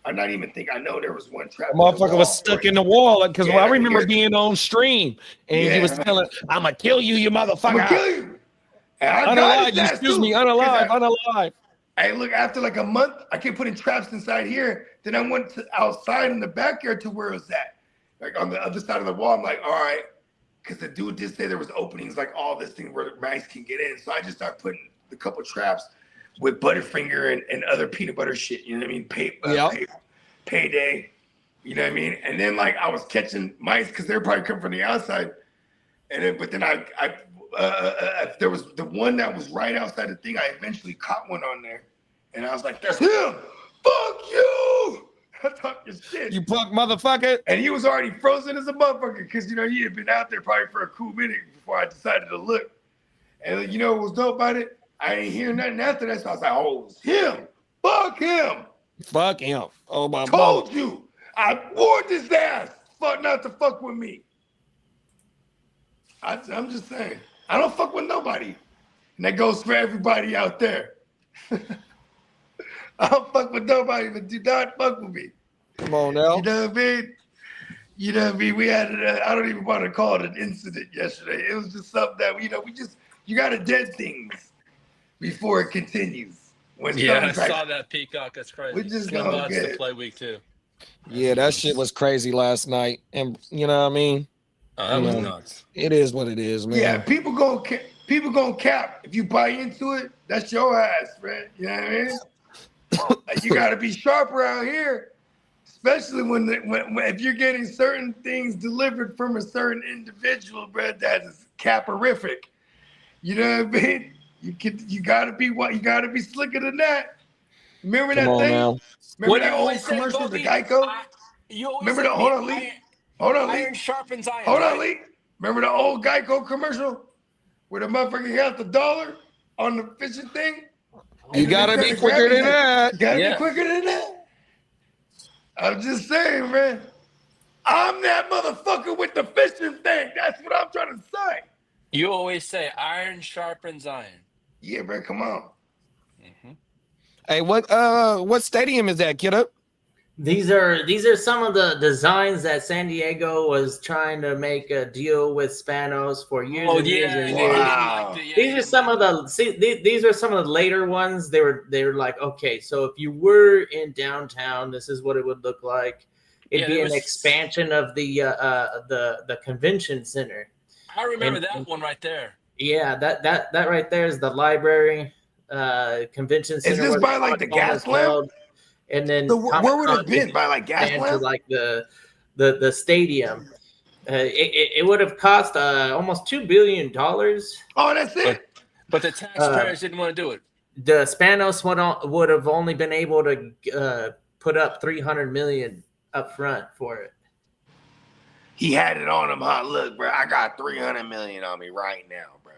I know there was one trap. The motherfucker was stuck in the wall because I remember being on stream and he was telling, "I'm gonna kill you, you motherfucker." I'm gonna kill you. Unalive. Hey, look, after like a month, I kept putting traps inside here. Then I went outside in the backyard to where it was at. Like on the other side of the wall. I'm like, all right. Because the dude did say there was openings like all this thing where the mice can get in. So I just started putting a couple traps with Butterfinger and other peanut butter shit. You know what I mean? Payday. You know what I mean? And then like I was catching mice because they're probably coming from the outside. And then, but then there was the one that was right outside the thing. I eventually caught one on there, and I was like, "That's him! Fuck you!" I talked your shit. You punk motherfucker. And he was already frozen as a motherfucker because he had been out there probably for a cool minute before I decided to look. And you know what was dope about it? I ain't hear nothing after that, so I was like, "Oh, it's him! Fuck him! Fuck him! Oh my! Told you! I warned his ass! Fuck not to fuck with me." I'm just saying. I don't fuck with nobody. And that goes for everybody out there. I don't fuck with nobody, but do not fuck with me. Come on now. You know what I mean? You know what I mean? We had, I don't even want to call it an incident yesterday. It was just something that, you got to dead things before it continues. When Yeah, I something's saw that Peacock. That's crazy. We just Gonna gonna watch get the it. play week too. Yeah, that shit was crazy last night. And you know what I mean? Oh, that was Yeah. nuts. It is what it is, man. Yeah, people gonna cap. If you buy into it, that's your ass, man. You know what I mean? Like, you got to be sharper out here, especially when if you're getting certain things delivered from a certain individual, bro. That is caperific. You know what I mean? You gotta be slicker than that. Remember Come that on thing? now. Remember What do that you old always say, commercial, the Bobby? Geico? You always Remember say the hold on, Lee. Hold on, Lee. Iron sharpens iron. Hold right? on, Lee. Remember the old Geico commercial where the motherfucker got the dollar on the fishing thing? You gotta be quicker than that. You gotta Yeah. be quicker than that. I'm just saying, man. I'm that motherfucker with the fishing thing. That's what I'm trying to say. You always say iron sharpens iron. Yeah, bro, come on. Hey, what stadium is that, kid up? These are some of the designs that San Diego was trying to make a deal with Spanos for years Oh and years yeah, and they years. didn't Wow. like the- yeah, These yeah, are some of the these are some of the later ones. They were like, okay, so if you were in downtown, this is what it would look like. It'd Yeah, be there an was- expansion of the convention center. I remember And- that one right there. Yeah, that right there is the library, convention center. this where by, the like, the Comic-Con gas is lamp? held. And then So where would it have Comic-Con been? By like gas and to lamp? like the stadium. It would have cost almost $2 billion. Oh, that's it. But the taxpayers didn't want to do it. The Spanos would have only been able to put up $300 million up front for it. He had it on him, huh? Look, bro, I got 300 million on me right now, bro.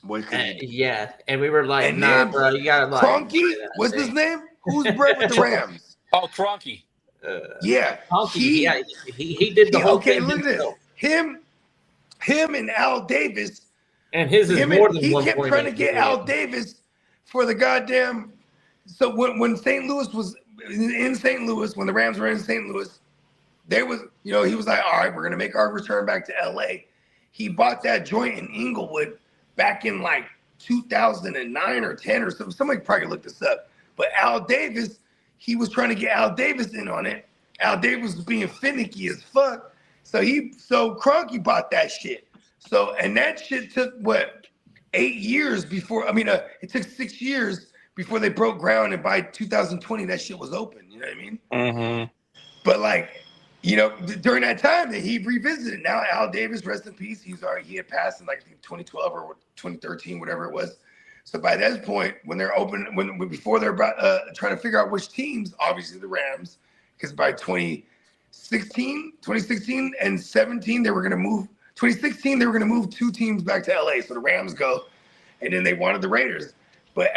Boy, Yeah, and we were like, And nah, then bro, you gotta like. Cronky, what's his name? Who's bred with the Rams? Oh, Cronky. Yeah, He did the whole okay, thing look at this. himself. Him and Al Davis. And his is Him more and, than he 1.8 kept trying to get billion. Al Davis for the goddamn. So when St. Louis was in St. Louis, when the Rams were in St. Louis, there was, he was like, all right, we're gonna make our return back to LA. He bought that joint in Inglewood back in like 2009 or 10 or something. Somebody probably looked this up. But Al Davis, he was trying to get Al Davis in on it. Al Davis was being finicky as fuck. So Kroenke bought that shit. So, and that shit took what, 8 years before, it took 6 years before they broke ground, and by 2020, that shit was open. You know what I mean? Mm-hmm. But like, during that time that he revisited. Now Al Davis, rest in peace. He had passed in like I think 2012 or 2013, whatever it was. So by that point, when they're open, before they're trying to figure out which teams, obviously the Rams, because by 2016 and 17 they were going to move. 2016 they were going to move 2 teams back to LA. So the Rams go, and then they wanted the Raiders. But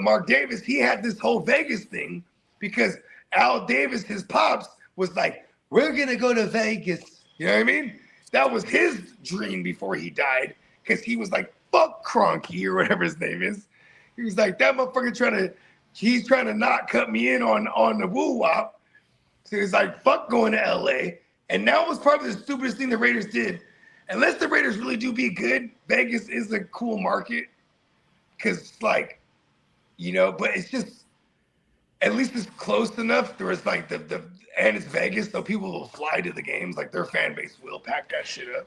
Mark Davis, he had this whole Vegas thing because Al Davis, his pops, was like, we're going to go to Vegas. You know what I mean? That was his dream before he died, because he was like, fuck Kroenke or whatever his name is. He was like, that motherfucker he's trying to not cut me in on the woo-wop. So he's like, fuck going to LA. And that was probably the stupidest thing the Raiders did. Unless the Raiders really do be good, Vegas is a cool market. Because it's like, but it's just, at least it's close enough. There was like and it's Vegas, so people will fly to the games. Like their fan base will pack that shit up.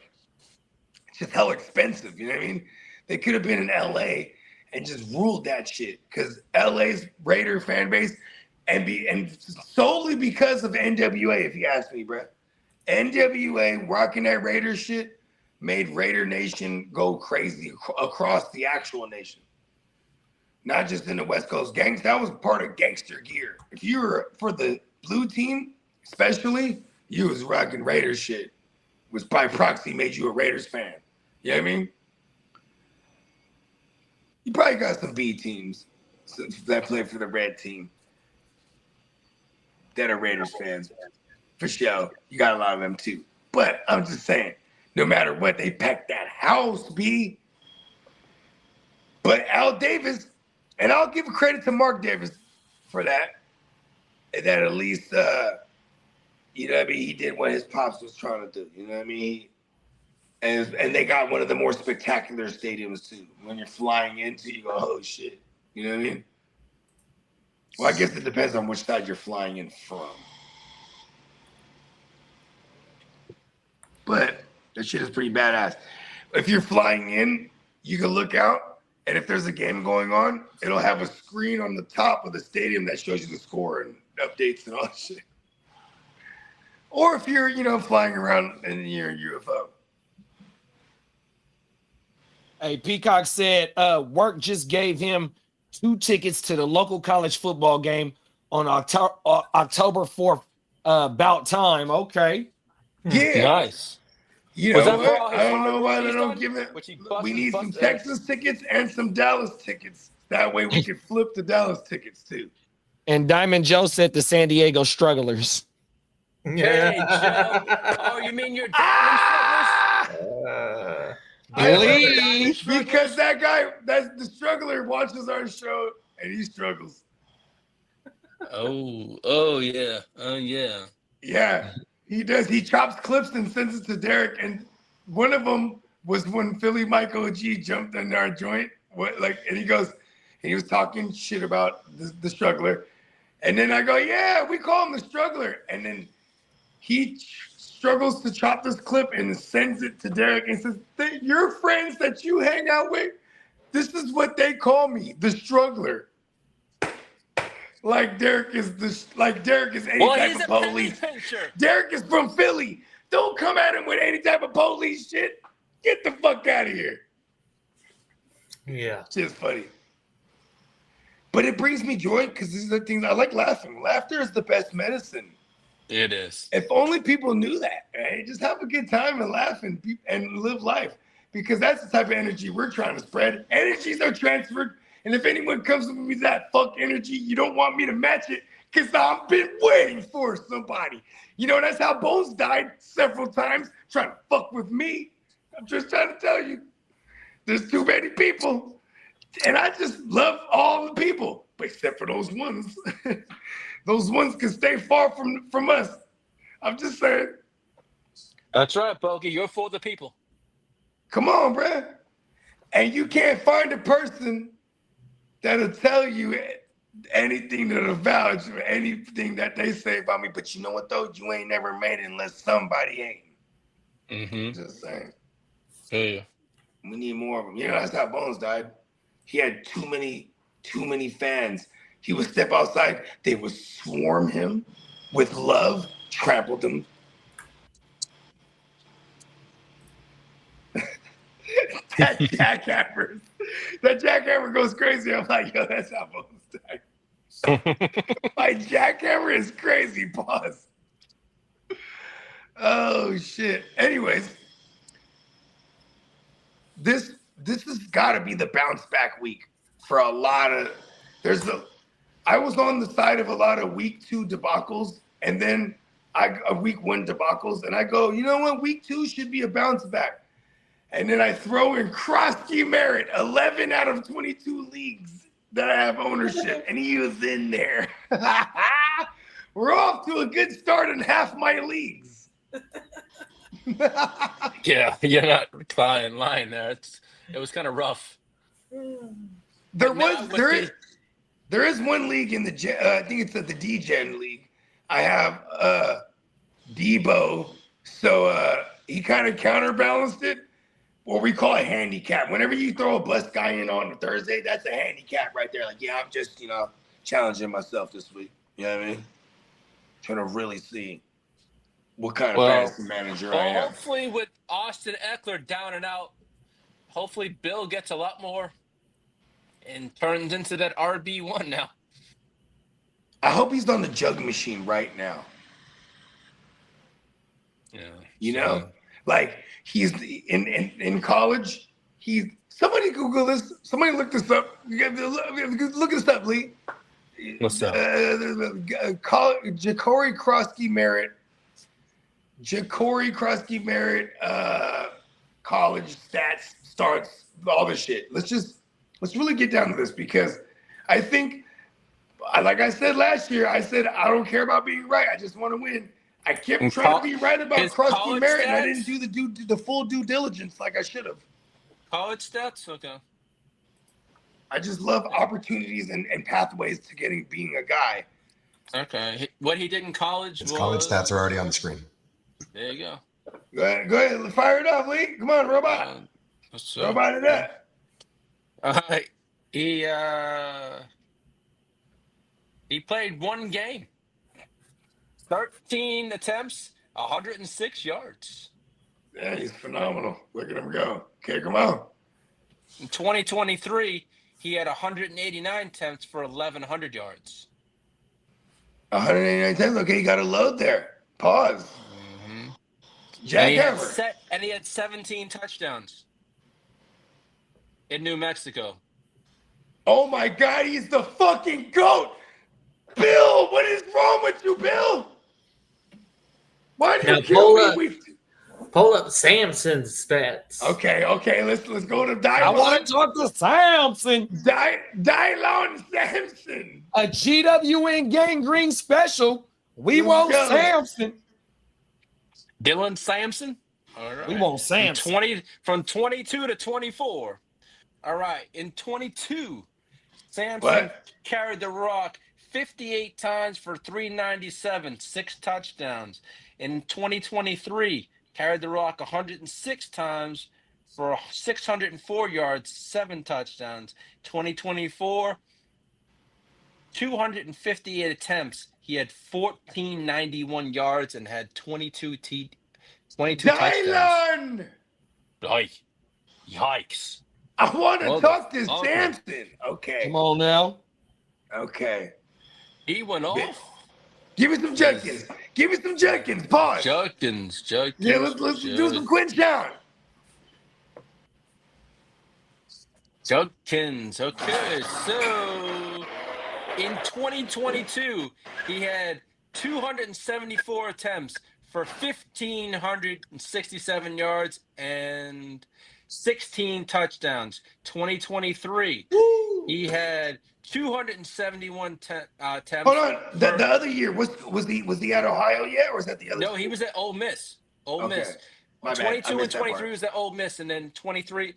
It's just hell expensive, you know what I mean? They could have been in LA and just ruled that shit, because LA's Raider fan base, and solely because of NWA, if you ask me, bro. NWA rocking that Raider shit made Raider Nation go crazy across the actual nation. Not just in the West Coast. That was part of gangster gear. If you were for the blue team, especially, you was rocking Raiders shit, which by proxy made you a Raiders fan. You know what I mean? You probably got some B teams that play for the red team that are Raiders fans. For sure. You got a lot of them too. But I'm just saying, no matter what. They packed that house, B. But Al Davis, and I'll give credit to Mark Davis for that at least, you know what I mean, he did what his pops was trying to do, you know what I mean? And they got one of the more spectacular stadiums, too. When you're flying into, you go, oh, shit, you know what I mean? Well, I guess it depends on which side you're flying in from. But that shit is pretty badass. If you're flying in, you can look out, and if there's a game going on, it'll have a screen on the top of the stadium that shows you the score and updates and all that shit. Or if you're, you know, flying around in your UFO. Hey, Peacock said work just gave him 2 tickets to the local college football game on October 4th, about time. Okay. Yeah. Nice. You Was know that for what? all his I don't hard know work why they he's don't done? give it. Which he We need some busted. Texas tickets and some Dallas tickets. That way we can flip the Dallas tickets too. And Diamond Joe said the San Diego Strugglers. Hey, Joe. Oh, you mean your Diamond Really? Because that guy, that's the struggler, watches our show and he struggles. Oh yeah. Oh yeah. Yeah, he does. He chops clips and sends it to Derek. And one of them was when Philly Mike OG jumped in our joint. And he goes, and he was talking shit about the struggler. And then I go, yeah, we call him the struggler. And then he struggles to chop this clip and sends it to Derek and says, your friends that you hang out with, this is what they call me, the struggler. Like Derek is any type of police. Derek is from Philly. Don't come at him with any type of police shit. Get the fuck out of here. Yeah. Shit's funny. But it brings me joy because these are the things I like laughing. Laughter is the best medicine. It is. If only people knew that, right? Just have a good time and laugh and live life. Because that's the type of energy we're trying to spread. Energies are transferred. And if anyone comes to me with that fuck energy, you don't want me to match it because I've been waiting for somebody. You know, that's how Bones died several times trying to fuck with me. I'm just trying to tell you, there's too many people. And I just love all the people, but except for those ones. Those ones can stay far from us. I'm just saying. That's right, Bogey. You're for the people. Come on, bruh. And you can't find a person that'll tell you anything that'll vouch for anything that they say about me. But you know what, though? You ain't never made it unless somebody ain't. Mm-hmm. Just saying. Yeah. We need more of them. You know, that's how Bones died. He had too many fans. He would step outside. They would swarm him with love, trampled him. That jackhammer goes crazy. I'm like, yo, that's how Bones died. My jackhammer is crazy, boss. Oh shit. Anyways, this has got to be the bounce back week for a lot of. I was on the side of a lot of week 2 debacles, and then a week 1 debacles, and I go, you know what? Week 2 should be a bounce back. And then I throw in Krosky Merritt, 11 out of 22 leagues that I have ownership, and he was in there. We're off to a good start in half my leagues. Yeah, you're not lying there. It was kind of rough. There is one league in the I think it's the D-Gen league. I have Debo, so he kind of counterbalanced it. What we call a handicap. Whenever you throw a blessed guy in on a Thursday, that's a handicap right there. Like, yeah, I'm just, challenging myself this week. You know what I mean? Trying to really see what kind of fantasy manager I am. Hopefully with Austin Eckler down and out, hopefully Bill gets a lot more and turns into that RB1 now. I hope he's on the jug machine right now. Yeah. Like he's in college. Somebody Google this. Somebody look this up. Look this up, Lee. What's up? Ja'Cory Krosky Merritt Ja'Cory Krusty Merritt, college stats, starts, all this shit. Let's really get down to this because I think, like I said last year, I said I don't care about being right. I just want to win. I kept trying to be right about Krusty Merritt, and I didn't do the full due diligence like I should have. College stats, okay. I just love opportunities and pathways to being a guy. Okay. What he did in college His was... college stats are already on the screen. There you go. Go ahead. Fire it up, Lee. Come on, robot. Robot it up. He played one game. 13 attempts, 106 yards. Yeah, he's phenomenal. Look at him go. Okay, come on. In 2023, he had 189 attempts for 1,100 yards. 189 attempts. Okay, you got to load there. Pause. Jackhammer. And he had 17 touchdowns in New Mexico. Oh my God, he's the fucking GOAT. Bill, what is wrong with you, Bill? Why do you kill me? Pull up Samson's stats. Okay, let's go to Dylon. I want to talk to Samson. Dylon Samson. A GWN Gangrene special. We want Samson. Dylan Sampson. All right. We want Samson. From 22 to 24. All right. In 22, Sampson carried the rock 58 times for 397, 6 touchdowns. In 2023, carried the rock 106 times for 604 yards, 7 touchdowns. 2024, 258 attempts. He had 1,491 yards and had 22 touchdowns. Yikes. I want to talk to Samson. Okay. Come on now. Okay. He went off. Give me some Judkins. Give me some Judkins. Pause. Judkins. Yeah, let's do some Quinn Town. Judkins. Okay, so in 2022, he had 274 attempts for 1,567 yards and 16 touchdowns. 2023, he had 271 attempts. Hold on, the other year was he at Ohio yet, or was that the other? No, he was at Ole Miss. Ole Miss. 22 and 23 was at Ole Miss, and then 23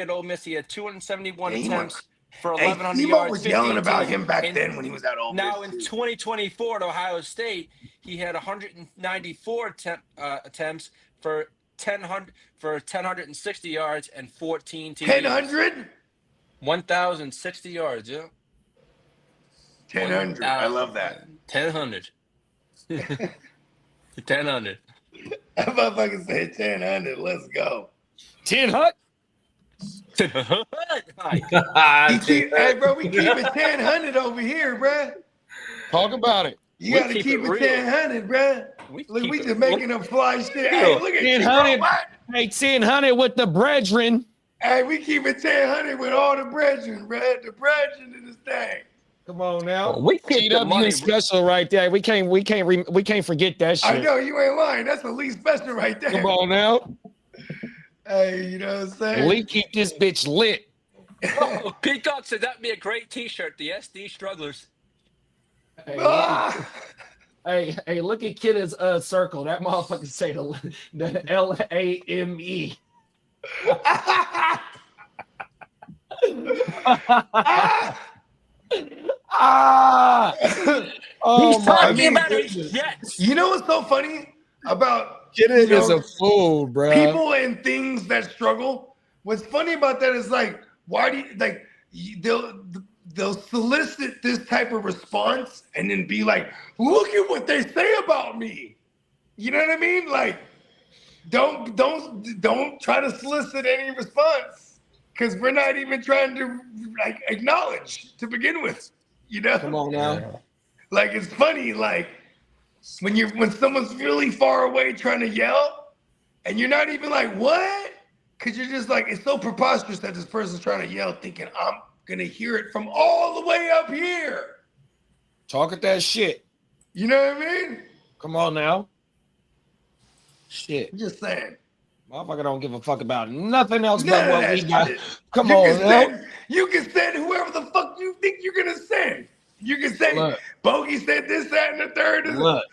at Ole Miss, he had 271 attempts for 1,100 yards. Was yelling about him back then when he was at Ole Miss. Now in 2024 at Ohio State, he had 194 attempts for 1,060 yards and 14 TDs. 1,000? 1,060 yards, yeah. 1,000. I love that. 1,000. 1,000. That motherfucker said 1,000. Let's go. 10 Hut. Hey, bro, we keep it 1,000 over here, bro. Talk about it. You got to keep it 1,000, bro. Look, we just making them fly shit. Hey, look at 1,000. Hey, 1,000 with the brethren. Hey, we keep it 1,000 with all the brethren, bro. The brethren in this thing. Come on now. We keep the money special right there. We can't forget that shit. I know you ain't lying. That's the least special right there. Come on now. Hey, you know what I'm saying? We keep this bitch lit. Oh, Peacock said that'd be a great T-shirt. The SD Strugglers. Hey, hey, look at Kidda's circle. That motherfucker say the LAME. He's talking about his Jets. You know what's so funny about Kidda is a fool, bro. People and things that struggle. What's funny about that is like, why do you they'll solicit this type of response and then be like, look at what they say about me. You know what I mean? Like, don't try to solicit any response because we're not even trying to like acknowledge to begin with. You know? Come on now. Like, it's funny, like when someone's really far away trying to yell and you're not even like, what? Because you're just like, it's so preposterous that this person's trying to yell thinking I'm going to hear it from all the way up here. Talk at that shit. You know what I mean? Come on now. Shit. I'm just saying. Motherfucker don't give a fuck about nothing else None but of what that we got. shit. Come You on, can now. you can send whoever the fuck you think you're gonna send. You can say Look. Bogey said this, that, and the third. Look.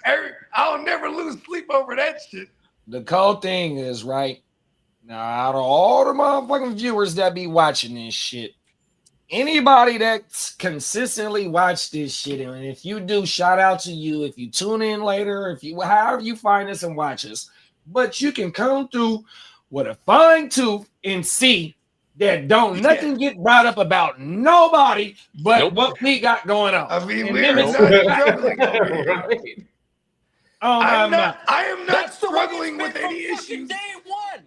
I'll never lose sleep over that shit. The cold thing is, right? Now, out of all the motherfucking viewers that be watching this shit, anybody that's consistently watched this shit, and if you do, shout out to you. If you tune in later, if you however you find us and watch us, but you can come through with a fine tooth and see that don't nothing get brought up about nobody but what we got going on. I mean, And we're then not it's- struggling over here. Oh, I am not That's the way struggling it's with been from any fucking issues. day one.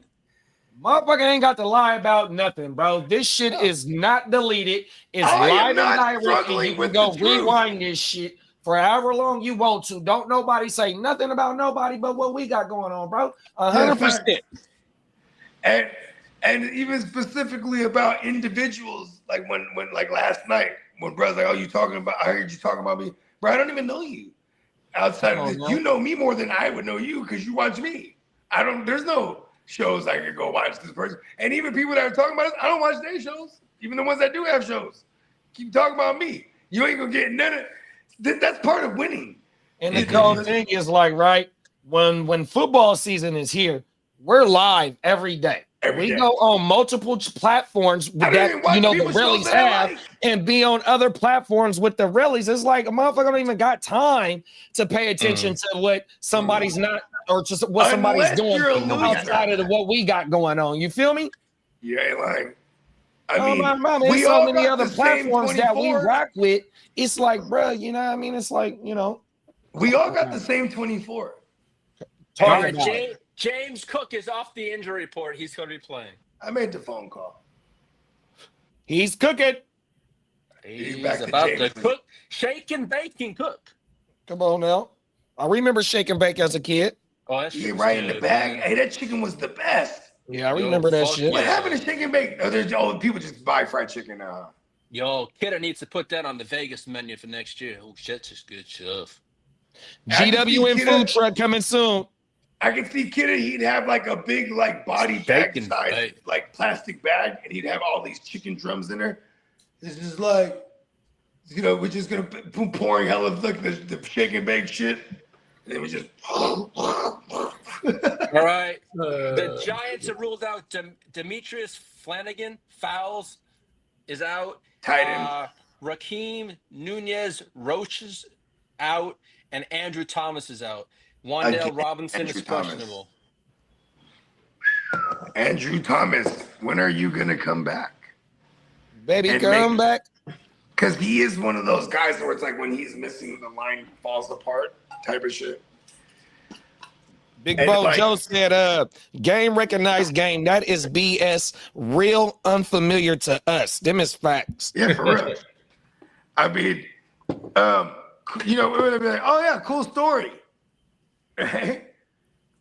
Motherfucker ain't got to lie about nothing, bro. This shit is not deleted. It's I am live and not direct, and struggling you can with go the truth. rewind this shit for however long you want to. Don't nobody say nothing about nobody but what we got going on, bro. 100%. And even specifically about individuals, like when like last night when brothers like, oh, you talking about? I heard you talking about me, bro. I don't even know you. Outside of this, you know me more than I would know you because you watch me. I don't. There's no shows I could go watch this person. And even people that are talking about us, I don't watch their shows. Even the ones that do have shows, keep talking about me. You ain't gonna get none of. That's part of winning. And the cold thing is like, right, when football season is here, we're live every day. We go on multiple platforms that the Rellies have and be on other platforms with the Rellies. It's like a motherfucker don't even got time to pay attention to what somebody's not or just what somebody's doing outside of what we got going on. You feel me? You ain't lying. I Oh mean, my mama, we there's so all many got other the same platforms that we 24. rock with. It's like, bro, you know what I mean? It's like, you know. We all got the same 24. All right, James Cook is off the injury report. He's going to be playing. I made the phone call. He's cooking. He's back to about James. to cook, shake and bake and cook. Come on now. I remember Shake and Bake as a kid. Oh, that's You right in the bag. Hey, that chicken was the best. Yeah, I remember that shit. What happened to Shake and Bake? Oh, people just buy fried chicken now. Yo, Kidder needs to put that on the Vegas menu for next year. Oh, shit's just good stuff. GWN food truck coming soon. I can see Kidder, he'd have like a big like body bag size, like plastic bag, and he'd have all these chicken drums in there. It's just like, you know, we're just gonna pouring hella like the shake and bake shit. And then we just All right. The Giants have ruled out Demetrius Flanagan. Fowles is out. Tight end. Raheem Nunez Roche is out. And Andrew Thomas is out. Wandale Robinson Andrew is questionable. Andrew Thomas, when are you gonna come back? Baby, And come back. Because he is one of those guys where it's like when he's missing, the line falls apart type of shit. Big And Bo like- Joe said, game recognized game. That is BS. Real unfamiliar to us. Them is facts. Yeah, for real. I mean, you know, we're gonna be like, oh yeah, cool story. Right?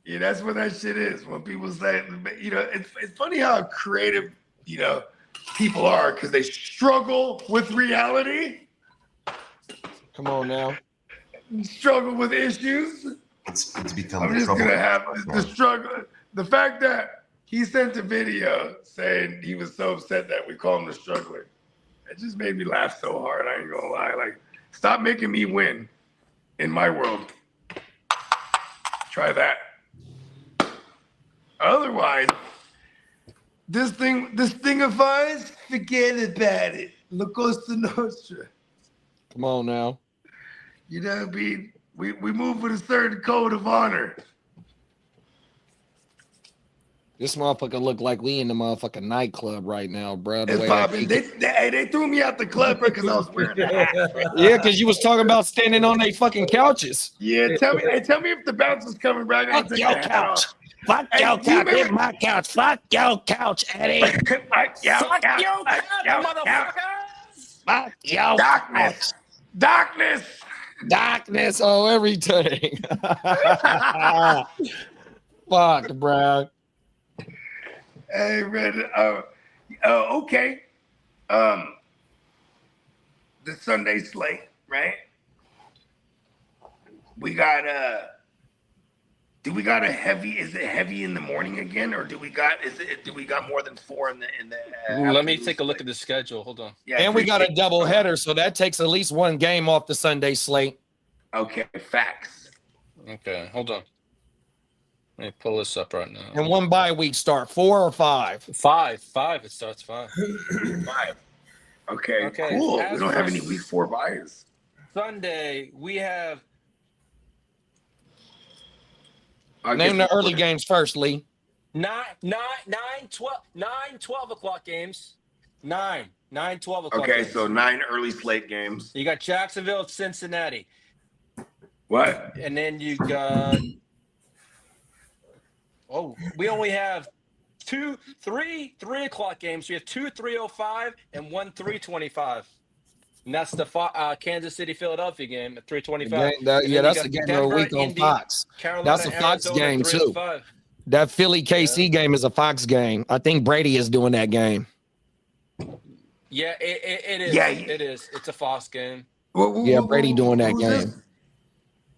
Yeah, that's what that shit is. When people say, you know, it's funny how creative, you know, people are because they struggle with reality, Come on now. struggle with issues. It's become I'm the just trouble. gonna have the struggle. The fact that he sent a video saying he was so upset that we call him the struggler, it just made me laugh so hard. I ain't gonna lie. Like, stop making me win in my world. Try that. Otherwise, this thingifies, forget about it. La Costa Nostra. Come on now. You know what I mean? We move with a certain code of honor. This motherfucker look like we in the motherfucking nightclub right now, bro. The It's way popping. that- They threw me out the club because I was wearing a hat. yeah, because you was talking about standing on they fucking couches. Yeah, tell me if the bounce is coming back. Fuck your couch. Fuck Hey, your do you couch. It's remember- my couch. Fuck your couch, Eddie. Fuck you, motherfuckers! Fuck your Darkness. Darkness. Darkness on everything. Fuck, bro. Hey, man. Okay. The Sunday slate, right? We got Do we got a heavy? Is it heavy in the morning again, or do we got more than 4 in the Let me afternoon take a look slate? at the schedule. Hold on. Yeah, And we got a appreciate it. double header, so that takes at least one game off the Sunday slate. Okay, facts. Okay, hold on. Let me pull this up right now. And one bye week start, 4 or 5. 5. It starts 5. 5. Okay, Okay, cool. as We don't have for any week 4 buyers. Sunday, we have Name the early games first, Lee. 12 o'clock games. 12 o'clock Okay, games. so 9 early slate games. You got Jacksonville, Cincinnati. What? And then you got we only have 3 o'clock games. We have 2 3:05 and 1 3:25. And that's the Kansas City Philadelphia game at 3:25. Yeah, that's a game of the week on Fox. That's a Fox game too. That Philly KC game is a Fox game. I think Brady is doing that game. Yeah, it is. Yeah, it is. It's a Fox game. Yeah, Brady doing that who's game. this?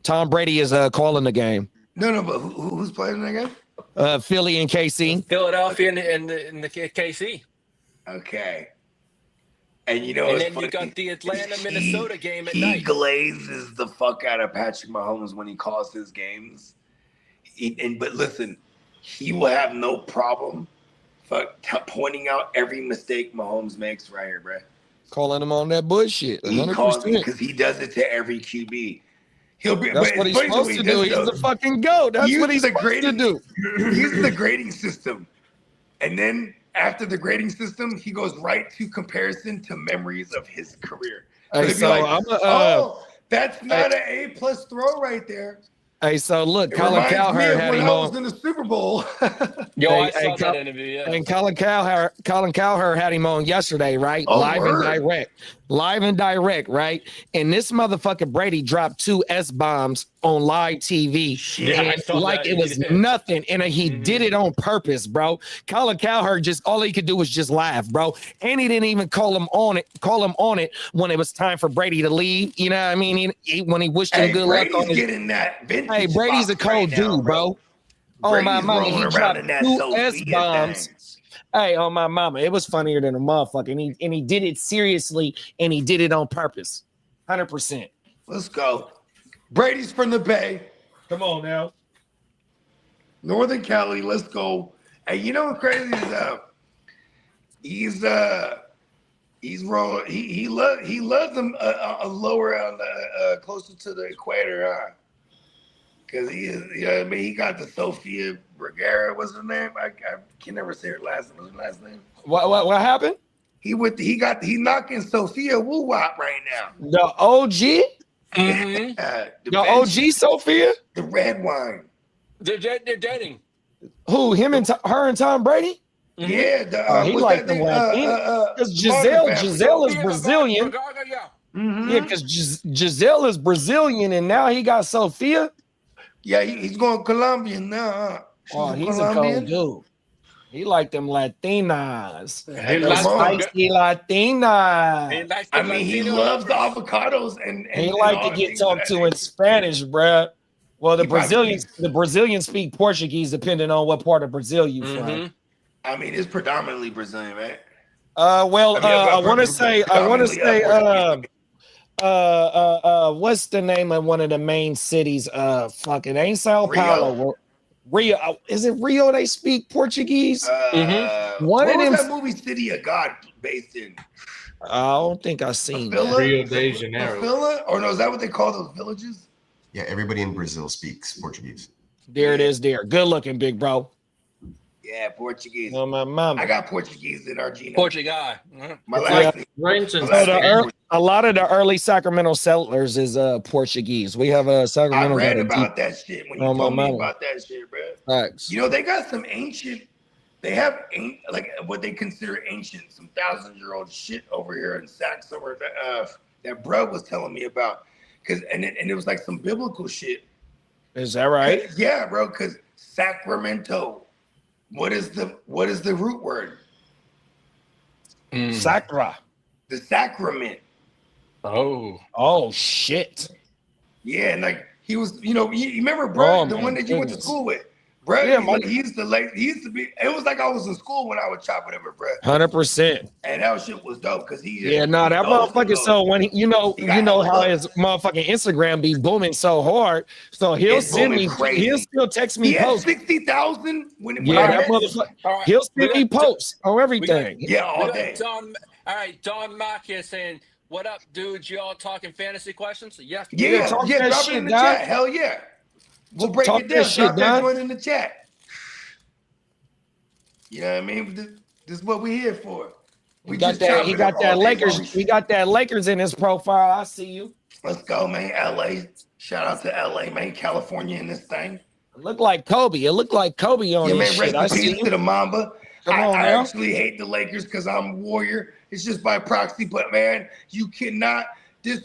Tom Brady is calling the game. No, but who's playing that game? Philly and KC. Philadelphia and the KC. Okay. And you know, And it's then funny. you got the Atlanta-Minnesota game at He night. glazes the fuck out of Patrick Mahomes when he calls his games. But listen, he will have no problem pointing out every mistake Mahomes makes right here, bro. Calling him on that bullshit. He calls 100%. because he does it to every QB. He'll be. That's but what it's he's funny supposed to what he do. does, He's though. the fucking GOAT. That's Use what he's the supposed to grading- do. Use the grading system. And then after the grading system, he goes right to comparison to memories of his career. Hey, It'd be so like, I'm that's not an A+ throw right there. Hey, so look, It Colin reminds me Cowherd of had when him I was on. in the Super Bowl. Yo, Hey, I saw hey, that interview. Yeah. And Colin Cowherd had him on yesterday, right? Oh, Live word. and direct, right? And this motherfucker Brady dropped 2 S-bombs on live TV. Yeah, I and saw like that. it was Yeah. nothing. And he did it on purpose, bro. Colin Cowherd just all he could do was just laugh, bro. And he didn't even call him on it when it was time for Brady to leave. You know what I mean? When he wished him Hey, good luck Brady's on his. getting that vintage. Hey, Brady's a Fox cold right now, dude, bro. Oh my Brady's mama, rolling he around dropped in that 2 Sophia S-bombs. thing. Hey, on my mama, it was funnier than a motherfucker, and he did it seriously, and he did it on purpose, 100%. Let's go. Brady's from the Bay, Come on now. Northern Cali. Let's go. Hey, you know what crazy is? He's rolling. He loves them lower on the closer to the equator, huh? Because he is, you know what I mean? He got the Sofia Vergara. What's her name? I can never say her last name. What's her last name? What happened? He's knocking Sophia Woo Wop right now. The OG, The OG Sophia. the red wine. They're dating. Who? Him and her and Tom Brady? Yeah, He what's liked that them name? Latina. Because Martin family. Giselle is Brazilian. Yeah. Mhm. Yeah, because Giselle is Brazilian, and now he got Sophia. Yeah, he's going Colombian now. Huh? Oh, She's he's Colombian. a cold dude. He like them Latinas. He Them likes them- spicy Latinas. he likes I the mean, he Latino loves the lovers. avocados and He and like all to the get things talked that to in Spanish, bruh. Well, the He probably- Brazilians speak Portuguese depending on what part of Brazil you from. Mhm. I mean, it's predominantly Brazilian, right? I want to say, predominantly what's the name of one of the main cities? Fucking ain't Sao Rio. Paulo. Rio. Is it Rio they speak Portuguese? One what of was them- that movie City of God based in? I don't think I seen that. Villa? Rio de Janeiro. Villa? Or no, is that what they call those villages? Yeah, everybody in Brazil speaks Portuguese. There it is there. Good looking, big bro. Yeah, Portuguese. Oh, my mama. I got Portuguese in Argentina. Portuguese. My Yeah. last name. French and So the Spanish. A lot of the early Sacramento settlers is Portuguese. We have a I Sacramento. read got a about that shit when you Oh, my told me mama. about that shit, bro. deep facts. You know, they got some ancient, they have like what they consider ancient, some 1,000-year-old shit over here in Sac somewhere that bro was telling me about. And it was like some biblical shit. Is that right? Yeah, bro, because Sacramento, what is the root word? Sacra. The sacrament. Oh. Oh shit. Yeah, and like He was, you remember Brett, Oh, the my one that you went to goodness. school with. Brett, Yeah, my- he used to be. It was like I was in school when I would chop it up with Brett, 100%. and that shit was dope because he. Yeah, no, that motherfucker. So when he got how hella- his motherfucking Instagram be booming so hard, so he'll It's send booming me, crazy. he'll still text He me had posts. 60,000 when Yeah, I that met him. motherfucker. All right. He'll send me We got- posts on everything. Yeah, all We got day. Don, all right, Don Mack here saying, "What up, dudes? You all talking fantasy questions?" Yes. Yeah, talk yeah, that drop shit, it in the Don. chat. Hell yeah. We'll break Talk it that down. shit, Drop that Don. joint in the chat. You know what I mean? This is what we here for. He got that. He got that Lakers. He got that Lakers in his profile. I see you. Let's go, man. LA. Shout out to LA, man. California in this thing. It looked like Kobe. It looked like Kobe on Yeah, this man. shit. I Rest in see peace to you. the Mamba. Come I on, now. actually hate the Lakers because I'm a Warrior. It's just by proxy, but man, you cannot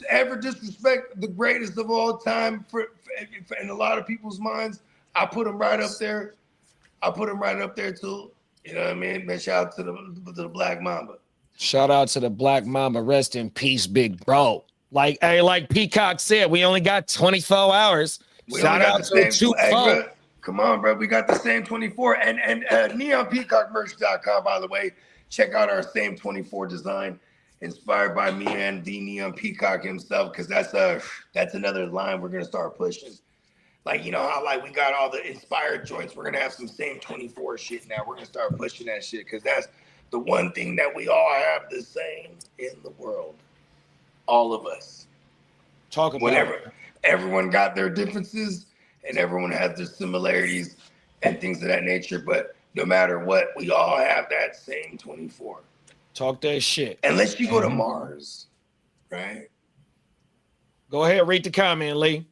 ever disrespect the greatest of all time for in a lot of people's minds. I put him right up there. Too. You know what I mean? Man, shout out to the Black Mamba. Shout out to the Black Mamba. Rest in peace, big bro. Like Peacock said, we only got 24 hours. We Shout only got out the to same. the Hey, 2 bro, come on, bro. We got the same 24 and neonpeacockmerch.com, by the way. Check out our same 24 design inspired by me and the Neon Peacock himself, because that's another line we're gonna start pushing. Like, you know how like we got all the inspired joints. We're gonna have some same 24 shit now. We're gonna start pushing that shit because that's the one thing that we all have the same in the world. All of us. Talk about Whenever it. everyone got their differences and everyone has their similarities and things of that nature, but no matter what, we all have that same 24. Talk that shit. Unless you go to Mars, right? Go ahead, read the comment, Lee.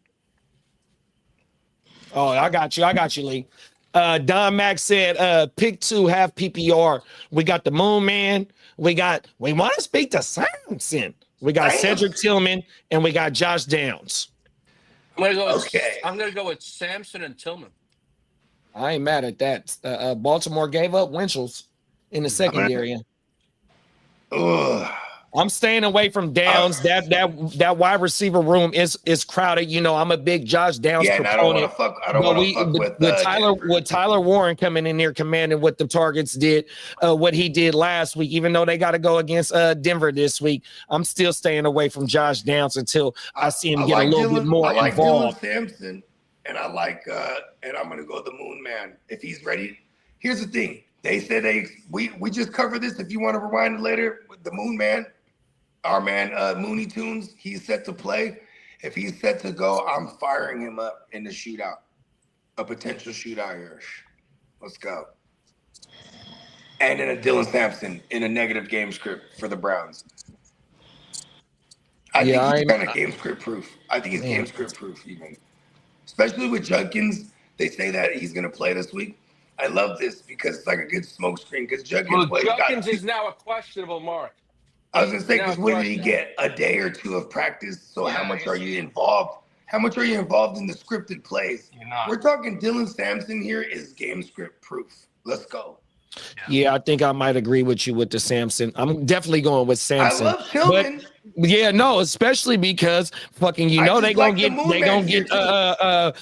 Oh, I got you, Lee. Don Max said, pick 2, half PPR. We got the Moon Man. We want to speak to Samson. We got Damn. Cedric Tillman and we got Josh Downs. I'm gonna go. Okay. I'm gonna go with Samson and Tillman. I ain't mad at that. Baltimore gave up Winchell's in the secondary. Ugh. I'm staying away from Downs. That wide receiver room is crowded. You know, I'm a big Josh Downs Yeah, and I don't proponent. want to fuck. I don't want to fuck with Tyler Warren coming in there commanding what the targets did, what he did last week. Even though they got to go against Denver this week, I'm still staying away from Josh Downs until I see him get a little bit more I like involved. Dylan Sampson, and I like and I'm gonna go the Moon Man if he's ready. Here's the thing: they said we just covered this. If you want to rewind it later, with the Moon Man, our man Mooney Tunes, he's set to play. If he's set to go, I'm firing him up in the shootout, a potential shootout here. Let's go. And then a Dylan Sampson in a negative game script for the Browns. I think he's kind of game script proof. I think he's game script proof even. Especially with Judkins, they say that he's going to play this week. I love this because it's like a good smoke screen because Judkins Judkins is now a questionable mark. I was going to say, because what did he get? A day or 2 of practice? So how much are you involved? How much are you involved in the scripted plays? You're not. We're talking Dylan Sampson here is game script proof. Let's go. Yeah, I think I might agree with you with the Samson. I'm definitely going with Samson. I love Tillman. Yeah, no, especially because fucking they gonna get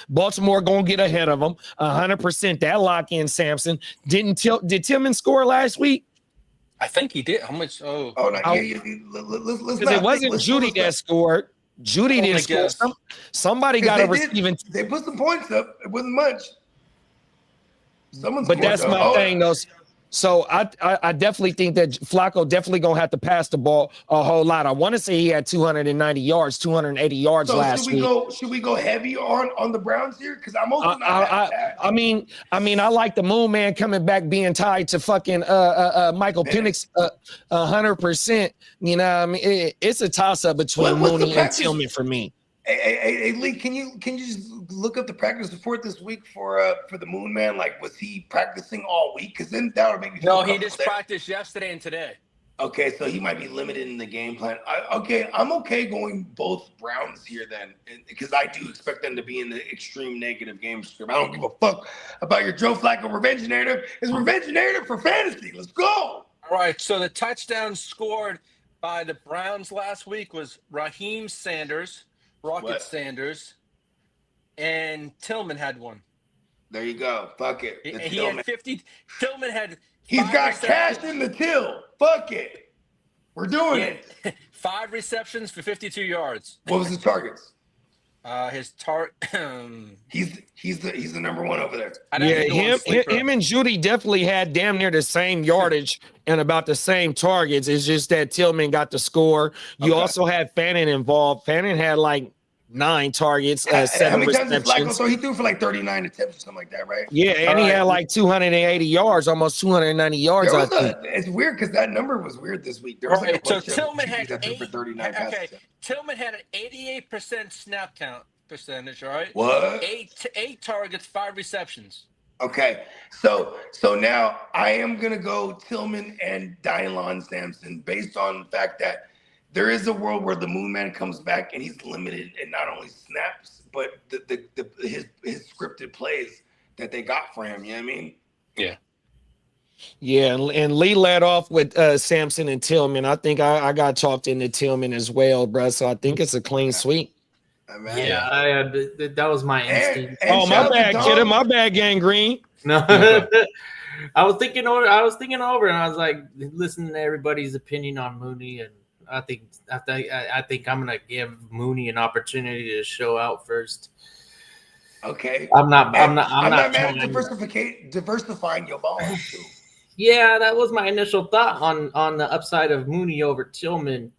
Baltimore gonna get ahead of them 100%. That lock in Samson did Tillman score last week? I think he did. How much? Oh, no, Because it wasn't Judy that scored. Judy didn't score. Somebody got a receiving. They put some points up. It wasn't much. But that's my thing, though. So I definitely think that Flacco definitely gonna have to pass the ball a whole lot. I want to say he had 290 yards, 280 yards last week. Should we go heavy on the Browns here? Because I'm also not. I mean, I like the Moon Man coming back being tied to fucking Michael Penix 100%. You know, what I mean, it's a toss up between Mooney and Tillman for me. Hey, Lee, can you just look up the practice report this week for the Moon Man? Like, was he practicing all week? Because then that would make me feel No, he just practiced yesterday and today. Okay, so he might be limited in the game plan. I'm okay going both Browns here then, because I do expect them to be in the extreme negative game script. I don't give a fuck about your Joe Flacco revenge narrative. It's revenge narrative for fantasy. Let's go. All right, so the touchdown scored by the Browns last week was Raheem Sanders, Rocket What? Sanders, and Tillman had one. There you go. Fuck it. He had 50. Tillman had. He's 5 got receptions. cash in the till. Fuck it. We're doing it. 5 receptions for 52 yards. What was his targets? His target. He's the number one over there. Yeah, him and Judy definitely had damn near the same yardage and about the same targets. It's just that Tillman got the score. You also had Fannin involved. Fannin had like 9 targets, 7 How many times did Flacco receptions. throw? He threw for like 39 attempts or something like that, right? Yeah, and he had like 280 yards, almost 290 yards. I think. It's weird because that number was weird this week. There was like a So bunch of Tillman had QBs that threw for 39 passes. Okay, Tillman had an 88% snap count percentage. All right. What? 8 targets, 5 receptions. Okay, so now I am gonna go Tillman and Dylan Sampson based on the fact that there is a world where the Moon Man comes back and he's limited in not only snaps but his scripted plays that they got for him. You know what I mean? Yeah. Yeah, and Lee led off with Sampson and Tillman. I think I got talked into Tillman as well, bro. So I think it's a clean sweep. Yeah, that was my instinct. Oh, my bad, kid. My bad, Gangrene. No, I was thinking over, and I was like, listening to everybody's opinion on Mooney, and I think I'm gonna give Mooney an opportunity to show out first. Okay. I'm not mad at trying- diversifying your balls too. Yeah, that was my initial thought on the upside of Mooney over Tillman,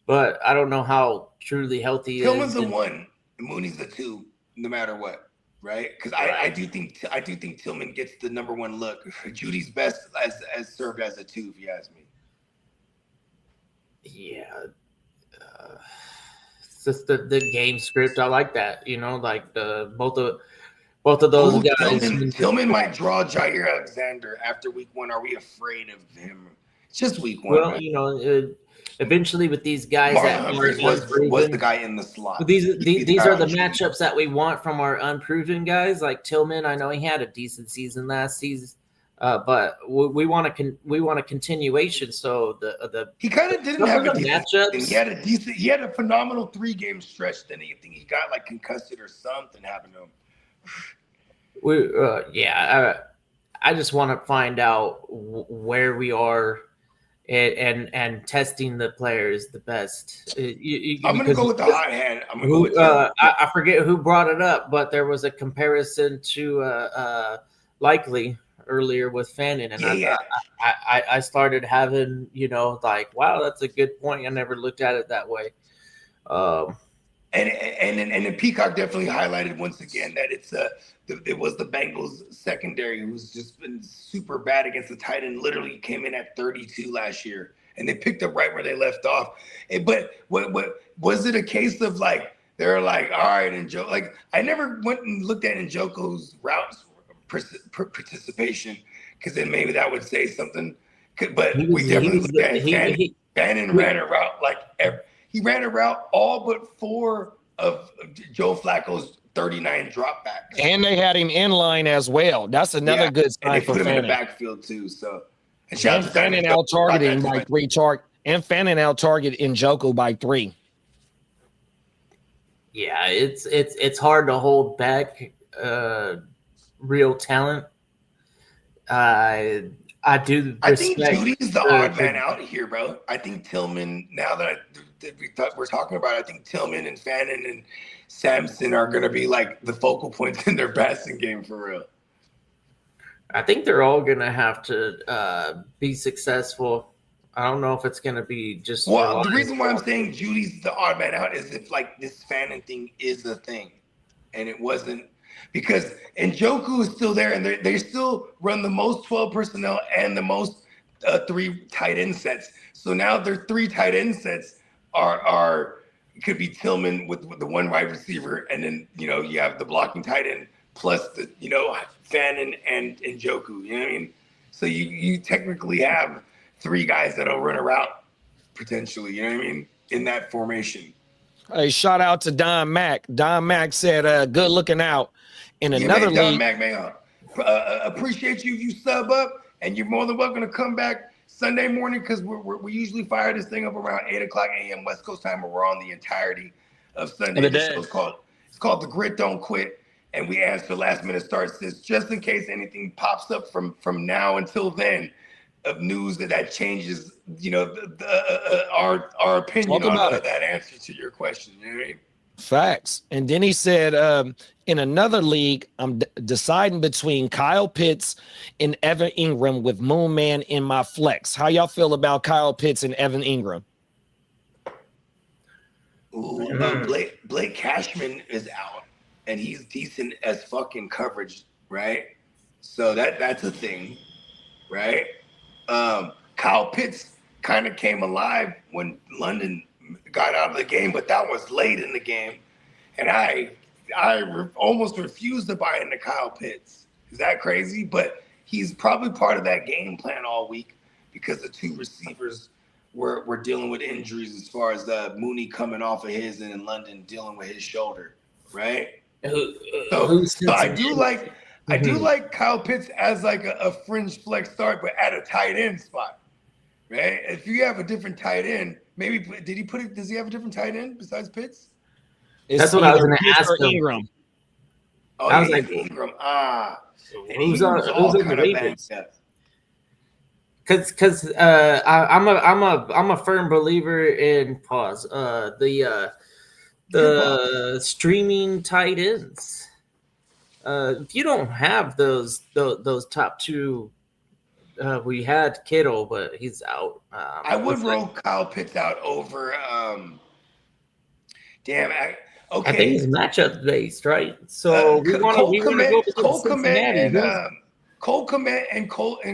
but I don't know how truly healthy he Tillman's is. the 1, and Mooney's the 2, no matter what, right? Because I do think Tillman gets the number 1 look. Judy's best as served as a 2, if you ask me. Yeah, it's just the game script. I like that. You know, like both of those guys. Tillman might draw Jair Alexander after week 1. Are we afraid of him? It's just week 1. Well, right? you know, eventually with these guys Marlon that Humphreys was the guy in the slot. These are the matchups that we want from our unproven guys. Like Tillman, I know he had a decent season last season, but we want a continuation. So he kind of didn't have a matchups. He had a phenomenal 3-game stretch. Then he got like concussed or something happened to him. I just want to find out where we are. And testing the players the best. I'm gonna go with the hot hand. I'm gonna go with I forget who brought it up, but there was a comparison to Likely earlier with Fannin, and I started having, you know, like, wow, that's a good point. I never looked at it that way. And Peacock definitely highlighted once again that it was the Bengals secondary who's just been super bad against the tight end. Literally came in at 32 last year, and they picked up right where they left off. But what was it a case of like they're like, all right, and Joe, like I never went and looked at Njoku's routes participation because then maybe that would say something. But we definitely looked at it. Bannon ran a route like he ran a route all but 4 of Joe Flacco's 39 dropbacks. And they had him in line as well. That's another good sign and they for put him in the Fannin. backfield too. So And Fannin out targeting by 3 and Fannin out target Njoku by 3. Yeah, it's hard to hold back real talent. I do. I think Judy's the odd man out here, bro. I think Tillman. Now that we're talking about it, I think Tillman and Fannin and Sampson are going to be like the focal points in their passing game for real. I think they're all going to have to be successful. I don't know if it's going to be just. Well, the reason why I'm saying Judy's the odd man out is if like this Fannin thing is a thing, and it wasn't. Because Njoku is still there, and they still run the most 12 personnel and the most 3 tight end sets. So now their 3 tight end sets are could be Tillman with the 1 wide receiver, and then you have the blocking tight end plus the Fannin and Njoku. You know what I mean? So you technically have 3 guys that'll run a route potentially. You know what I mean? In that formation. Hey, shout out to Don Mack. Don Mack said, "Good looking out." In another man, Don league, Mack, man, appreciate you sub up, and you're more than welcome to come back Sunday morning because we usually fire this thing up around 8:00 a.m. West Coast time, where we're on the entirety of Sunday. The show's called It's called The Grit Don't Quit. And we answer last minute start sits just in case anything pops up from now until then of news that changes, our opinion Talk about on it. that answer to your question. You know what I mean? Facts. And then he said, in another league, I'm deciding between Kyle Pitts and Evan Ingram with Moon Man in my flex. How y'all feel about Kyle Pitts and Evan Ingram? Ooh, Blake Cashman is out, and he's decent as fucking coverage, right? So that's a thing, right? Kyle Pitts kind of came alive when London got out of the game, but that was late in the game, and I almost refused to buy into Kyle Pitts. Is that crazy? But he's probably part of that game plan all week because the two receivers were dealing with injuries as far as Mooney coming off of his and in London dealing with his shoulder, right? So I do like Kyle Pitts as like a fringe flex start, but at a tight end spot, right? If you have a different tight end, maybe does he have a different tight end besides Pitts? That's what I was going to ask him. Ingram. Oh, I was yeah, like, Ingram. And who's on the waivers? Because I'm a firm believer in the streaming tight ends. If you don't have those top two, we had Kittle, but he's out. I would roll Kyle Pitts out over. Okay. I think it's matchup based, right? So we want to go with Cincinnati. Cole Kmet and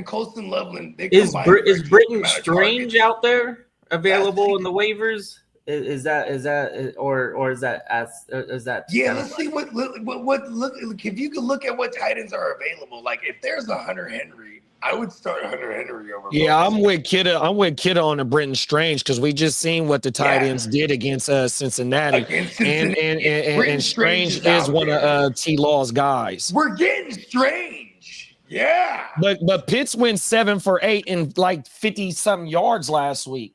Colston Loveland. Is Britton Strange out there available in the waivers? Is that yeah? Let's see what look if you can look at what tight ends are available. Like if there's a Hunter Henry, I would start Hunter Henry over. Yeah, I'm with Kidda on the Britton Strange because we just seen what the tight ends did against Cincinnati. And Strange is one of T-Law's guys. We're getting Strange. Yeah. But Pitts went 7 for 8 and like 50-something yards last week.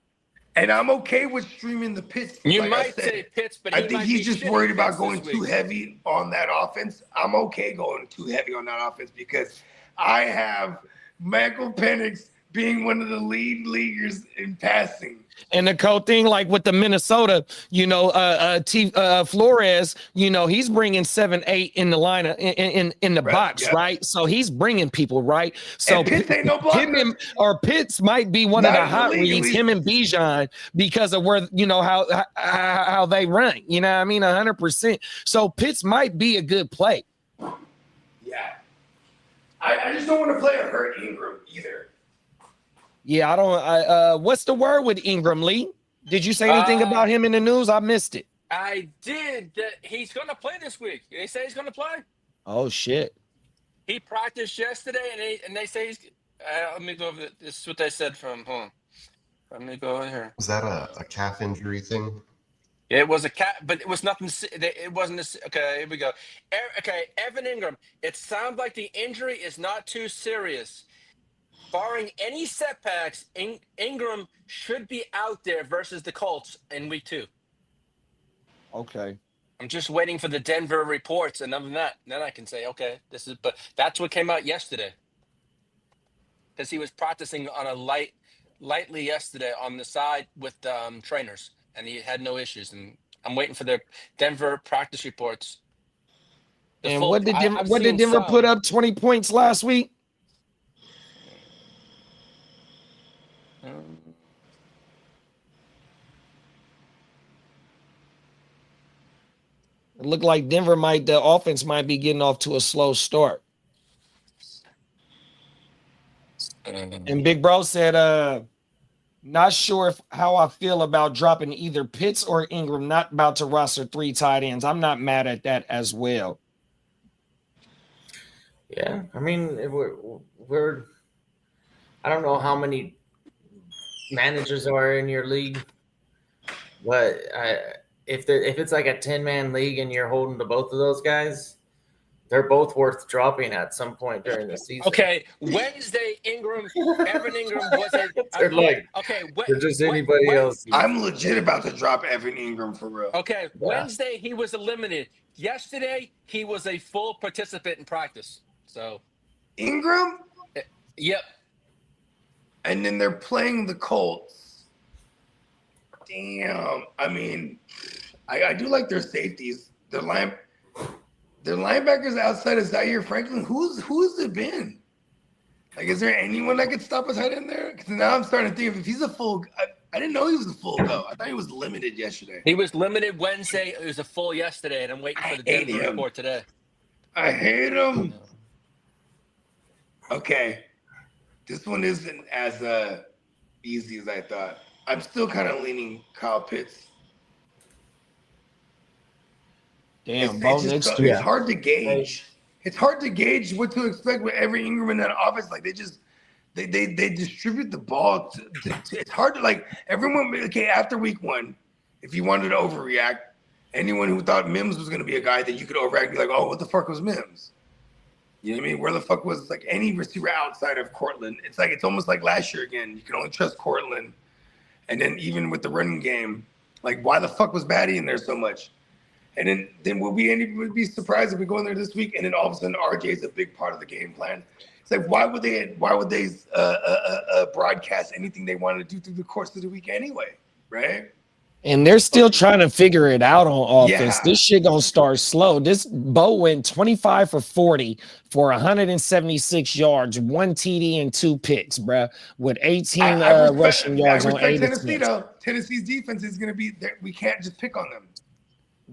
And I'm okay with streaming the Pitts. You might say Pitts, but I think he's just worried about going too heavy on that offense. I'm okay going too heavy on that offense because I have Michael Penix being one of the lead leaguers in passing. And the cool thing, like with the Minnesota, Flores, he's bringing 7-8 in the line in the box, right? So he's bringing people, right? So and Pitts ain't no blocker. Pitts might be one of the hot reads, him and Bijan, because of where how they run. You know what I mean? 100%. So Pitts might be a good play. Yeah, I just don't want to play a hurt Ingram either. Yeah, I don't. What's the word with Ingram, Lee? Did you say anything about him in the news? I missed it. I did. He's going to play this week. They say he's going to play. Oh shit! He practiced yesterday, and they say he's. Let me go over. This is what they said from home. Let me go over here. Was that a calf injury thing? It was a cat, but it was nothing. It wasn't. Okay, here we go. Okay, Evan Ingram. It sounds like the injury is not too serious. Barring any setbacks, Ingram should be out there versus the Colts in week 2. Okay. I'm just waiting for the Denver reports, and other than that, then I can say, okay, this is. But that's what came out yesterday, because he was practicing on a lightly yesterday on the side with trainers, and he had no issues. And I'm waiting for their Denver practice reports. And what did Denver put up 20 points last week? It looked like the offense might be getting off to a slow start. And Big Bro said, not sure how I feel about dropping either Pitts or Ingram, not about to roster 3 tight ends. I'm not mad at that as well. Yeah, I mean, we're I don't know how many managers are in your league, but if it's like a 10-man league and you're holding to both of those guys, They're both worth dropping at some point during the season. Okay, Wednesday, Evan Ingram was a. They're like, okay, they're just anybody else. I'm legit about to drop Evan Ingram for real. Okay, Wednesday he was eliminated. Yesterday he was a full participant in practice. So Ingram? Yep. And then they're playing the Colts. Damn. I mean, I do like their safeties. Their linebackers outside of Zaire Franklin. Who's it been? Like, is there anyone that could stop us head in there? Because now I'm starting to think if he's a full. I didn't know he was a full go. I thought he was limited yesterday. He was limited Wednesday. It was a full yesterday, and I'm waiting for the Denver report today. I hate him. Okay, this one isn't as easy as I thought. I'm still kind of leaning Kyle Pitts. Damn, it's hard to gauge. It's hard to gauge what to expect with every Ingram in that offense. Like they distribute the ball. It's hard to like everyone. Okay, after week 1, if you wanted to overreact, anyone who thought Mims was going to be a guy that you could overreact, be like, oh, what the fuck was Mims? You know what I mean? Where the fuck was like any receiver outside of Cortland? It's like it's almost like last year again. You can only trust Cortland, and then even with the running game, like why the fuck was Batty in there so much? And then would be surprised if we go in there this week and then all of a sudden RJ is a big part of the game plan. It's like why would they broadcast anything they wanted to do through the course of the week anyway, right? And they're still trying to figure it out on offense. Yeah. This shit gonna start slow. This Bo went 25 for 40 for 176 yards, 1 TD and 2 picks, bruh, with 18 rushing yards on 8 Tennessee though. Tennessee's defense is going to be there. We can't just pick on them.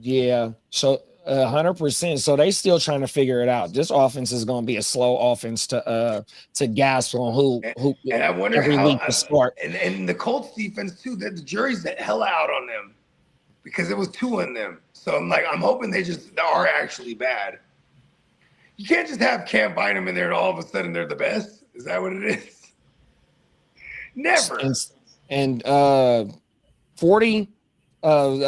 Yeah, so 100%. So they still trying to figure it out. This offense is going to be a slow offense to gasp on who and I wonder every how, week to start. And the Colts defense too. The jury's the hell out on them because it was 2 on them. So I'm hoping they are actually bad. You can't just have Cam Bynum in there and all of a sudden they're the best. Is that what it is? Never. And 40. Bo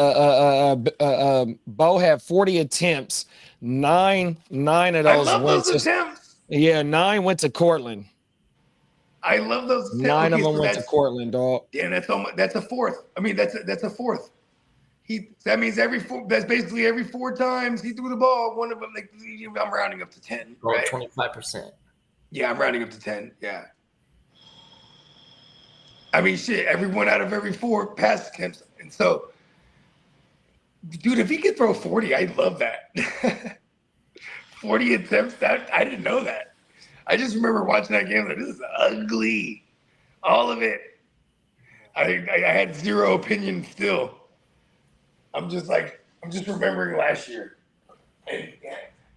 had 40 attempts. Nine of those I love went those attempts. Yeah, 9 went to Cortland. I love those attempts. 9 of them went to Cortland, dog. Yeah, that's a fourth. I mean, that's a fourth. That means that's basically every 4 times he threw the ball. One of them, like I'm rounding up to 10, right? 25%. Yeah, I'm rounding up to 10. Yeah. I mean, shit. Every 1 out of every 4 pass attempts, and so. Dude, if he could throw 40, I'd love that. 40 attempts, I didn't know that. I just remember watching that game. Like, this is ugly. All of it. I had zero opinion still. I'm just remembering last year. And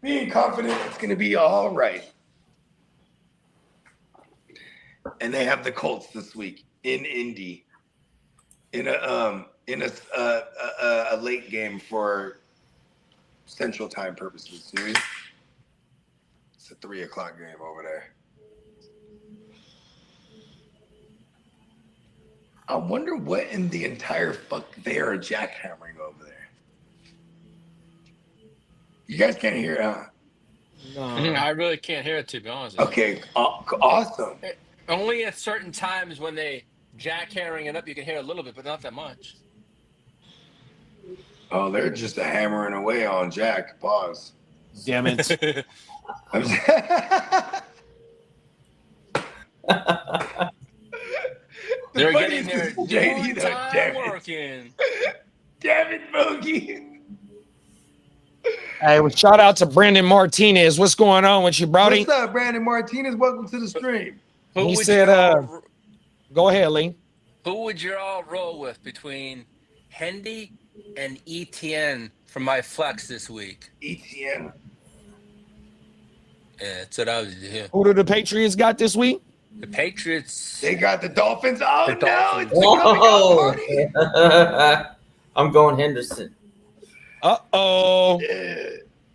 being confident it's going to be all right. And they have the Colts this week in Indy. In a late game for Central Time purposes. See? It's a 3:00 game over there. I wonder what in the entire fuck they are jackhammering over there. You guys can't hear it, huh? No. I really can't hear it, to be honest with you. Okay, awesome. Only at certain times when they jackhammering it up, you can hear a little bit, but not that much. Oh, they're just hammering away on Jack. Pause. Damn it. They're getting their JD, time working. Damn it, Bogey. Hey, well, shout out to Brandon Martinez. What's going on with you, Brody? What's up, Brandon Martinez? Welcome to the stream. He said, go ahead, Lee. Who would you all roll with between Hendy and ETN for my flex this week? ETN. Yeah, that's what I was here. Who do the Patriots got this week? The Patriots. They got the Dolphins. Oh, The no. Dolphins. It's the coming out party. I'm going Henderson. Uh-oh.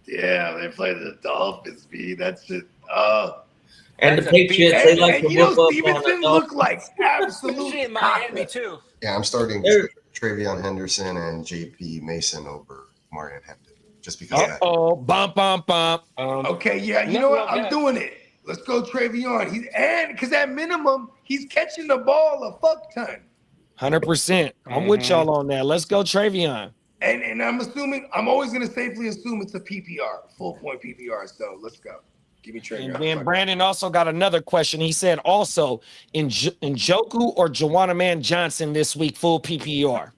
Yeah, they play the Dolphins, B. That's just, And That's the a big- Patriots, they like and to you know, whip up on Stevenson the look like Especially absolute in Miami, cockness. too. Yeah, I'm starting They're- Travion Henderson and JP Mason over Marion Hampton. just because of that. Oh, bump, bump, bump. Okay, yeah, you know what? I'm doing it. Let's go Travion. Because at minimum, he's catching the ball a fuck ton. 100%. I'm with y'all on that. Let's go Travion. And I'm always going to safely assume it's a PPR, full point PPR. So let's go. Give me Travion. And then Brandon also got another question. He said also, Njoku or Juwanna Mann Johnson this week, full PPR?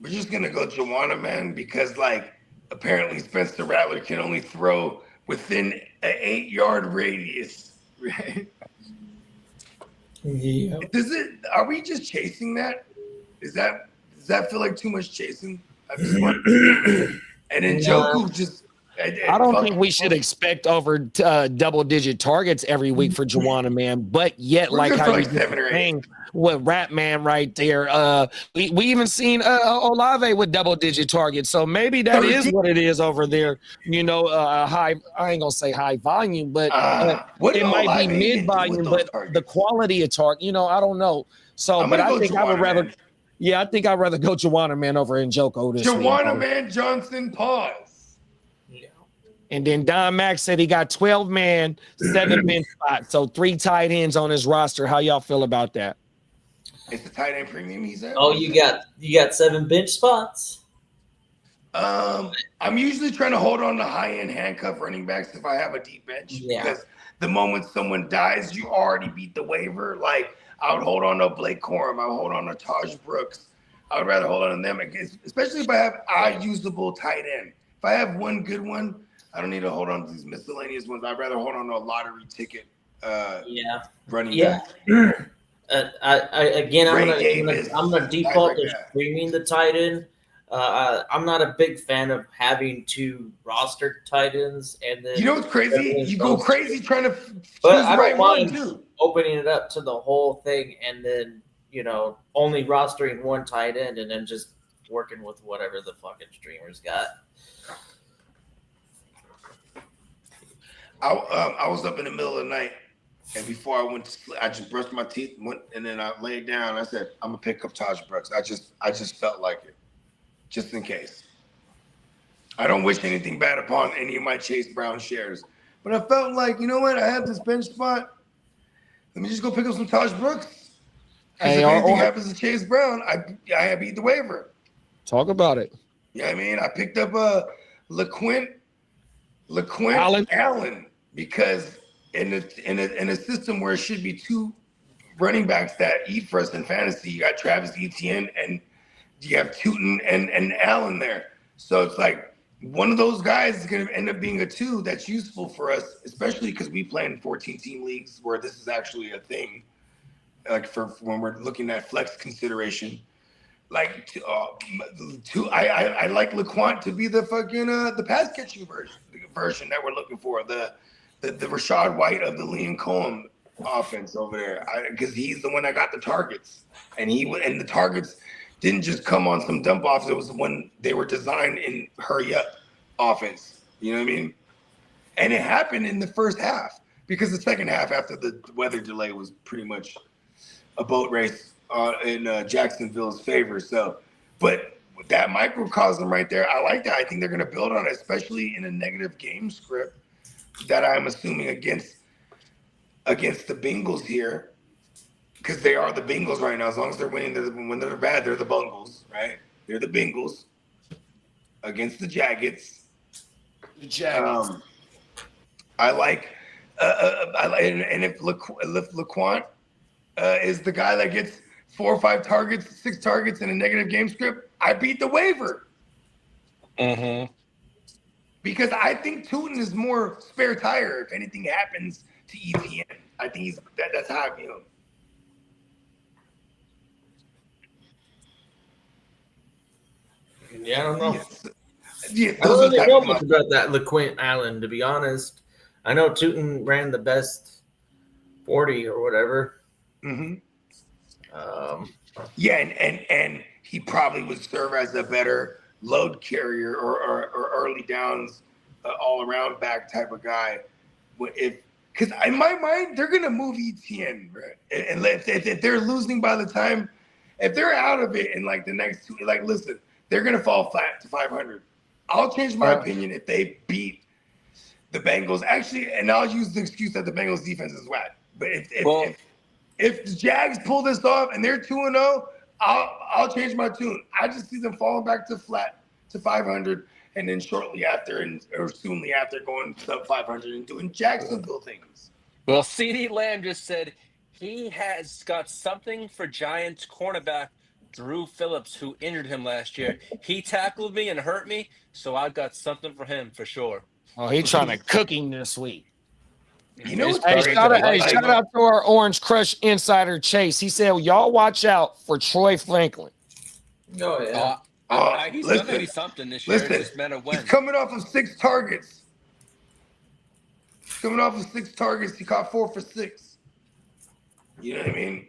We're just going to go Juwanna Mann because, like, apparently Spencer Rattler can only throw within an 8-yard radius, right? Yeah. Are we just chasing that? Does that feel like too much chasing? I just want, and then Njoku just. I don't think we should expect over double-digit targets every week for Juwanna Mann, but yet, We're like good how for you like 7 or 8. with Rat Man right there. We even seen Olave with double-digit targets, so maybe that is what it is over there. You know, high. I ain't gonna say high volume, but it might be mid-volume. But the quality of target, you know, I don't know. So, but I think I would rather. Yeah, I think I'd rather go Juwanna Mann over Njoku this week. Juwanna Mann Johnson, pause. And then Don Mack said he got 12 man, 7 bench spots, so 3 tight ends on his roster. How y'all feel about that? It's the tight end premium, he said. Oh, you got 7 bench spots. I'm usually trying to hold on to high-end handcuff running backs if I have a deep bench. Yeah. Because the moment someone dies, you already beat the waiver. Like, I would hold on to Blake Corum. I would hold on to Taj Brooks. I would rather hold on to them, especially if I have a usable tight end. If I have one good one, I don't need to hold on to these miscellaneous ones. I'd rather hold on to a lottery ticket running back. I'm gonna default to streaming the tight end. I'm not a big fan of having 2 roster tight ends, and then you know what's crazy? You go crazy trying to choose but the I right don't one mind too. opening it up to the whole thing, and then only rostering 1 tight end, and then just working with whatever the fucking streamers got. I was up in the middle of the night, and before I went to sleep, I just brushed my teeth, and then I laid down. I said, "I'm gonna pick up Taj Brooks." I just felt like it, just in case. I don't wish anything bad upon any of my Chase Brown shares, but I felt like, you know what? I have this bench spot. Let me just go pick up some Taj Brooks. Because if anything happens to Chase Brown, I beat the waiver. Talk about it. You know what I mean? I picked up LaQuint Allen because in a system where it should be 2 running backs that eat for us in fantasy, you got Travis Etienne and you have Tootin and Allen there. So it's like one of those guys is going to end up being a 2 that's useful for us, especially because we play in 14-team leagues where this is actually a thing. Like for when we're looking at flex consideration. Like I like LaQuant to be the fucking the pass catching version that we're looking for, the Rashad White of the Liam Cohen offense over there, because he's the one that got the targets, and the targets didn't just come on some dump offs. It was when they were designed in hurry up offense. You know what I mean? And it happened in the first half because the second half after the weather delay was pretty much a boat race in Jacksonville's favor. So, but with that microcosm right there, I like that. I think they're going to build on it, especially in a negative game script that I'm assuming against the Bengals here, because they are the Bengals right now. As long as they're winning, when they're bad, they're the Bungles, right? They're the Bengals against the Jaggets. I like, and if LaQuant is the guy that gets 4 or 5 targets, 6 targets in a negative game script, I beat the waiver. Mm-hmm. Because I think Tootin is more spare tire if anything happens to ETN. I think that's how I feel. Yeah, I don't know. Yeah, I don't really know much about that LaQuint Allen, to be honest. I know Tootin ran the best 40 or whatever. Mm-hmm. Yeah, and he probably would serve as a better load carrier or early downs, all around back type of guy. Because in my mind, they're gonna move ETN, right? And if they're losing by the time, if they're out of it in like the next 2, like listen, they're gonna fall flat to 500. I'll change my opinion if they beat the Bengals. Actually, and I'll use the excuse that the Bengals defense is whack. But if the Jags pull this off and they're 2-0, I'll change my tune. I just see them falling back to 500, and then shortly after or soonly after going sub 500 and doing Jacksonville things. Well, CeeDee Lamb just said he has got something for Giants cornerback Drew Phillips, who injured him last year. He tackled me and hurt me, so I've got something for him for sure. Oh, he's trying to cook him this week. You know what's Hey, crazy? shout out to our Orange Crush insider Chase. He said, "Y'all watch out for Troy Franklin." Oh yeah. He's going to be something this year. It's just a matter of when. He's coming off of 6 targets. He caught 4 for 6. You know what I mean?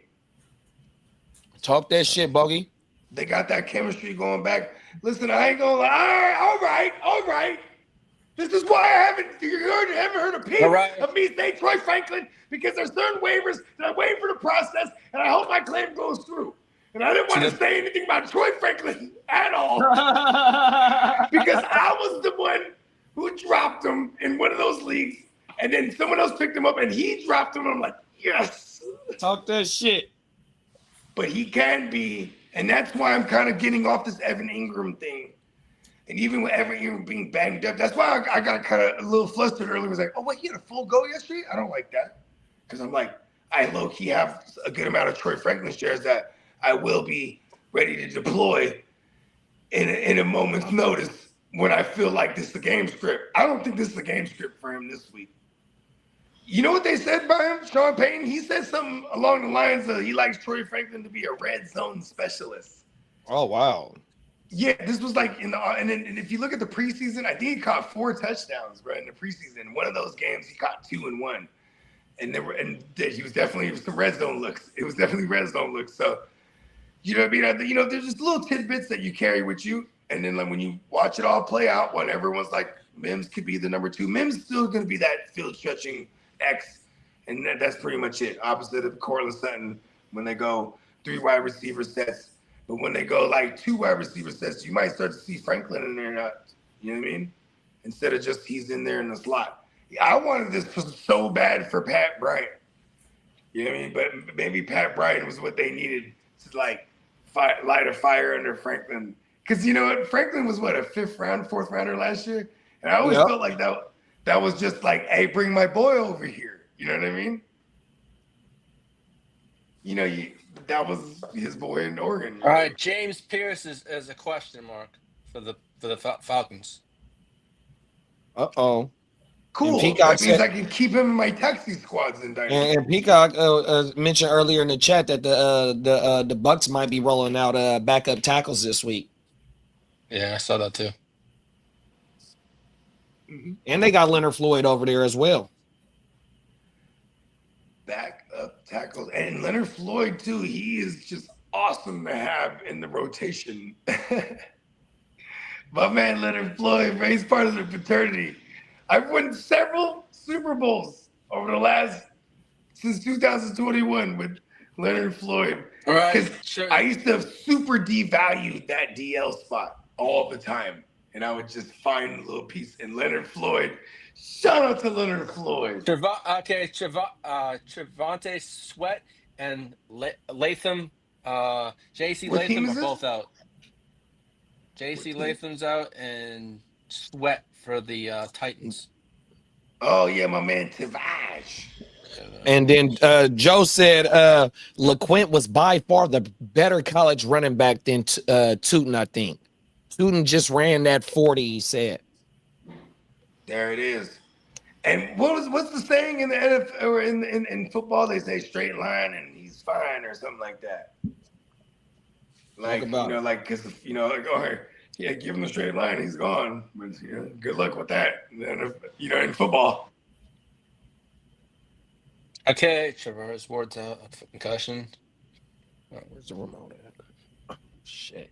Talk that shit, Bogey. They got that chemistry going back. Listen, I ain't gonna lie. All right. This is why I haven't heard a peep of me saying Troy Franklin, because there's certain waivers that I'm waiting for the process, and I hope my claim goes through. And I didn't want to say anything about Troy Franklin at all because I was the one who dropped him in one of those leagues, and then someone else picked him up, and he dropped him. And I'm like, yes. Talk that shit. But he can be, and that's why I'm kind of getting off this Evan Ingram thing. And even with Evan Ingram being banged up, that's why I got kind of a little flustered earlier. I was like, oh, wait, he had a full go yesterday? I don't like that. Because I'm like, I low-key have a good amount of Troy Franklin shares that I will be ready to deploy in a moment's notice when I feel like this is a game script. I don't think this is a game script for him this week. You know what they said by him, Sean Payton? He said something along the lines of he likes Troy Franklin to be a red zone specialist. Oh, wow. Yeah, this was like and if you look at the preseason, I think he caught 4 touchdowns, bro, in the preseason. One of those games, he caught 2 in 1. And he was definitely some red zone looks. It was definitely red zone looks. So, you know what I mean? You know, there's just little tidbits that you carry with you. And then like when you watch it all play out, when everyone's like, Mims could be the number 2, Mims is still going to be that field stretching X. And that's pretty much it. Opposite of Cortland Sutton when they go 3 wide receiver sets. But when they go like 2 wide receiver sets, you might start to see Franklin in there. You know what I mean? Instead of just he's in there in the slot. I wanted this so bad for Pat Bryant. You know what I mean? But maybe Pat Bryant was what they needed to like light a fire under Franklin. Because you know what? Franklin was what, a 4th rounder last year? And I always felt like that was just like, hey, bring my boy over here. You know what I mean? You know, that was his boy in Oregon. All right, James Pierce is a question mark for the Falcons. Uh-oh. Cool. That means I can keep him in my taxi squads in Dynasty. And Peacock mentioned earlier in the chat that the Bucks might be rolling out backup tackles this week. Yeah, I saw that too. And they got Leonard Floyd over there as well. Backup tackles. And Leonard Floyd, too. He is just awesome to have in the rotation. My man, Leonard Floyd, man, he's part of the fraternity. I've won several Super Bowls since 2021 with Leonard Floyd. All right. Because I used to super devalue that DL spot all the time. And I would just find a little piece in Leonard Floyd. Shout out to Leonard Floyd. Trevante Sweat and Latham, J.C. Latham are both out. J.C. Latham's out and Sweat for the Titans. Oh, yeah, my man Tavash. And then Joe said LeQuint was by far the better college running back than Tootin, I think. Tootin just ran that 40, he said. There it is. And what's the saying in the NFL or in football? They say straight line and he's fine or something like that. Like, you know, like, because, you know, like, oh, yeah, give him a straight line, he's gone. But, you know, good luck with that. And then, you know, in football. Okay, Traverse Ward's out for concussion. Oh, where's the remote at? Oh, shit.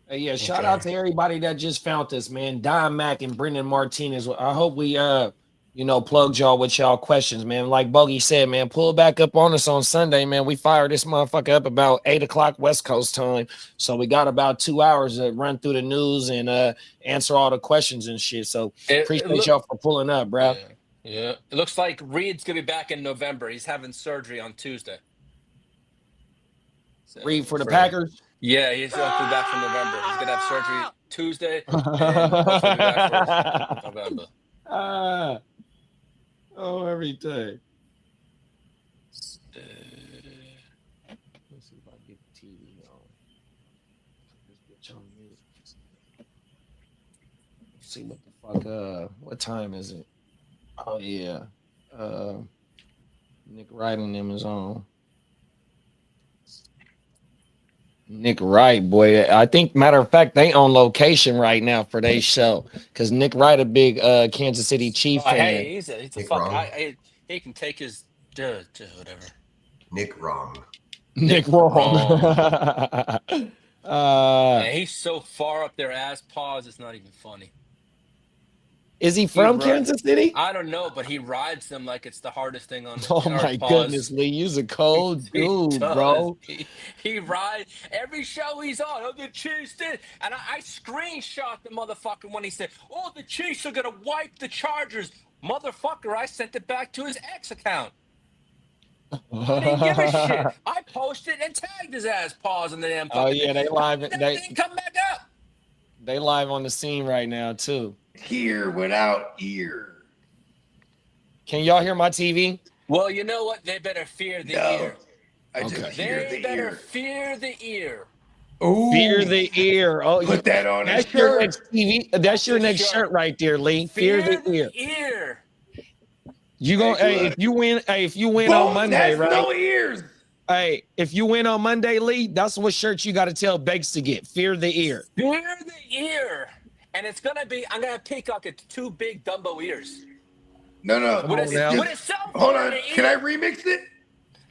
Hey, yeah, shout out to everybody that just found us, man. Don Mack and Brendan Martinez. I hope we Plug y'all with y'all questions, man. Like Bogey said, man, pull back up on us on Sunday, man. We fire this motherfucker up about 8:00 West Coast time. So we got about 2 hours to run through the news and answer all the questions and shit. So appreciate y'all for pulling up, bro. Yeah. It looks like Reed's gonna be back in November. He's having surgery on Tuesday. So, Reed for the Packers? Yeah, he's going to be back for November. He's gonna have surgery Tuesday and hopefully be back for November. Everything. Let's see if I get the TV on. This bitch on mute. See what the fuck. What time is it? Oh yeah. Nick Wright and them is on. Nick Wright, boy. I think, matter of fact, they on location right now for their show because Nick Wright, a big Kansas City Chief fan. Hey, he's a fuck. He can take his whatever. Nick wrong. Nick wrong. Man, he's so far up their ass paws, it's not even funny. Is he from Kansas City? I don't know, but he rides them like it's the hardest thing on. Oh my goodness, Lee, you's a cold dude, bro. He rides every show he's on. Oh, the Chiefs did, and I screenshot the motherfucker when he said, "Oh, the Chiefs are gonna wipe the Chargers." Motherfucker, I sent it back to his ex account. I didn't give a shit. I posted and tagged his ass paws in the damn. Oh yeah, they live. They didn't come back up. They live on the scene right now too. Here without ear. Can y'all hear my TV? Well, you know what? They better fear the ear. I just hear the better ear. fear the ear. Ooh, fear the ear. Oh, put that on. That's your next TV. That's your next shirt right there, Lee. Fear the ear. You go. Hey, if you win. Hey, if you win on Monday, right? No ears. Hey, if you win on Monday, Lee, that's what shirt you got to tell Bakes to get. Fear the ear. Fear the ear. And it's gonna be. I'm gonna peacock it 2 big Dumbo ears. No. Hold on. Can I remix it?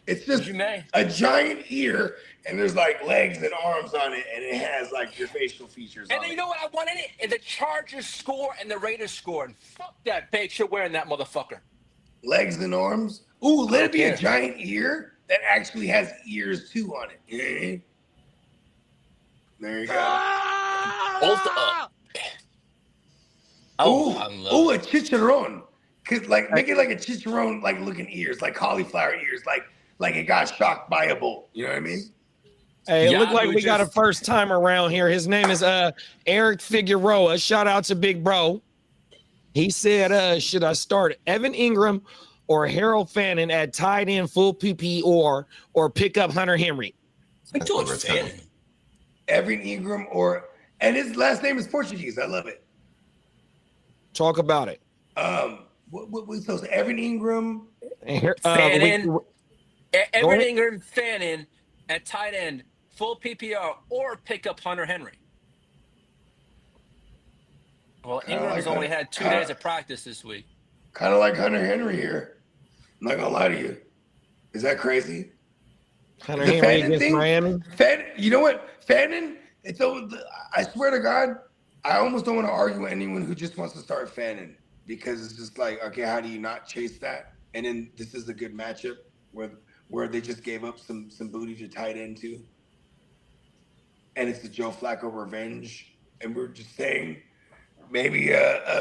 It's just a giant ear, and there's like legs and arms on it, and it has like your facial features. And then you know what I want in it? And the Chargers score and the Raiders score. And fuck that, Bakes. You're wearing that motherfucker. Legs and arms. Ooh, let it be a giant ear that actually has ears too on it. There you go. Hold up. Oh, a chicharron. Cause make it like a chicharron, like looking ears, like cauliflower ears, like it got shocked by a bull. You know what I mean? Hey, it looked like we got a first time around here. His name is Eric Figueroa. Shout out to Big Bro. He said, should I start Evan Ingram or Harold Fannin at tight end full PP or pick up Hunter Henry? Evan Ingram and his last name is Portuguese. I love it. Talk about it. What we supposed to Evan Ingram? Fannin. Evan Ingram, Fannin at tight end, full PPR, or pick up Hunter Henry. Well, Ingram has only had 2 days of practice this week. Kind of like Hunter Henry here. I'm not gonna lie to you. Is that crazy? Hunter Henry against Miami. You know what? Fannin. I swear to God, I almost don't want to argue with anyone who just wants to start Fannin because it's just like, okay, how do you not chase that? And then this is a good matchup where they just gave up some booty to tight end too. And it's the Joe Flacco revenge. And we're just saying maybe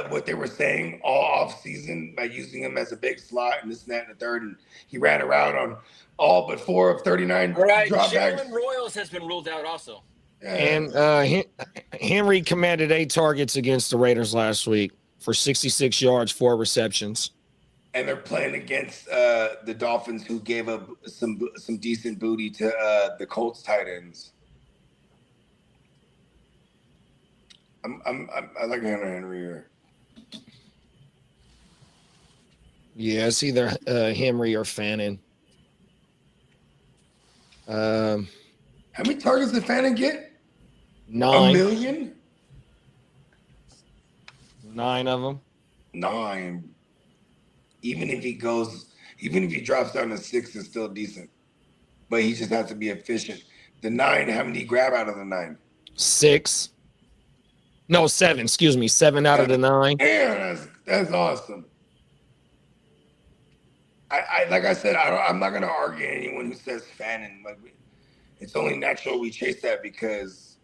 what they were saying all off season by using him as a big slot and this and that and the third. And he ran around on all but 4 of 39 dropbacks. Jalen Royals has been ruled out also. And Henry commanded 8 targets against the Raiders last week for 66 yards, 4 receptions. And they're playing against the Dolphins, who gave up some decent booty to the Colts tight ends. I like Hunter Henry here. Yeah, it's either Henry or Fannin. How many targets did Fannin get? 9. 1 million? 9 of them. 9. Even if he drops down to 6, it's still decent. But he just has to be efficient. The 9, how many did he grab out of the 9? 6. No, 7. Excuse me, 7 out of the 9. Yeah, that's awesome. I like I said, I'm not gonna argue anyone who says Fannin. Like, it's only natural we chase that because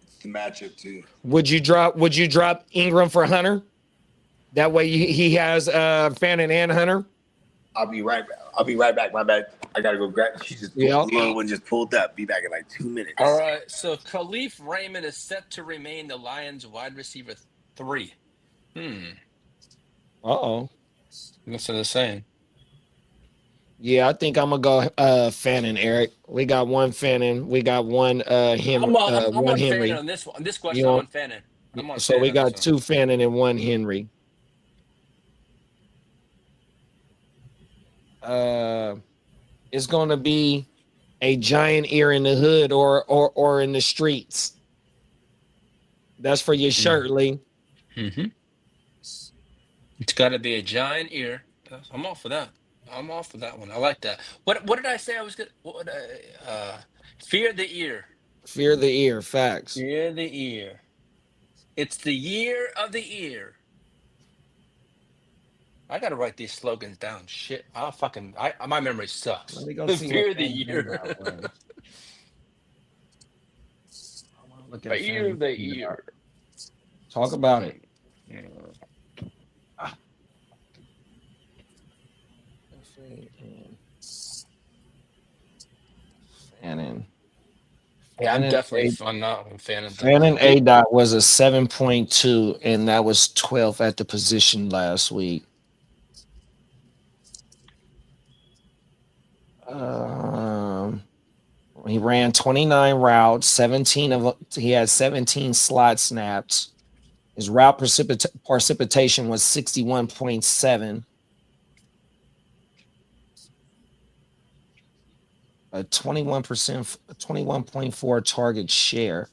it's the matchup too. Would you drop Ingram for Hunter? That way he has Fannin and Hunter. I'll be right back. My bad. I gotta go grab. She just the little one just pulled up. Be back in like 2 minutes. All right. So Khalif Raymond is set to remain the Lions wide receiver 3. Uh-oh. That's what they're saying. Yeah, I think I'm gonna go Fannin, Eric. We got one Fannin. We got one him. I'm one on Henry. Fannin on this one. On this question, You I'm know, on Fannin. So we got 2 Fannin and 1 Henry. It's gonna be a giant ear in the hood or in the streets. That's for your shirt, Lee. Mm-hmm. It's got to be a giant ear. I'm all for that. I'm all for that one. I like that. What did I say? I was good. Fear the ear. Fear the ear. Facts. Fear the ear. It's the year of the ear. I gotta write these slogans down. Shit, my memory sucks. Let me go see Fear what the Fannin ear. got, man. Look at Fear Fannin. the ear. Talk about it. Fannin. Yeah, I'm Fannin definitely A- on that one. Fannin. Fannin A dot was a 7.2, and that was 12th at the position last week. He ran 29 routes, he had 17 slot snaps. His route precipitation was 61.7. A 21.4 target share.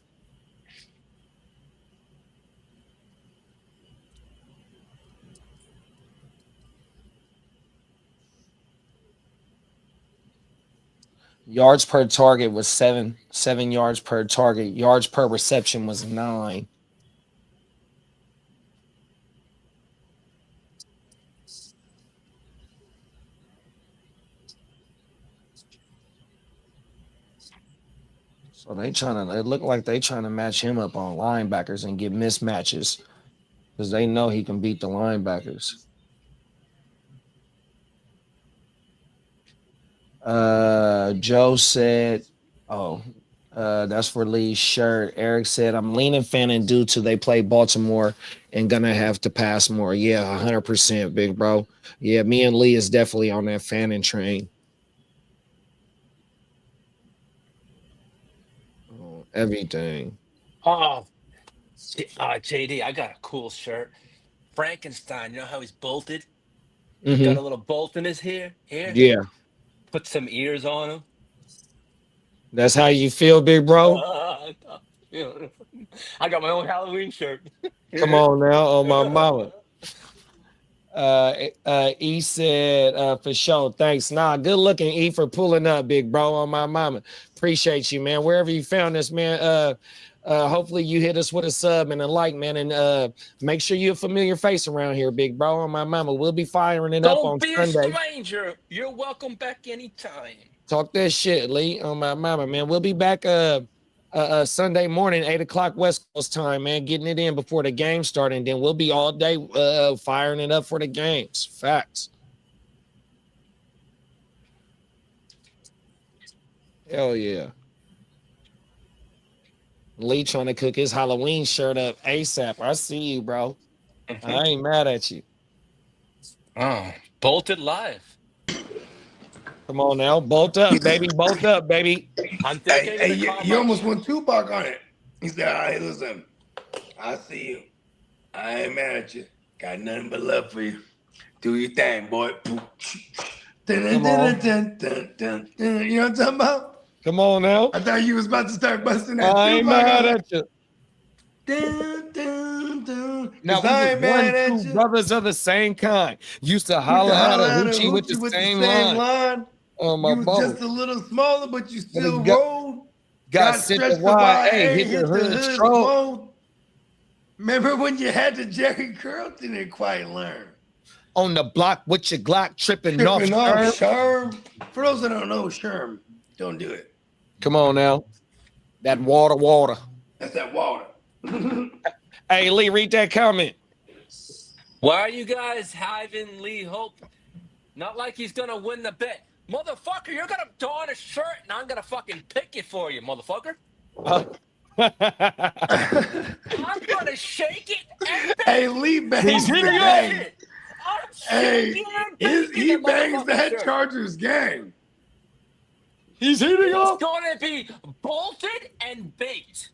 Yards per target was 7 yards per target. Yards per reception was 9. So it looked like they trying to match him up on linebackers and get mismatches because they know he can beat the linebackers. Joe said, that's for Lee's shirt. Eric said, I'm leaning Fannin due to they play Baltimore and gonna have to pass more. Yeah, 100%, big bro. Yeah, me and Lee is definitely on that Fannin train. Everything. JD, I got a cool shirt. Frankenstein, you know how he's bolted? Mhm. Got a little bolt in his hair. Yeah. Put some ears on him. That's how you feel, big bro? I got my own Halloween shirt. Come on now, on my mama. E said, for sure, thanks. Nah, good looking, E, for pulling up, big bro, on my mama. Appreciate you, man. Wherever you found this, man, hopefully you hit us with a sub and a like, man, and make sure you're a familiar face around here, big bro, on my mama. We'll be firing it up on Sunday. Don't be a stranger. You're welcome back anytime. Talk that shit, Lee, on my mama, man. We'll be back Sunday morning, 8 o'clock West Coast time, man, getting it in before the game starts, and then we'll be all day firing it up for the games. Facts. Hell yeah. Lee trying to cook his Halloween shirt up ASAP. I see you, bro. I ain't mad at you. Oh, bolted live. Come on now, bolt up, baby, bolt up, baby. I'm Hey, you almost went Tupac on it. He said, all right, listen, I see you. I ain't mad at you. Got nothing but love for you. Do your thing, boy. You know what I'm talking about? Come on now. I thought you was about to start busting that. I ain't mad at you. Now, I ain't mad at two you. brothers of the same kind used to holler at a hoochie with the same line. Oh, my You was bubble. just a little smaller, but you still got- rolled. Got sent to stretched YA, YA, hit the hood stroke. road. Remember when you had the Jerry curl? Didn't quite learn. on the block with your Glock tripping off. Tripping off, Sherm. Sherm. For those that don't know, Sherm, don't do it. Come on now. That water. That's that water. Hey, Lee, read that comment. Why are you guys having Lee Hope? Not like he's gonna win the bet. Motherfucker, you're gonna don a shirt and I'm gonna fucking pick it for you, motherfucker. I'm gonna shake it and bang Hey, Lee bangs He's the hitting gang. it. I'm Hey, shaking and he banging the bangs motherfucking that shirt. Chargers gang. He's heating It's up. gonna be bolted and baked.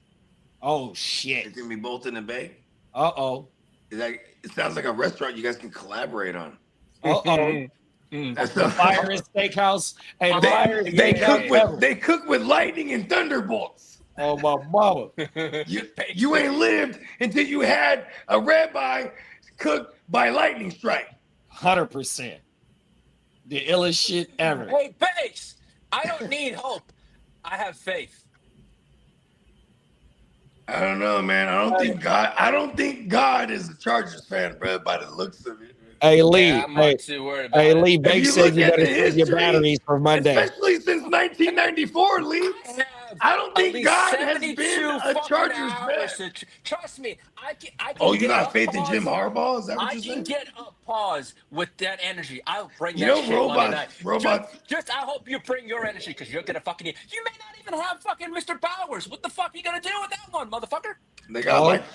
Oh shit. It's gonna be bolted and baked. Uh-oh. It sounds like a restaurant you guys can collaborate on. Uh-oh. That's The Fire Steakhouse. Hey, the Fire They Steakhouse. cook with lightning and thunderbolts. Oh my mama. You ain't lived until you had a ribeye cooked by lightning strike. 100%. The illest shit ever. Hey, Bakes, I don't need hope. I have faith. I don't know, man. I don't think God is a Chargers fan, bro, by the looks of it. Hey, Lee. Yeah, I'm not too worried about Hey, it. Lee, If Bake you said look you at better the save your history, batteries for Monday. Especially since 1994, Lee. have I don't at think least God has 72 been a fucking Chargers hours fan. trust me, I can Oh, you get got up faith in Jim pause. Harbaugh? Is that what I you're can saying? get a pause with that energy. I'll bring You that know, shit Monday night. robots. Just I hope you bring your energy because you're gonna fucking. You may not even have fucking Mr. Bowers. What the fuck are you gonna do with that one, motherfucker?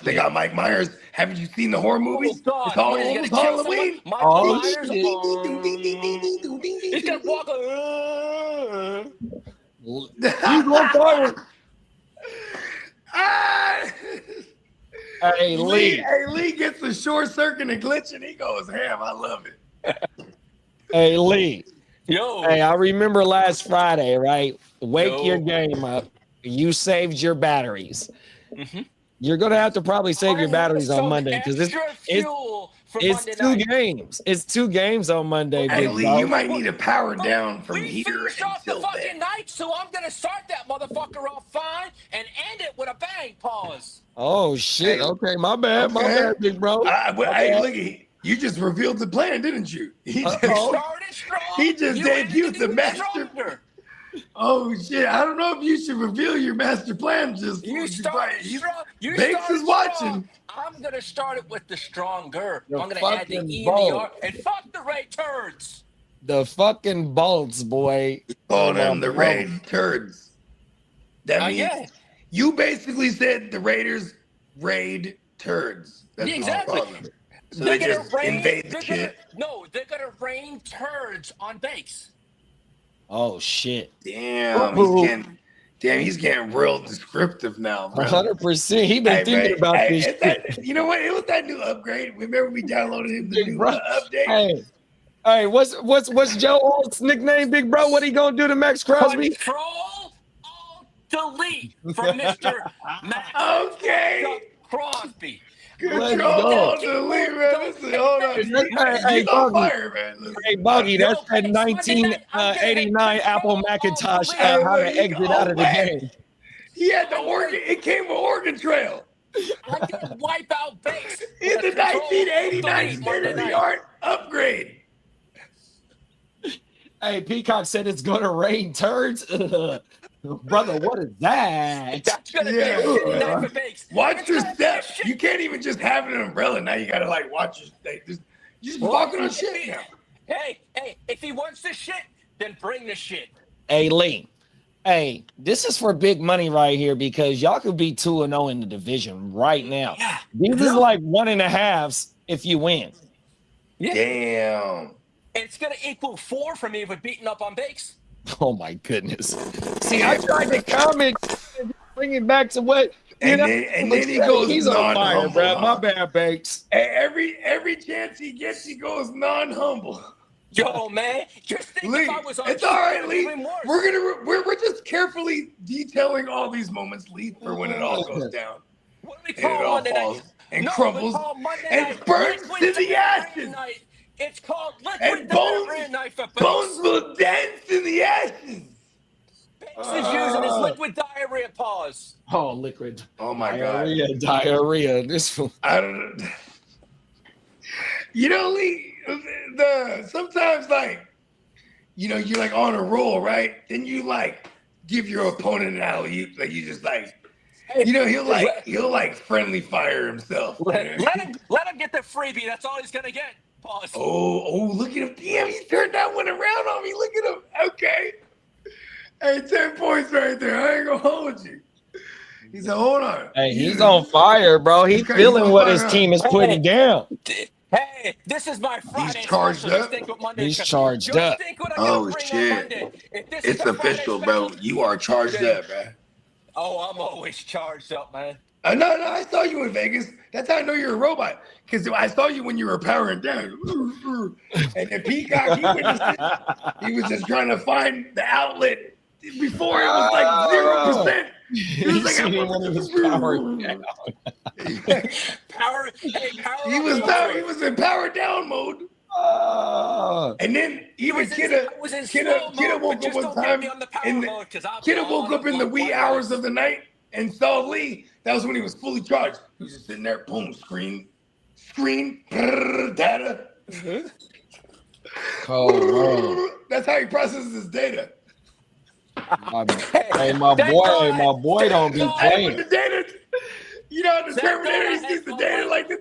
They got Mike Myers. Haven't you seen the horror movies? Oh God! It's all What, is he almost gonna kill Halloween. someone? Michael Oh, Myers. shit. He's gonna walk. You going forward. Ah! Hey, Lee. Lee gets the short circuit and glitch and he goes ham. I love it. Hey, Lee. Yo. Hey, I remember last Friday, right? Wake Yo. your game up. You saved your batteries. Mhm. You're gonna have to probably save your I batteries have on some Monday because extra it's fuel for it's Monday two night. games. It's two games on Monday, Hey big Lee, dog. you might need to power down from We heater finished off the until fucking then. night, so I'm gonna start that motherfucker off fine and end it with a bang. Pause. Oh shit. Hey. Okay, my bad, my Okay. bad, big bro. Hey, look, you just revealed the plan, didn't you? He just, Started strong. He just you ended debuted it the even master- stronger. oh shit! I don't know if you should reveal your master plan. Just You started he's- strong. You Banks started is watching. strong. I'm gonna start it with the stronger. You're I'm gonna add the fucking E and the R bold. and fuck the Ray turds. The fucking bolts, boy. Call them the bro. Raid turds. That means Yeah. you basically said the Raiders raid turds. That's Yeah, what you exactly. call them. So they just invade the shit. They're gonna rain turds on Bakes. Oh shit. Damn, he's getting real descriptive now, bro. 100%. He been thinking man, about hey, this it's shit. that, you know what? It was that new upgrade. Remember we downloaded him the Big new bro. update? Hey, what's Joe Alt's nickname, big bro? What he gonna do to Max Crosby? Control Alt Delete from Mr. Max Okay. Crosby. Let's Control go. Alt Delete, man. Listen, hold on. Hey, He's on Buggy. fire, man. Listen. Hey, Buggy, that's Yo, that Bakes, Monday night, I'm gonna hit 1989 Apple Control Macintosh. Alt How to Delete. exit out of the game. He had the Oregon. It came with Oregon Trail. I'm gonna wipe out Bakes. It's the with a Control Alt 1989 Delete Monday night. state-of-the-art upgrade. Hey, Peacock said it's gonna rain turds. Brother, what is that? That's gonna Yeah. be a shitty night for Bakes. Watch It's your gonna be a steps. shit- You can't even just have an umbrella. Now you gotta like watch your step. You're just walking on shit now. Hey, if he wants the shit, then bring the shit. Hey, Lee. Hey, this is for big money right here because y'all could be 2-0 in the division right now. Yeah. These is like 1.5s if you win. Damn. And it's gonna equal 4 for me with beating up on Bakes. Oh my goodness. See, I tried to comment, bring it back to what And then he goes he's on fire, non-humble, bro. huh? My bad, Bakes. Every chance he gets, he goes non-humble. Yo, man, just think Lee, if I was on it's all right, shit, Lee. even worse. We're just carefully detailing all these moments, Lee, for when it all goes down What do we and it call all Monday falls night? and No, crumbles we call Monday and night burns liquid to the diarrhea ashes. night. It's called And liquid bones- diarrhea night for Bakes. Bones will dance in the ashes. Bakes is using his liquid diarrhea pause. Oh, liquid. Oh my god. Diarrhea. This I don't know. You know, Lee, sometimes like, you know, you're like on a roll, right? Then you like give your opponent an alley, like you just like, you know, he'll like friendly fire himself. Let him get the freebie. That's all he's gonna get. Pause. Oh, look at him. Damn, he turned that one around on me. Look at him. Okay. Hey, 10 points right there. I ain't gonna hold you. He said, hold on. Hey, he's on fire, bro. He's feeling what his team is putting down. Hey, this is my Friday. He's charged up. He's charged up. Oh, shit. It's official, bro. You are charged up, man. Oh, I'm always charged up, man. No, I saw you in Vegas. That's how I know you're a robot. Because I saw you when you were powering down. And the Peacock, he was just trying to find the outlet. Before it was like 0%. He was like, powering down. Power. He was in power down mode. And then even Kidda woke up one time Kidda woke up in the wee hours of the night and saw Lee. That was when he was fully charged. He was just sitting there, boom, screen, data. Oh, that's how he processes his data. Hey, my boy don't be playing. The data, you know, the Terminator, he sees the data like the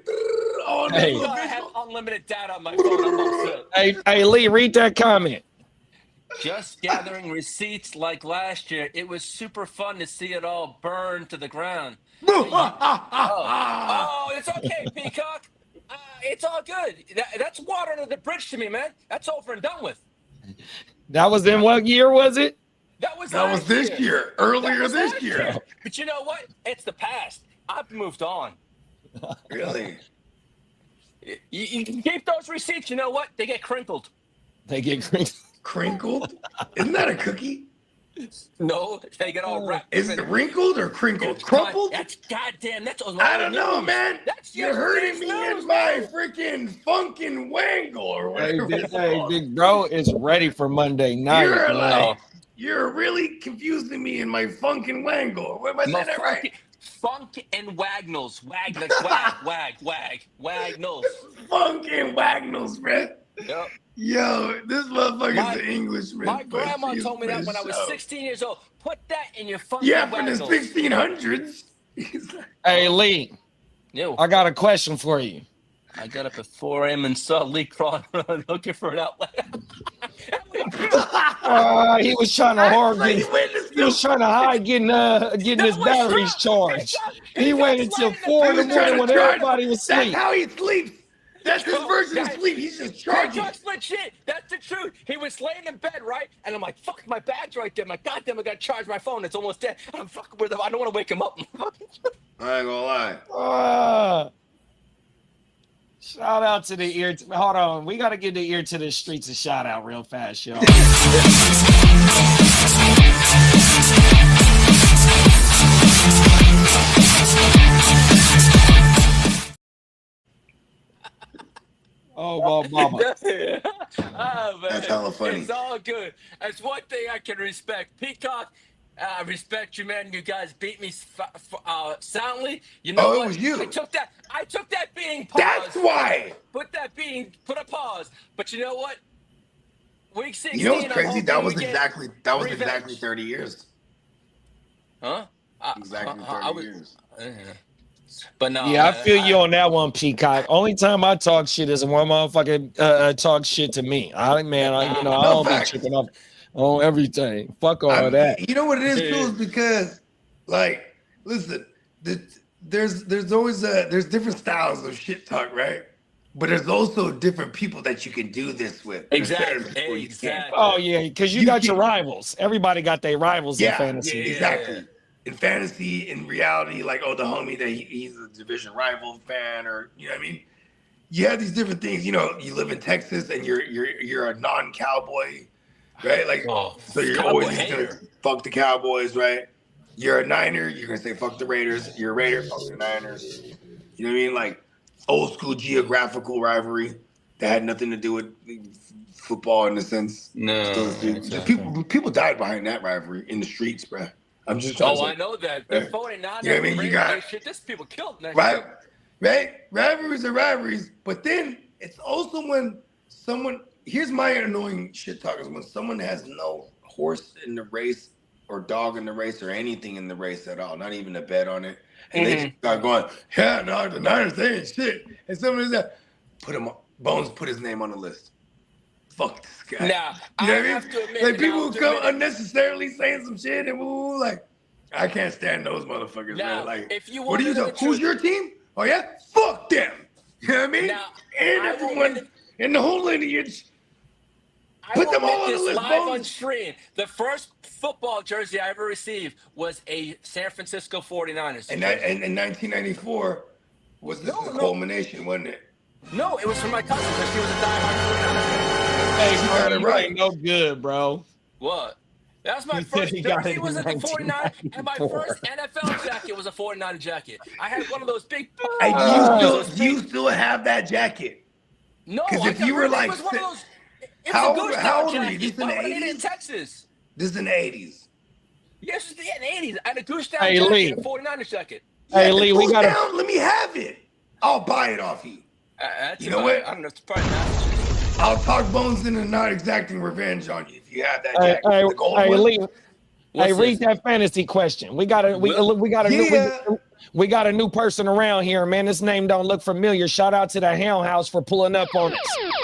on I have unlimited data on my phone. I'm all set. Hey, Lee, read that comment. Just gathering receipts like last year. It was super fun to see it all burn to the ground. Oh, it's okay, Peacock. It's all good. That's water under the bridge to me, man. That's over and done with. That was in what year was it? That was this year. Earlier this year. But you know what? It's the past. I've moved on. Really? You can keep those receipts. You know what? They get crinkled. They get crinkled. Crinkled? Isn't that a cookie? No, they get all wrapped. Is it wrinkled or crinkled? Crumpled? That's goddamn. That's a lot. I don't know, man. That's You're hurting me in my freaking funkin' wangle or whatever. Hey, big bro is ready for Monday night. You're really confusing me in my funkin' wangle. What am I saying that right? Funk and Wagnalls. Wagnalls. Funk and Wagnalls, man. Yep. Yo, this motherfucker's an Englishman. My grandma told me that when I was 16 years old. Put that in your funk yeah, and from the Wagnalls. 1600s. Hey, Lee. Yo. I got a question for you. I got up at 4 a.m. and saw Lee crawling around looking for an outlet. He was trying to he was trying to hide getting his batteries charged. He waited until 4 in the morning when everybody was asleep. That's how he sleeps. That's his version of sleep. He's just charging. That's legit. That's the truth. He was laying in bed, right? And I'm like, fuck, my bag's right there. My goddamn, I gotta charge my phone. It's almost dead. I'm fucking with him. I don't want to wake him up. I ain't gonna lie. Shout out to the ear. Hold on. We got to give the ear to the streets a shout out real fast, y'all. Oh, my mama. Oh, man. That's hella funny. It's all good. That's one thing I can respect. Peacock, I respect you, man. You guys beat me soundly. You know what? It was you. I took that beating pause. That's why. Put a pause. But you know what? Week 16. You know what's crazy? That was exactly 30 years. Huh? Exactly 30 years. But no. Yeah, I feel you on that one, Peacock. Only time I talk shit is when motherfucker talk shit to me. I don't be tripping up on everything. Fuck all that. You know what it is, too, is because, like, listen, there's always there's different styles of shit talk, right? But there's also different people that you can do this with. Exactly. Oh yeah, because you got your rivals. Everybody got their rivals in fantasy. Yeah, exactly. In fantasy, in reality, like, the homie that he's a division rival fan, or you know what I mean? You have these different things. You know, you live in Texas and you're a non-cowboy, right? Like, so you're always just gonna fuck the Cowboys, right? You're a Niner, you're gonna say fuck the Raiders. You're a Raider, fuck the Niners. You know what I mean? Like old school geographical rivalry that had nothing to do with football in a sense. No, people died behind that rivalry in the streets, bro. I'm just trying to say. I know that. They're 49. You got shit. This people killed that right. Rivalries are rivalries, but then it's also when someone. Here's my annoying shit talk is when someone has no horse in the race or dog in the race or anything in the race at all, not even a bet on it, and they just start going, yeah, no, the Niners they ain't shit, and someone is that Bones put his name on the list. Fuck this guy. Nah, you know I what I have mean? to admit, Like people who come unnecessarily saying some shit and woo, like I can't stand those motherfuckers, Now, man. Like, if you what do you wanna know do? the Who's truth- your team? Oh yeah, fuck them. You know what I mean? Now, and I will everyone admit- in the whole lineage. I Put will them all admit on the this list, live on Bones. stream. The first football jersey I ever received was a San Francisco 49ers. And that and in 1994 was the culmination, wasn't it? No, it was for my cousin because she was a diehard 49ers fan. Hey, You got it you right. ain't no good, bro. What? That was my He said first he got jersey it was in at the 49, and my 1994. first NFL jacket was a 49 jacket. I had one of those big. Hey, those do you still have that jacket? No, 'Cause I if got you were rid of it. like It was one of si- those. It How was a old- Goose how Down old were you? jacket. This in the Why would I need it 80s? in Texas? This is in the 80s. Yes, in the 80s. I had a Goose Down Hey, jacket, Lee. a 49ers jacket. Hey, Yeah, Lee, the we Goose gotta. Down, let me have it. I'll buy it off you. That's You know about- what? I don't know. It's probably Massachusetts. I'll talk Bones into not exacting revenge on you if you have that Hey, jacket. hey, The gold hey, one? Lee. What's Hey, read this? that fantasy question. We got a we got a new person around here, man. This name don't look familiar. Shout out to the Hound House for pulling up on us.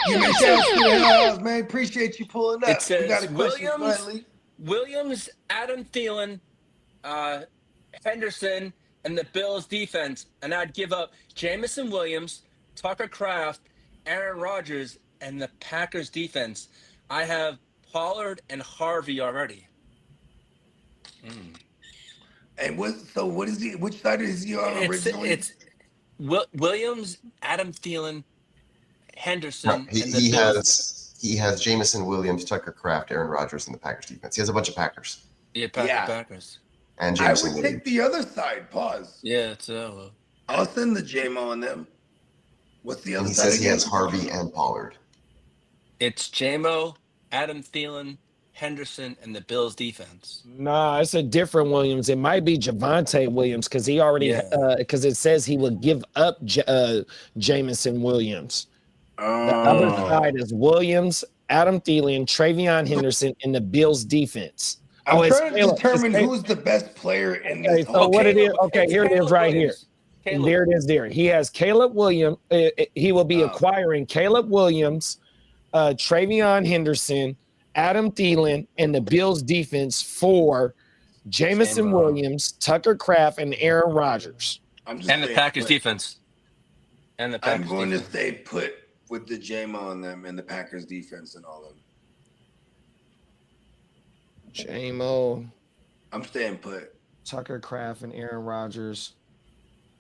You make shout out to the house, man. Appreciate you pulling up. It says we got a question. Go Williams- ahead, Lee. Williams, Adam Thielen, Henderson, and the Bills defense, and I'd give up Jamison Williams, Tucker Kraft, Aaron Rodgers, and the Packers defense. I have Pollard and Harvey already. And what is he? Which side is he on originally? It's Williams, Adam Thielen, Henderson, No, and the he Bills. has Jamison Williams, Tucker Kraft, Aaron Rodgers, and the Packers defense. He has a bunch of Packers Yeah, Yeah. Packers. and I Jamison would Williams. take the other side. Pause. Yeah, it's I'll send the JMO on them. What's the And other he side says he again? has Harvey and Pollard. it's JMO, Adam Thielen, Henderson, and the Bills defense. Nah, it's a different Williams. It might be Javonte Williams because he already Yeah. because it says he would give up Jamison Williams. The other side is Williams, Adam Thielen, Travion Henderson, and the Bills defense. I'm it's trying to Caleb. determine It's Caleb. who's the best player in Okay, this. so whole what it is? Caleb- Okay, it's here it is Caleb right Williams. here. Caleb. There it is. There he has Caleb Williams. He will be acquiring Caleb Williams, Travion Henderson, Adam Thielen, and the Bills defense for Jamison Williams, Tucker Kraft, and Aaron Rodgers. I'm just And the saying, Packers but defense. And the Packers I'm going defense. to stay put with the JMO on them and the Packers defense and all of them. J-Mo, I'm staying put. Tucker Kraft, and Aaron Rodgers.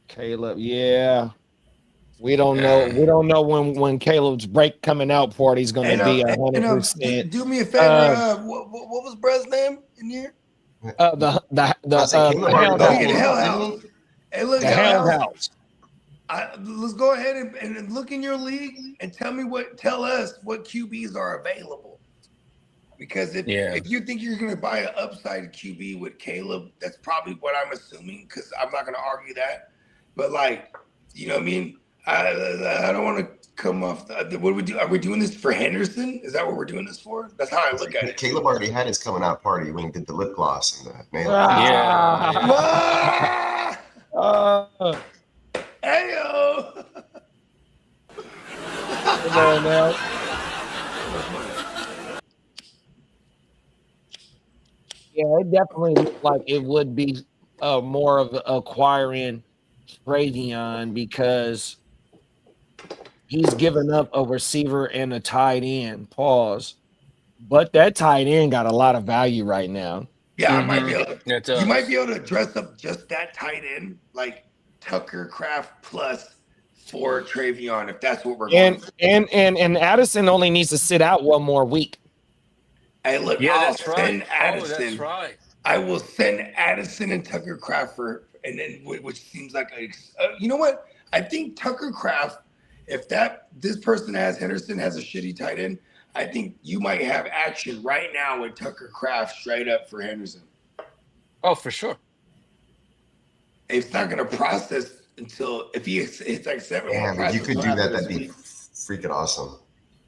Caleb, yeah. We don't know. We don't know when Caleb's break coming out party is going to be 100%. Do me a favor. What was Brad's name in here? The Caleb already Hound got House. The Hell House. Hey, look, The Hell Hound House. House. Let's go ahead and look in your league and tell us what QBs are available. Because if you think you're going to buy an upside QB with Caleb, that's probably what I'm assuming. Because I'm not going to argue that. But like, you know what I mean? I don't want to come off. What do we do? Are we doing this for Henderson? Is that what we're doing this for? That's how I look at it. Caleb already had his coming out party when he did the lip gloss and the nail. Ah! Heyo! Come on now. Yeah, it definitely looked like it would be more of acquiring Travion because he's given up a receiver and a tight end. Pause. But that tight end got a lot of value right now. Yeah, I might be able to, It you might be able to dress up just that tight end, like Tucker Kraft plus for Travion, if that's what we're going for. And Addison only needs to sit out one more week. Hey, look, Yeah, I'll that's right. send Oh, Addison. that's right. I will send Addison and Tucker Kraft and then which seems like you know what? I think Tucker Kraft, if this person Henderson has a shitty tight end, I think you might have action right now with Tucker Kraft straight up for Henderson. Oh, for sure. It's not going to process until if he hits like 7. Yeah, but you could do that. That'd be freaking awesome.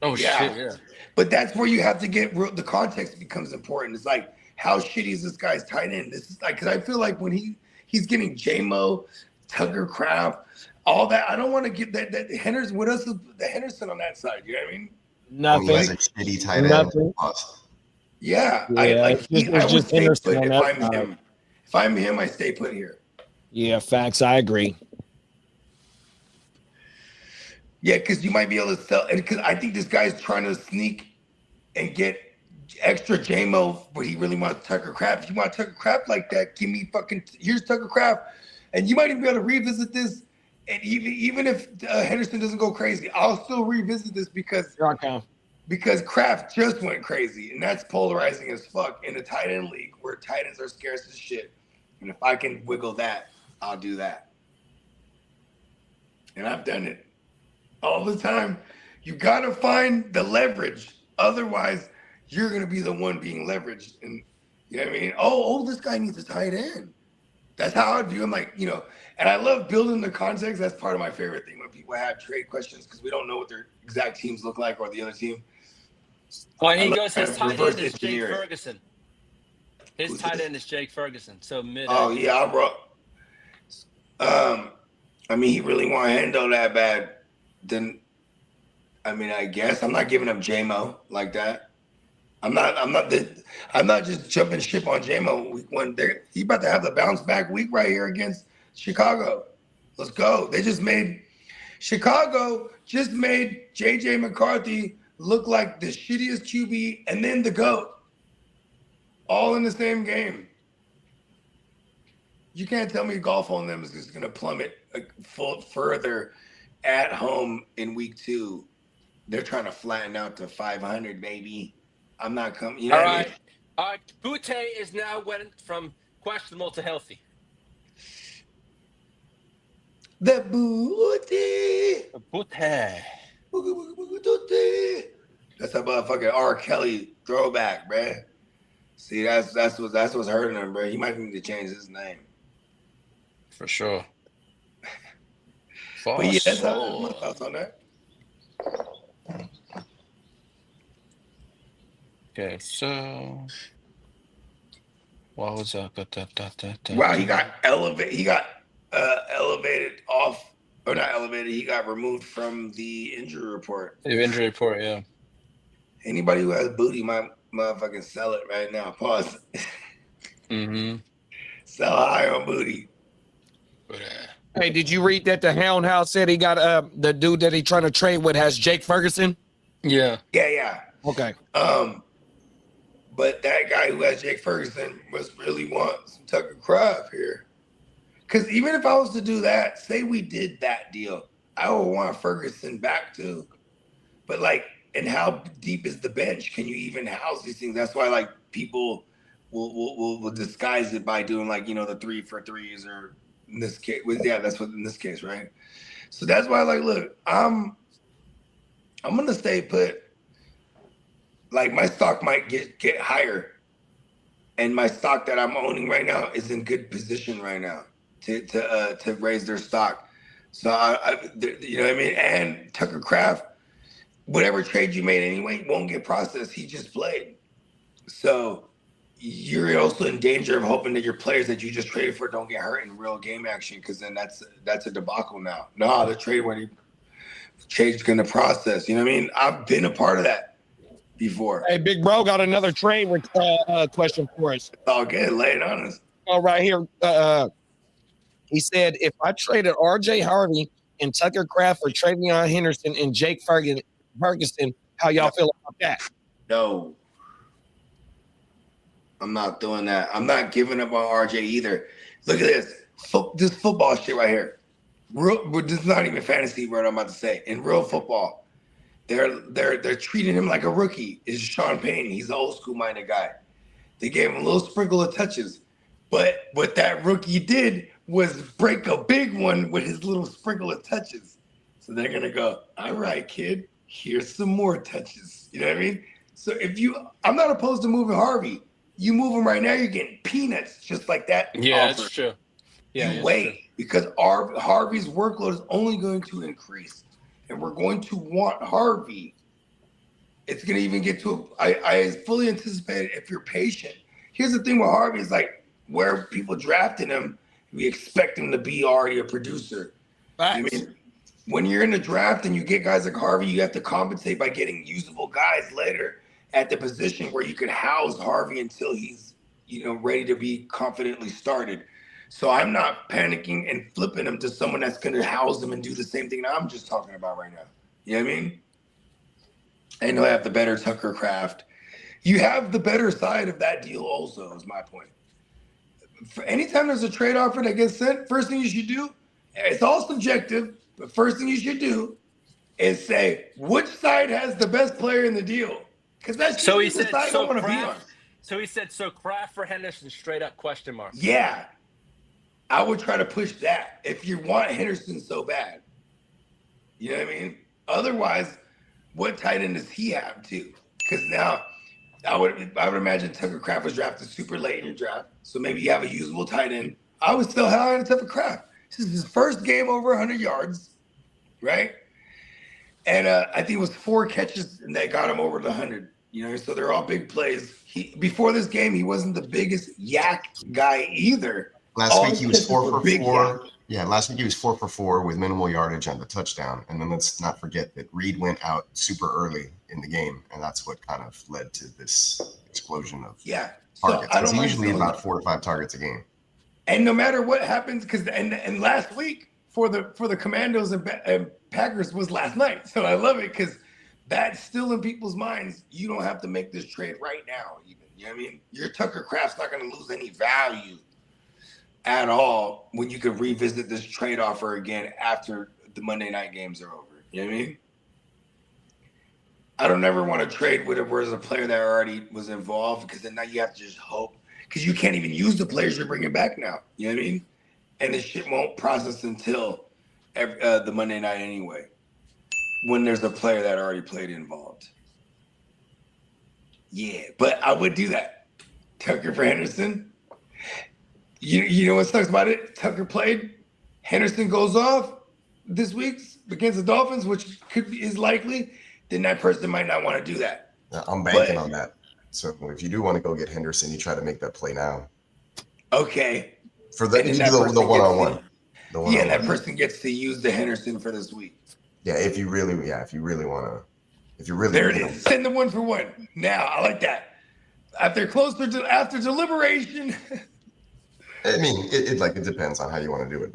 Oh Yeah. shit! Yeah. But that's where you have to get the context becomes important. It's like, how shitty is this guy's tight end? This is like, because I feel like when he's getting J-Mo, Tucker Kraft, all that, I don't want to get that Henderson. What else is the Henderson on that side? You know what I mean? When he has Nothing. a shitty tight end. Nothing. Awesome. Yeah, Yeah, I it's would just stay Henderson put on if that I'm side. him. If I'm him, I stay put here. Yeah, facts. I agree. Yeah, because you might be able to sell, and because I think this guy's trying to sneak and get extra J-Mo, but he really wants Tucker Kraft. If you want Tucker Kraft like that, give me here's Tucker Kraft. And you might even be able to revisit this. And even if Henderson doesn't go crazy, I'll still revisit this because Kraft just went crazy. And that's polarizing as fuck in a tight end league where tight ends are scarce as shit. And if I can wiggle that, I'll do that. And I've done it all the time. You got to find the leverage. Otherwise, you're going to be the one being leveraged. And you know what I mean? Oh, this guy needs a tight end. That's how I view him. Like, you know, and I love building the context. That's part of my favorite thing when people have trade questions because we don't know what their exact teams look like or the other team. Well, he goes, his tight reverse end is Jake engineer it. Ferguson. His tight end is Jake Ferguson. So mid. Oh, yeah, bro. I mean, he really want Hendo that bad. Then, I mean, I guess I'm not giving up J-Mo like that. I'm not just jumping ship on J-Mo week one. He about to have the bounce back week right here against Chicago. Let's go. Chicago just made JJ McCarthy look like the shittiest QB and then the GOAT. All in the same game. You can't tell me golf on them is just going to plummet further at home in week 2. They're trying to flatten out to 500, baby. I'm not coming. You know what I mean? All right. Butte is now went from questionable to healthy. The Butte. Butte. That's a motherfucking R. Kelly throwback, bruh. See, that's what's hurting him, bro. He might need to change his name. For sure. But yeah, that's my thoughts on that. Okay, so what was that? Wow, he got elevated. He got elevated off, or not elevated. He got removed from the injury report. The injury report, yeah. Anybody who has booty might motherfucking sell it right now. Pause. Mm-hmm. Sell high on booty. But, Hey, did you read that the Hound House said he got the dude that he trying to trade with has Jake Ferguson? yeah. Yeah. Okay. But that guy who has Jake Ferguson must really want some Tucker Kraft here. Because even if I was to do that, say we did that deal, I would want Ferguson back too. But like, and how deep is the bench? Can you even house these things? That's why like people will disguise it by doing like, you know, the 3-for-3s or in this case, yeah, that's what in this case, right? So that's why like, look, I'm gonna stay put. Like my stock might get higher, and my stock that I'm owning right now is in good position right now to raise their stock. So you know what I mean. And Tucker Kraft, whatever trade you made anyway, won't get processed. He just played, so you're also in danger of hoping that your players that you just traded for don't get hurt in real game action, because then that's a debacle now. No, the trade when trade's going to process. You know what I mean? I've been a part of that before. Hey, big bro, got another trade question for us. All good. Lay it on us. All right here. He said, if I traded R.J. Harvey and Tucker Kraft for Travion Henderson and Jake Ferguson, how y'all feel about that? No. I'm not doing that. I'm not giving up on RJ either. Look at this. This football shit right here. This is not even fantasy word I'm about to say. In real football, they're treating him like a rookie. It's Sean Payton. He's an old school minded guy. They gave him a little sprinkle of touches. But what that rookie did was break a big one with his little sprinkle of touches. So they're going to go, all right, kid, here's some more touches. You know what I mean? So I'm not opposed to moving Harvey. You move him right now, you're getting peanuts just like that. Yeah, that's true. Yeah, you wait, because Harvey's workload is only going to increase. and we're going to want Harvey. It's going to even get to I fully anticipate it if you're patient. Here's the thing with Harvey is like where people drafting him, we expect him to be already a producer. I mean, when you're in the draft and you get guys like Harvey, you have to compensate by getting usable guys later at the position where you could house Harvey until he's, ready to be confidently started. So I'm not panicking and flipping him to someone that's going to house him and do the same thing that I'm just talking about right now. You know what I mean? And he'll have the better Tucker Kraft. You have the better side of that deal also, is my point. For anytime there's a trade offer that gets sent, first thing you should do, it's all subjective, but first thing you should do is say, which side has the best player in the deal? Because that's So he the said, side I so want to be on. Kraft. So he said, so Kraft for Henderson, straight up question mark. Yeah. I would try to push that if you want Henderson so bad. You know what I mean? Otherwise, what tight end does he have too? Because now I would imagine Tucker Kraft was drafted super late in your draft. So maybe you have a usable tight end. I was still high on Tucker Kraft. This is his first game over 100 yards, right? And I think it was 4 catches and they got him over the 100. So they're all big plays. Before this game, he wasn't the biggest yak guy either. Last week he was 4 for 4. Yeah, last week he was 4 for 4 with minimal yardage on the touchdown. And then let's not forget that Reed went out super early in the game, and that's what kind of led to this explosion of targets. It's usually about 4 to 5 targets a game. And no matter what happens, because and last week for the Commandos and Packers was last night, so I love it because that's still in people's minds. You don't have to make this trade right now, even. You know what I mean? Your Tucker Kraft's not going to lose any value at all when you could revisit this trade offer again after the Monday night games are over. You know what I mean? I don't ever want to trade with it where there's a player that already was involved, because then now you have to just hope, because you can't even use the players you're bringing back now. You know what I mean? And this shit won't process until the Monday night anyway, when there's a player that already played involved. Yeah, but I would do that. Tucker for Henderson. You know what sucks about it? Tucker played. Henderson goes off this week against the Dolphins, which is likely. Then that person might not want to do that. I'm banking on that. So if you do want to go get Henderson, you try to make that play now. Okay. For the one-on-one. Yeah, that person gets to use the Henderson for this week. Yeah, if you really want to. There it is. Send the 1 for 1. Now, I like that. After deliberation. I mean, it depends on how you want to do it.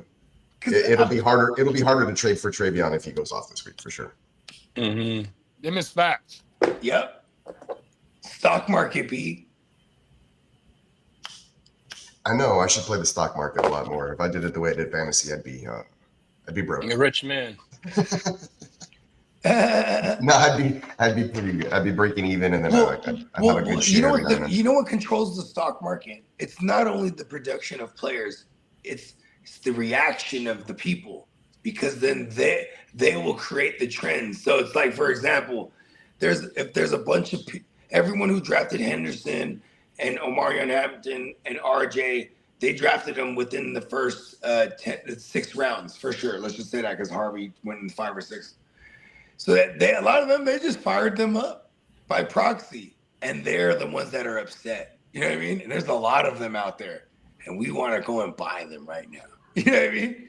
It'll be harder. It'll be harder to trade for Travion if he goes off this week for sure. Mm-hmm. Them is facts. Yep. Stock market B. I know I should play the stock market a lot more. If I did it the way I did fantasy, I'd be broke. A rich man. No, I'd be pretty good. I'd be breaking even, and then I'd have a good share. You know what controls the stock market? It's not only the production of players, it's the reaction of the people, because then they will create the trends. So it's like, for example, if there's a bunch of everyone who drafted Henderson and Omarion Hampton and RJ, they drafted them within the first 6 rounds for sure. Let's just say that, because Harvey went in 5 or 6. So that a lot of them, they just fired them up by proxy, and they're the ones that are upset. You know what I mean? And there's a lot of them out there, and we want to go and buy them right now. You know what I mean?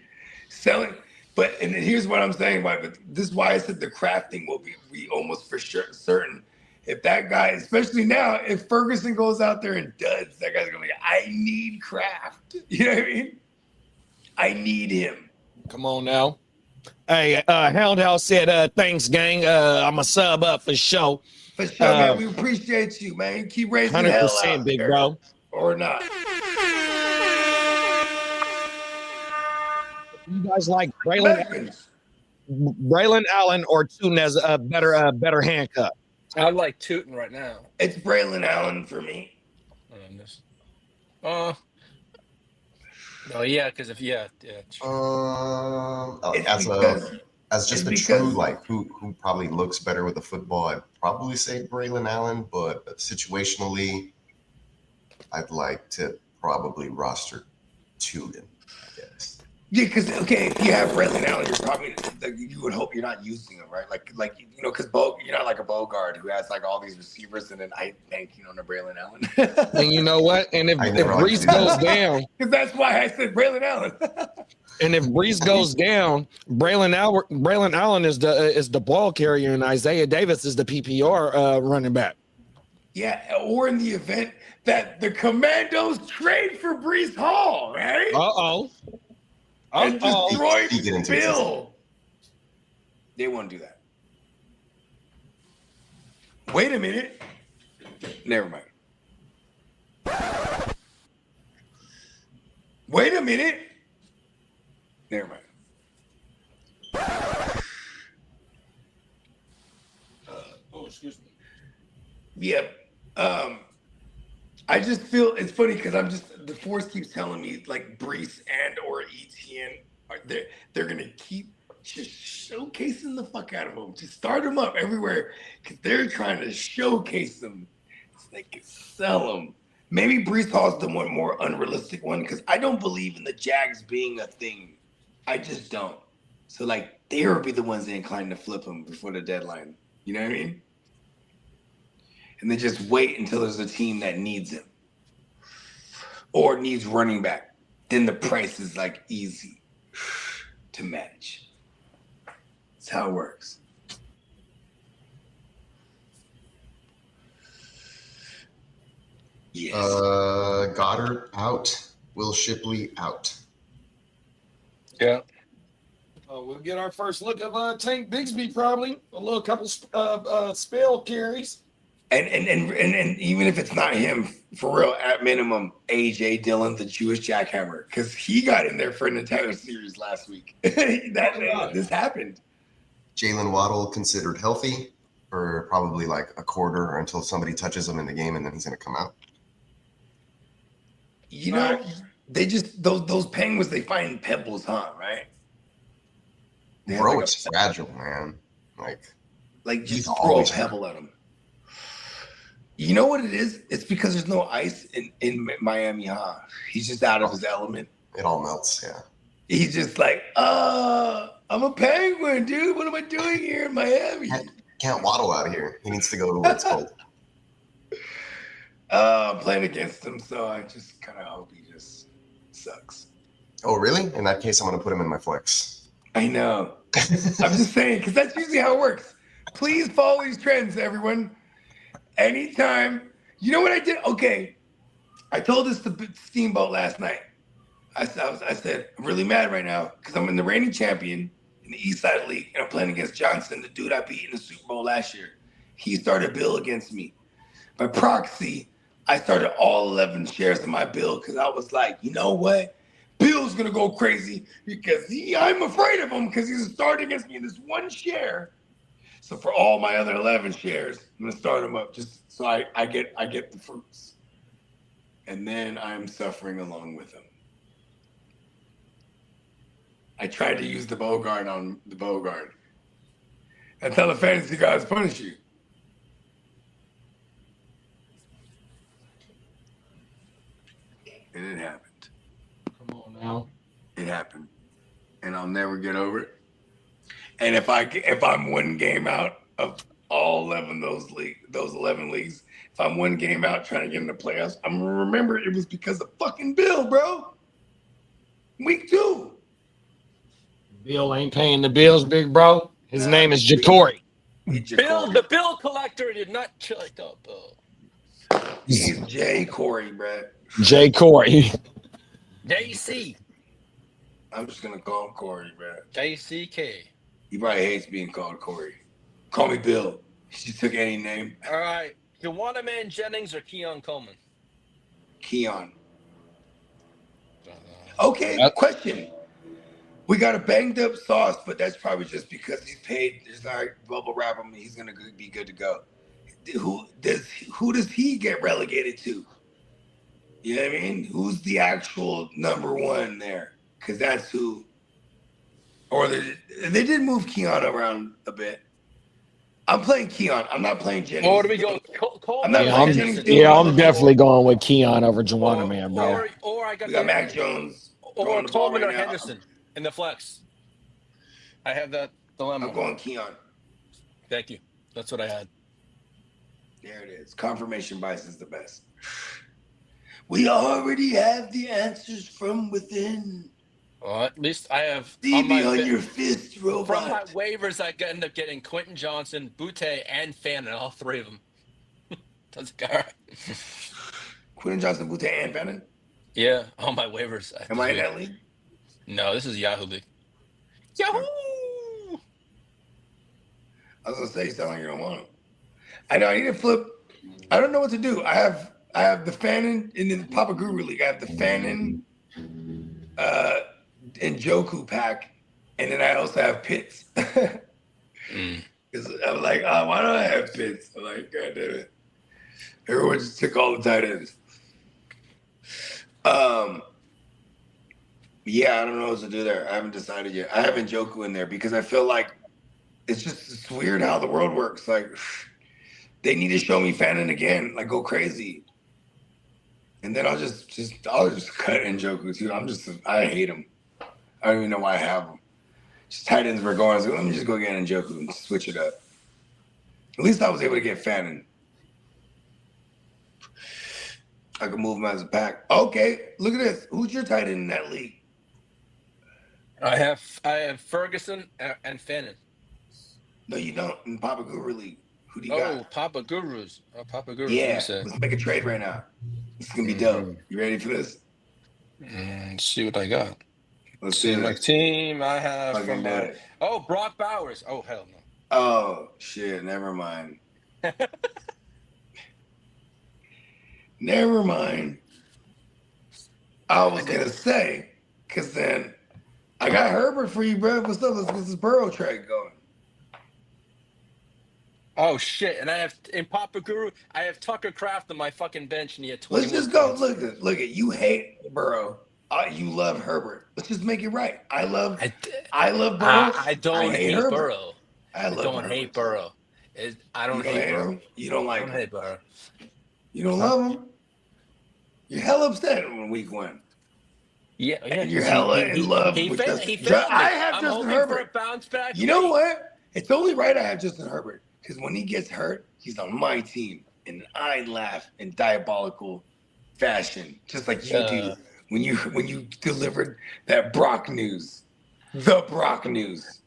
Selling. And here's what I'm saying, but this is why I said the crafting will be almost for sure certain. If that guy, especially now, if Ferguson goes out there and duds, that guy's going to be, I need Kraft. You know what I mean? I need him. Come on now. Hey, Hound House said, thanks, gang. I'm a sub up for sure. For sure, man. We appreciate you, man. Keep raising 100%, hell out big there, bro. Or not. You guys like Braylon Allen or Tootin as a better handcuff? I like Tootin right now. It's Braylon Allen for me. Oh yeah, because as just a true like who probably looks better with the football, I'd probably say Braylon Allen, but situationally, I'd like to probably roster Tootin, I guess. Yeah, because if you have Braylon Allen, you're probably like, you would hope you're not using him, right? Like because you're not like a Bogard who has like all these receivers and then I banking on a Braylon Allen. And you know what? And if Brees goes down, because that's why I said Braylon Allen. and if Brees goes down, Braylon Allen is the ball carrier, and Isaiah Davis is the PPR running back. Yeah, or in the event that the Commandos trade for Brees Hall, right? And destroy Bill. They won't do that. Wait a minute. Never mind. Wait a minute. Never mind. Excuse me. Yeah. I just feel it's funny because the Force keeps telling me like Brees and or ETN they're gonna keep just showcasing the fuck out of them. Just start them up everywhere because they're trying to showcase them so they can sell them. Maybe Brees Hall's the one more unrealistic one because I don't believe in the Jags being a thing. I just don't. So like they would be the ones that inclined to flip them before the deadline. You know what I mean? And then just wait until there's a team that needs him or needs running back. Then the price is like easy to match. That's how it works. Yes. Goddard out. Will Shipley out. Yeah. We'll get our first look of Tank Bigsby probably. A little couple spell carries. And even if it's not him, for real, at minimum, AJ Dillon, the Jewish jackhammer, because he got in there for an entire series last week. This happened. Jalen Waddle considered healthy for probably like a quarter or until somebody touches him in the game, and then he's going to come out. You know, they just those penguins they find in pebbles, huh? Right? Bro, like it's fragile, man. Like just throw a pebble at him. You know what it is? It's because there's no ice in Miami, huh? He's just out of his element. It all melts, yeah. He's just like, I'm a penguin, dude. What am I doing here in Miami? Can't waddle out of here. He needs to go to where it's cold. I'm playing against him, so I just kind of hope he just sucks. Oh, really? In that case, I'm going to put him in my flex. I know. I'm just saying, because that's usually how it works. Please follow these trends, everyone. Anytime. You know what I did? Okay. I told this to Steamboat last night. I said, I'm really mad right now because I'm in the reigning champion in the East Side League, and I'm playing against Johnson, the dude I beat in the Super Bowl last year. He started Bill against me. By proxy, I started all 11 shares of my Bill because I was like, you know what? Bill's going to go crazy because I'm afraid of him because he's starting against me in this one share. So for all my other 11 shares, I'm going to start them up just so I get the fruits. And then I'm suffering along with him. I tried to use the Bogard on the Bogard. That's how the fantasy guys punish you. And it happened. Come on now. It happened. And I'll never get over it. And if I'm one game out of all 11 those 11 leagues, if I'm one game out trying to get in the playoffs, I'm gonna remember it was because of fucking Bill, bro. Week 2. Bill ain't paying the bills, big bro. His name is Jacory. The bill collector did not check up. He's Jay Corey, bro. Jay Corey. JC. I'm just gonna call him Corey, bro. JCK. He probably hates being called Corey. Call me Bill. He just took any name. All right. Juwan Man Jennings or Keon Coleman? Keon. Okay, question. We got a banged up Sauce, but that's probably just because he's paid. There's like bubble wrap him. He's gonna be good to go. Who does he get relegated to? You know what I mean? Who's the actual number one there? Because that's who. Or they did move Keon around a bit. I'm playing Keon. I'm not playing Jennings. Or do we go Coleman? I'm definitely going with Keon over Juwan Man, bro. Or I got Mac Jones. Or Coleman or right Henderson. in the flex. I have that dilemma. I'm going Keon. Thank you. That's what I had. There it is. Confirmation bias is the best. We already have the answers from within. Well, at least I have See me on bi- your fist, from my robot. waivers. I end up getting Quentin Johnson, Butte, and Fannin. All three of them. Doesn't go. Quentin Johnson, Butte, and Fannin. Yeah, on my waivers. Am I in that league? No, this is Yahoo League. Yahoo! I was gonna say, you sound like you don't want him. I know I need to flip. I don't know what to do. I have the Fannin in the Papa Guru League. I have the Fannin and Joku pack, and then I also have Pitts. Because I'm like, why don't I have Pitts? I'm like, God damn it. Everyone just took all the tight ends. Yeah, I don't know what to do there. I haven't decided yet. I have Njoku in there because I feel like it's weird how the world works. Like, they need to show me Fannin again, like go crazy. And then I'll just cut Njoku too. I hate him. I don't even know why I have him. Just tight ends were going. I was like, let me just go get Njoku and switch it up. At least I was able to get Fannin. I can move him as a pack. Okay, look at this. Who's your tight end in that league? I have Ferguson and Fannin. No, you don't. In Papa Guru League. Who do you Oh, got? Papa Gurus. Oh, Papa Gurus. Yeah, What do you say? let's make a trade right now. This is gonna be dope. You ready for this? Let's see what I got. Let's See see my this. team. I have Fucking from do my, it. Brock Bowers. Oh hell no. Oh shit! Never mind. Never mind. I was gonna say, cause then I got Herbert for you, bro. What's up? Let's get this Burrow trade going. Oh shit! And I have in Papa Guru. I have Tucker Kraft on my fucking bench, and he had 20. Let's just go. Look at you. Hate Burrow. You love Herbert. Let's just make it right. I love Burrow. I don't hate Herbert. Burrow. I don't hate Burrow. I don't hate Burrow. him. You don't like I don't him. hate Burrow. You don't love him. You're hella upset when week one. Yeah. And you're hella in love He with failed. Justin. He failed. I have I'm Justin hoping Herbert. for a bounce back. You know what? It's only right I have Justin Herbert because when he gets hurt, he's on my team, and I laugh in diabolical fashion, just like you do when you delivered that Brock news, the Brock news.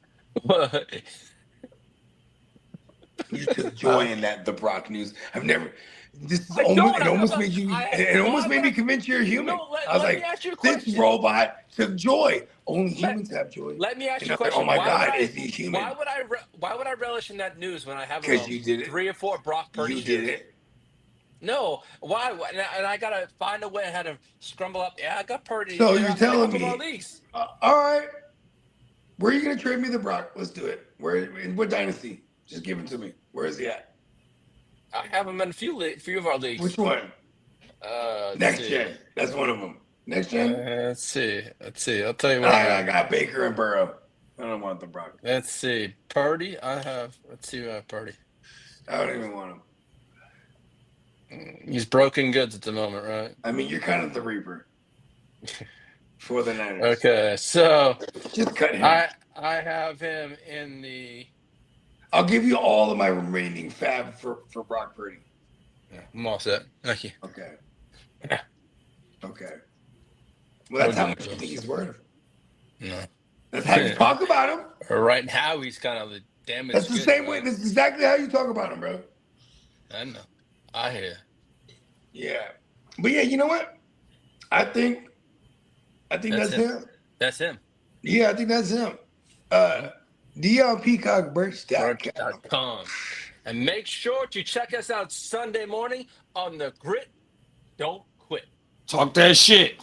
You took joy in that, the Brock news. I've never. This is almost, it almost made you. It almost made me convince you're a human. I was let like, me ask you a this question. robot took joy. Only humans have joy. Let me ask And you a I was like, question. oh my Why God, would is he human? Why would I relish in that news when I have 'Cause you did it. 3 or 4 Brock Purdy? You did shares? it. No, why? And I gotta find a way how to scramble up. Yeah, I got Purdy. So in you're a telling couple me- more leagues. All right. Where are you gonna trade me the Brock? Let's do it. Where? In what dynasty? Just give it to me. Where is he at? I have him in a few of our leagues. Which one? Let's Next see. gen. That's one of them. Next gen. Let's see. I'll tell you what. I got Baker and Burrow. I don't want the Brock. Let's see. Purdy. Let's see. Purdy. I don't even want him. He's broken goods at the moment, right? I mean, you're kind of the Reaper for the Niners. Okay, so Just cut him. I have him in the. I'll give you all of my remaining fab for Brock Purdy. Yeah, I'm all set. Thank you. Okay. Yeah. Okay. Well, that's I'll how do much it. you think he's worth. No. That's how you talk about him. Right now, he's kind of the damaged. That's the goods, same right? way. That's exactly how you talk about him, bro. I know. I hear. Yeah. But yeah, you know what? I think that's him. That's him. Yeah, I think that's him. Dion Peacock Birch.com. Birch.com. And make sure to check us out Sunday morning on the Grit Don't Quit. Talk that shit.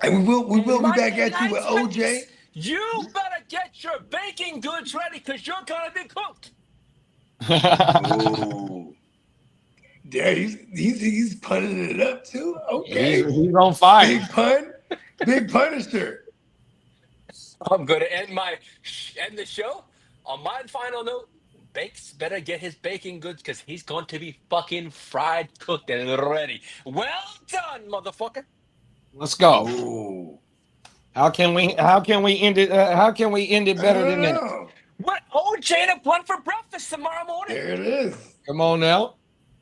And we will be back Monday at you with Night OJ. Space. You better get your baking goods ready because you're gonna be cooked. Ooh. Yeah, he's punning it up too. Okay. He's on fire. Big pun. Big Punisher. I'm gonna end the show on my final note. Bakes better get his baking goods because he's going to be fucking fried, cooked, and ready. Well done, motherfucker. Let's go. Ooh. How can we end it? How can we end it better than that? that? What? OJ and a blunt for breakfast tomorrow morning. There it is. Come on now.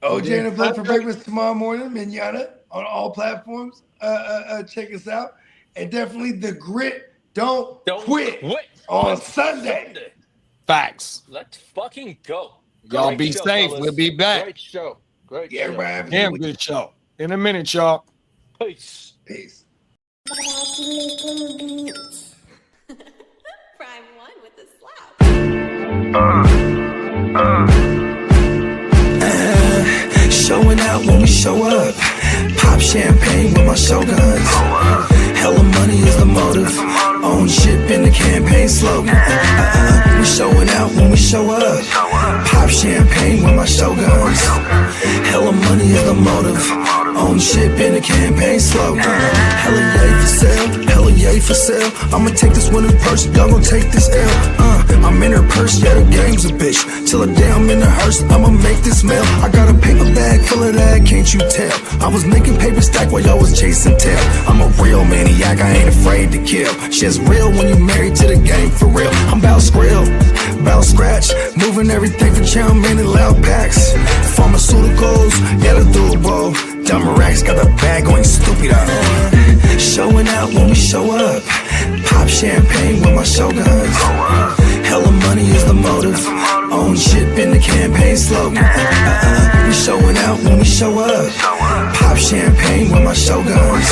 OJ and a Blunt for breakfast tomorrow morning, Mignata, on all platforms. Check us out. And definitely the Grit Don't Quit on Sunday. Facts. Let's fucking go. Y'all Great be show, safe. fellas. We'll be back. Great show. Great Yeah, show. everybody have a Damn good good show. In a minute, y'all. Peace. Peace. Prime 1 with the slap. Showing out when we show up. Pop champagne with my shoguns. Hella money is the motive. Own ship in the campaign slogan. We showing out when we show up. Pop champagne with my shoguns. Hella money is the motive. Own ship in the campaign slogan. Hella yay for sale. Hella yay for sale. I'ma take this winner's purse. Y'all gon' take this L. I'm in her purse. Yeah, the game's a bitch. Till the day I'm in the hearse. I'ma make this mail. I got a paper bag full of that. Can't you tell? I was making paper stack while y'all was chasing tail. I'm a real maniac. I ain't afraid to kill. Shit's real when you married to the game for real. I'm bout skrill, bout scratch, moving everything for chow mein and loud packs. Pharmaceuticals, yeah, the doable. Dumb racks got the bag going stupid on. Showing out when we show up. Pop champagne with my shoguns. Hella money is the motive. Own ship in the campaign slogan. We showing out when we show up. Pop champagne with my shoguns.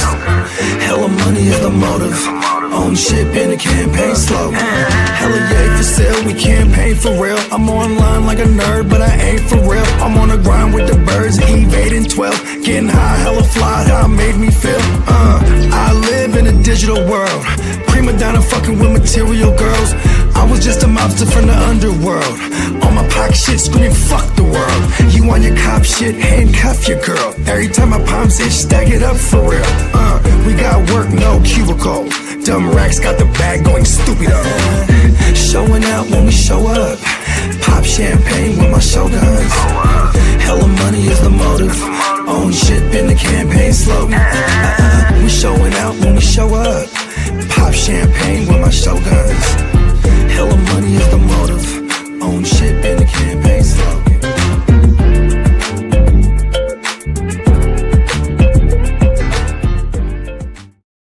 Hella money is the motive. Own ship in the campaign slogan. Hella yay for sale, we campaign for real. I'm online like a nerd, but I ain't for real. I'm on the grind with the birds, Eve 8 and 12. Getting high, hella fly, how it made me feel. I live in a digital world. Prima donna fucking with material girls. I was just a mobster from the underworld. On my pocket shit, screaming fuck the world. You on your cop shit, handcuff your girl. Every time my palms itch, stack it up for real. We got work, no cubicle. Dumb racks got the bag going stupid up. Showing out when we show up. Pop champagne with my shoguns. Hella money is the motive. Own ship in the campaign slogan. We showing out when we show up. Pop champagne with my shoguns.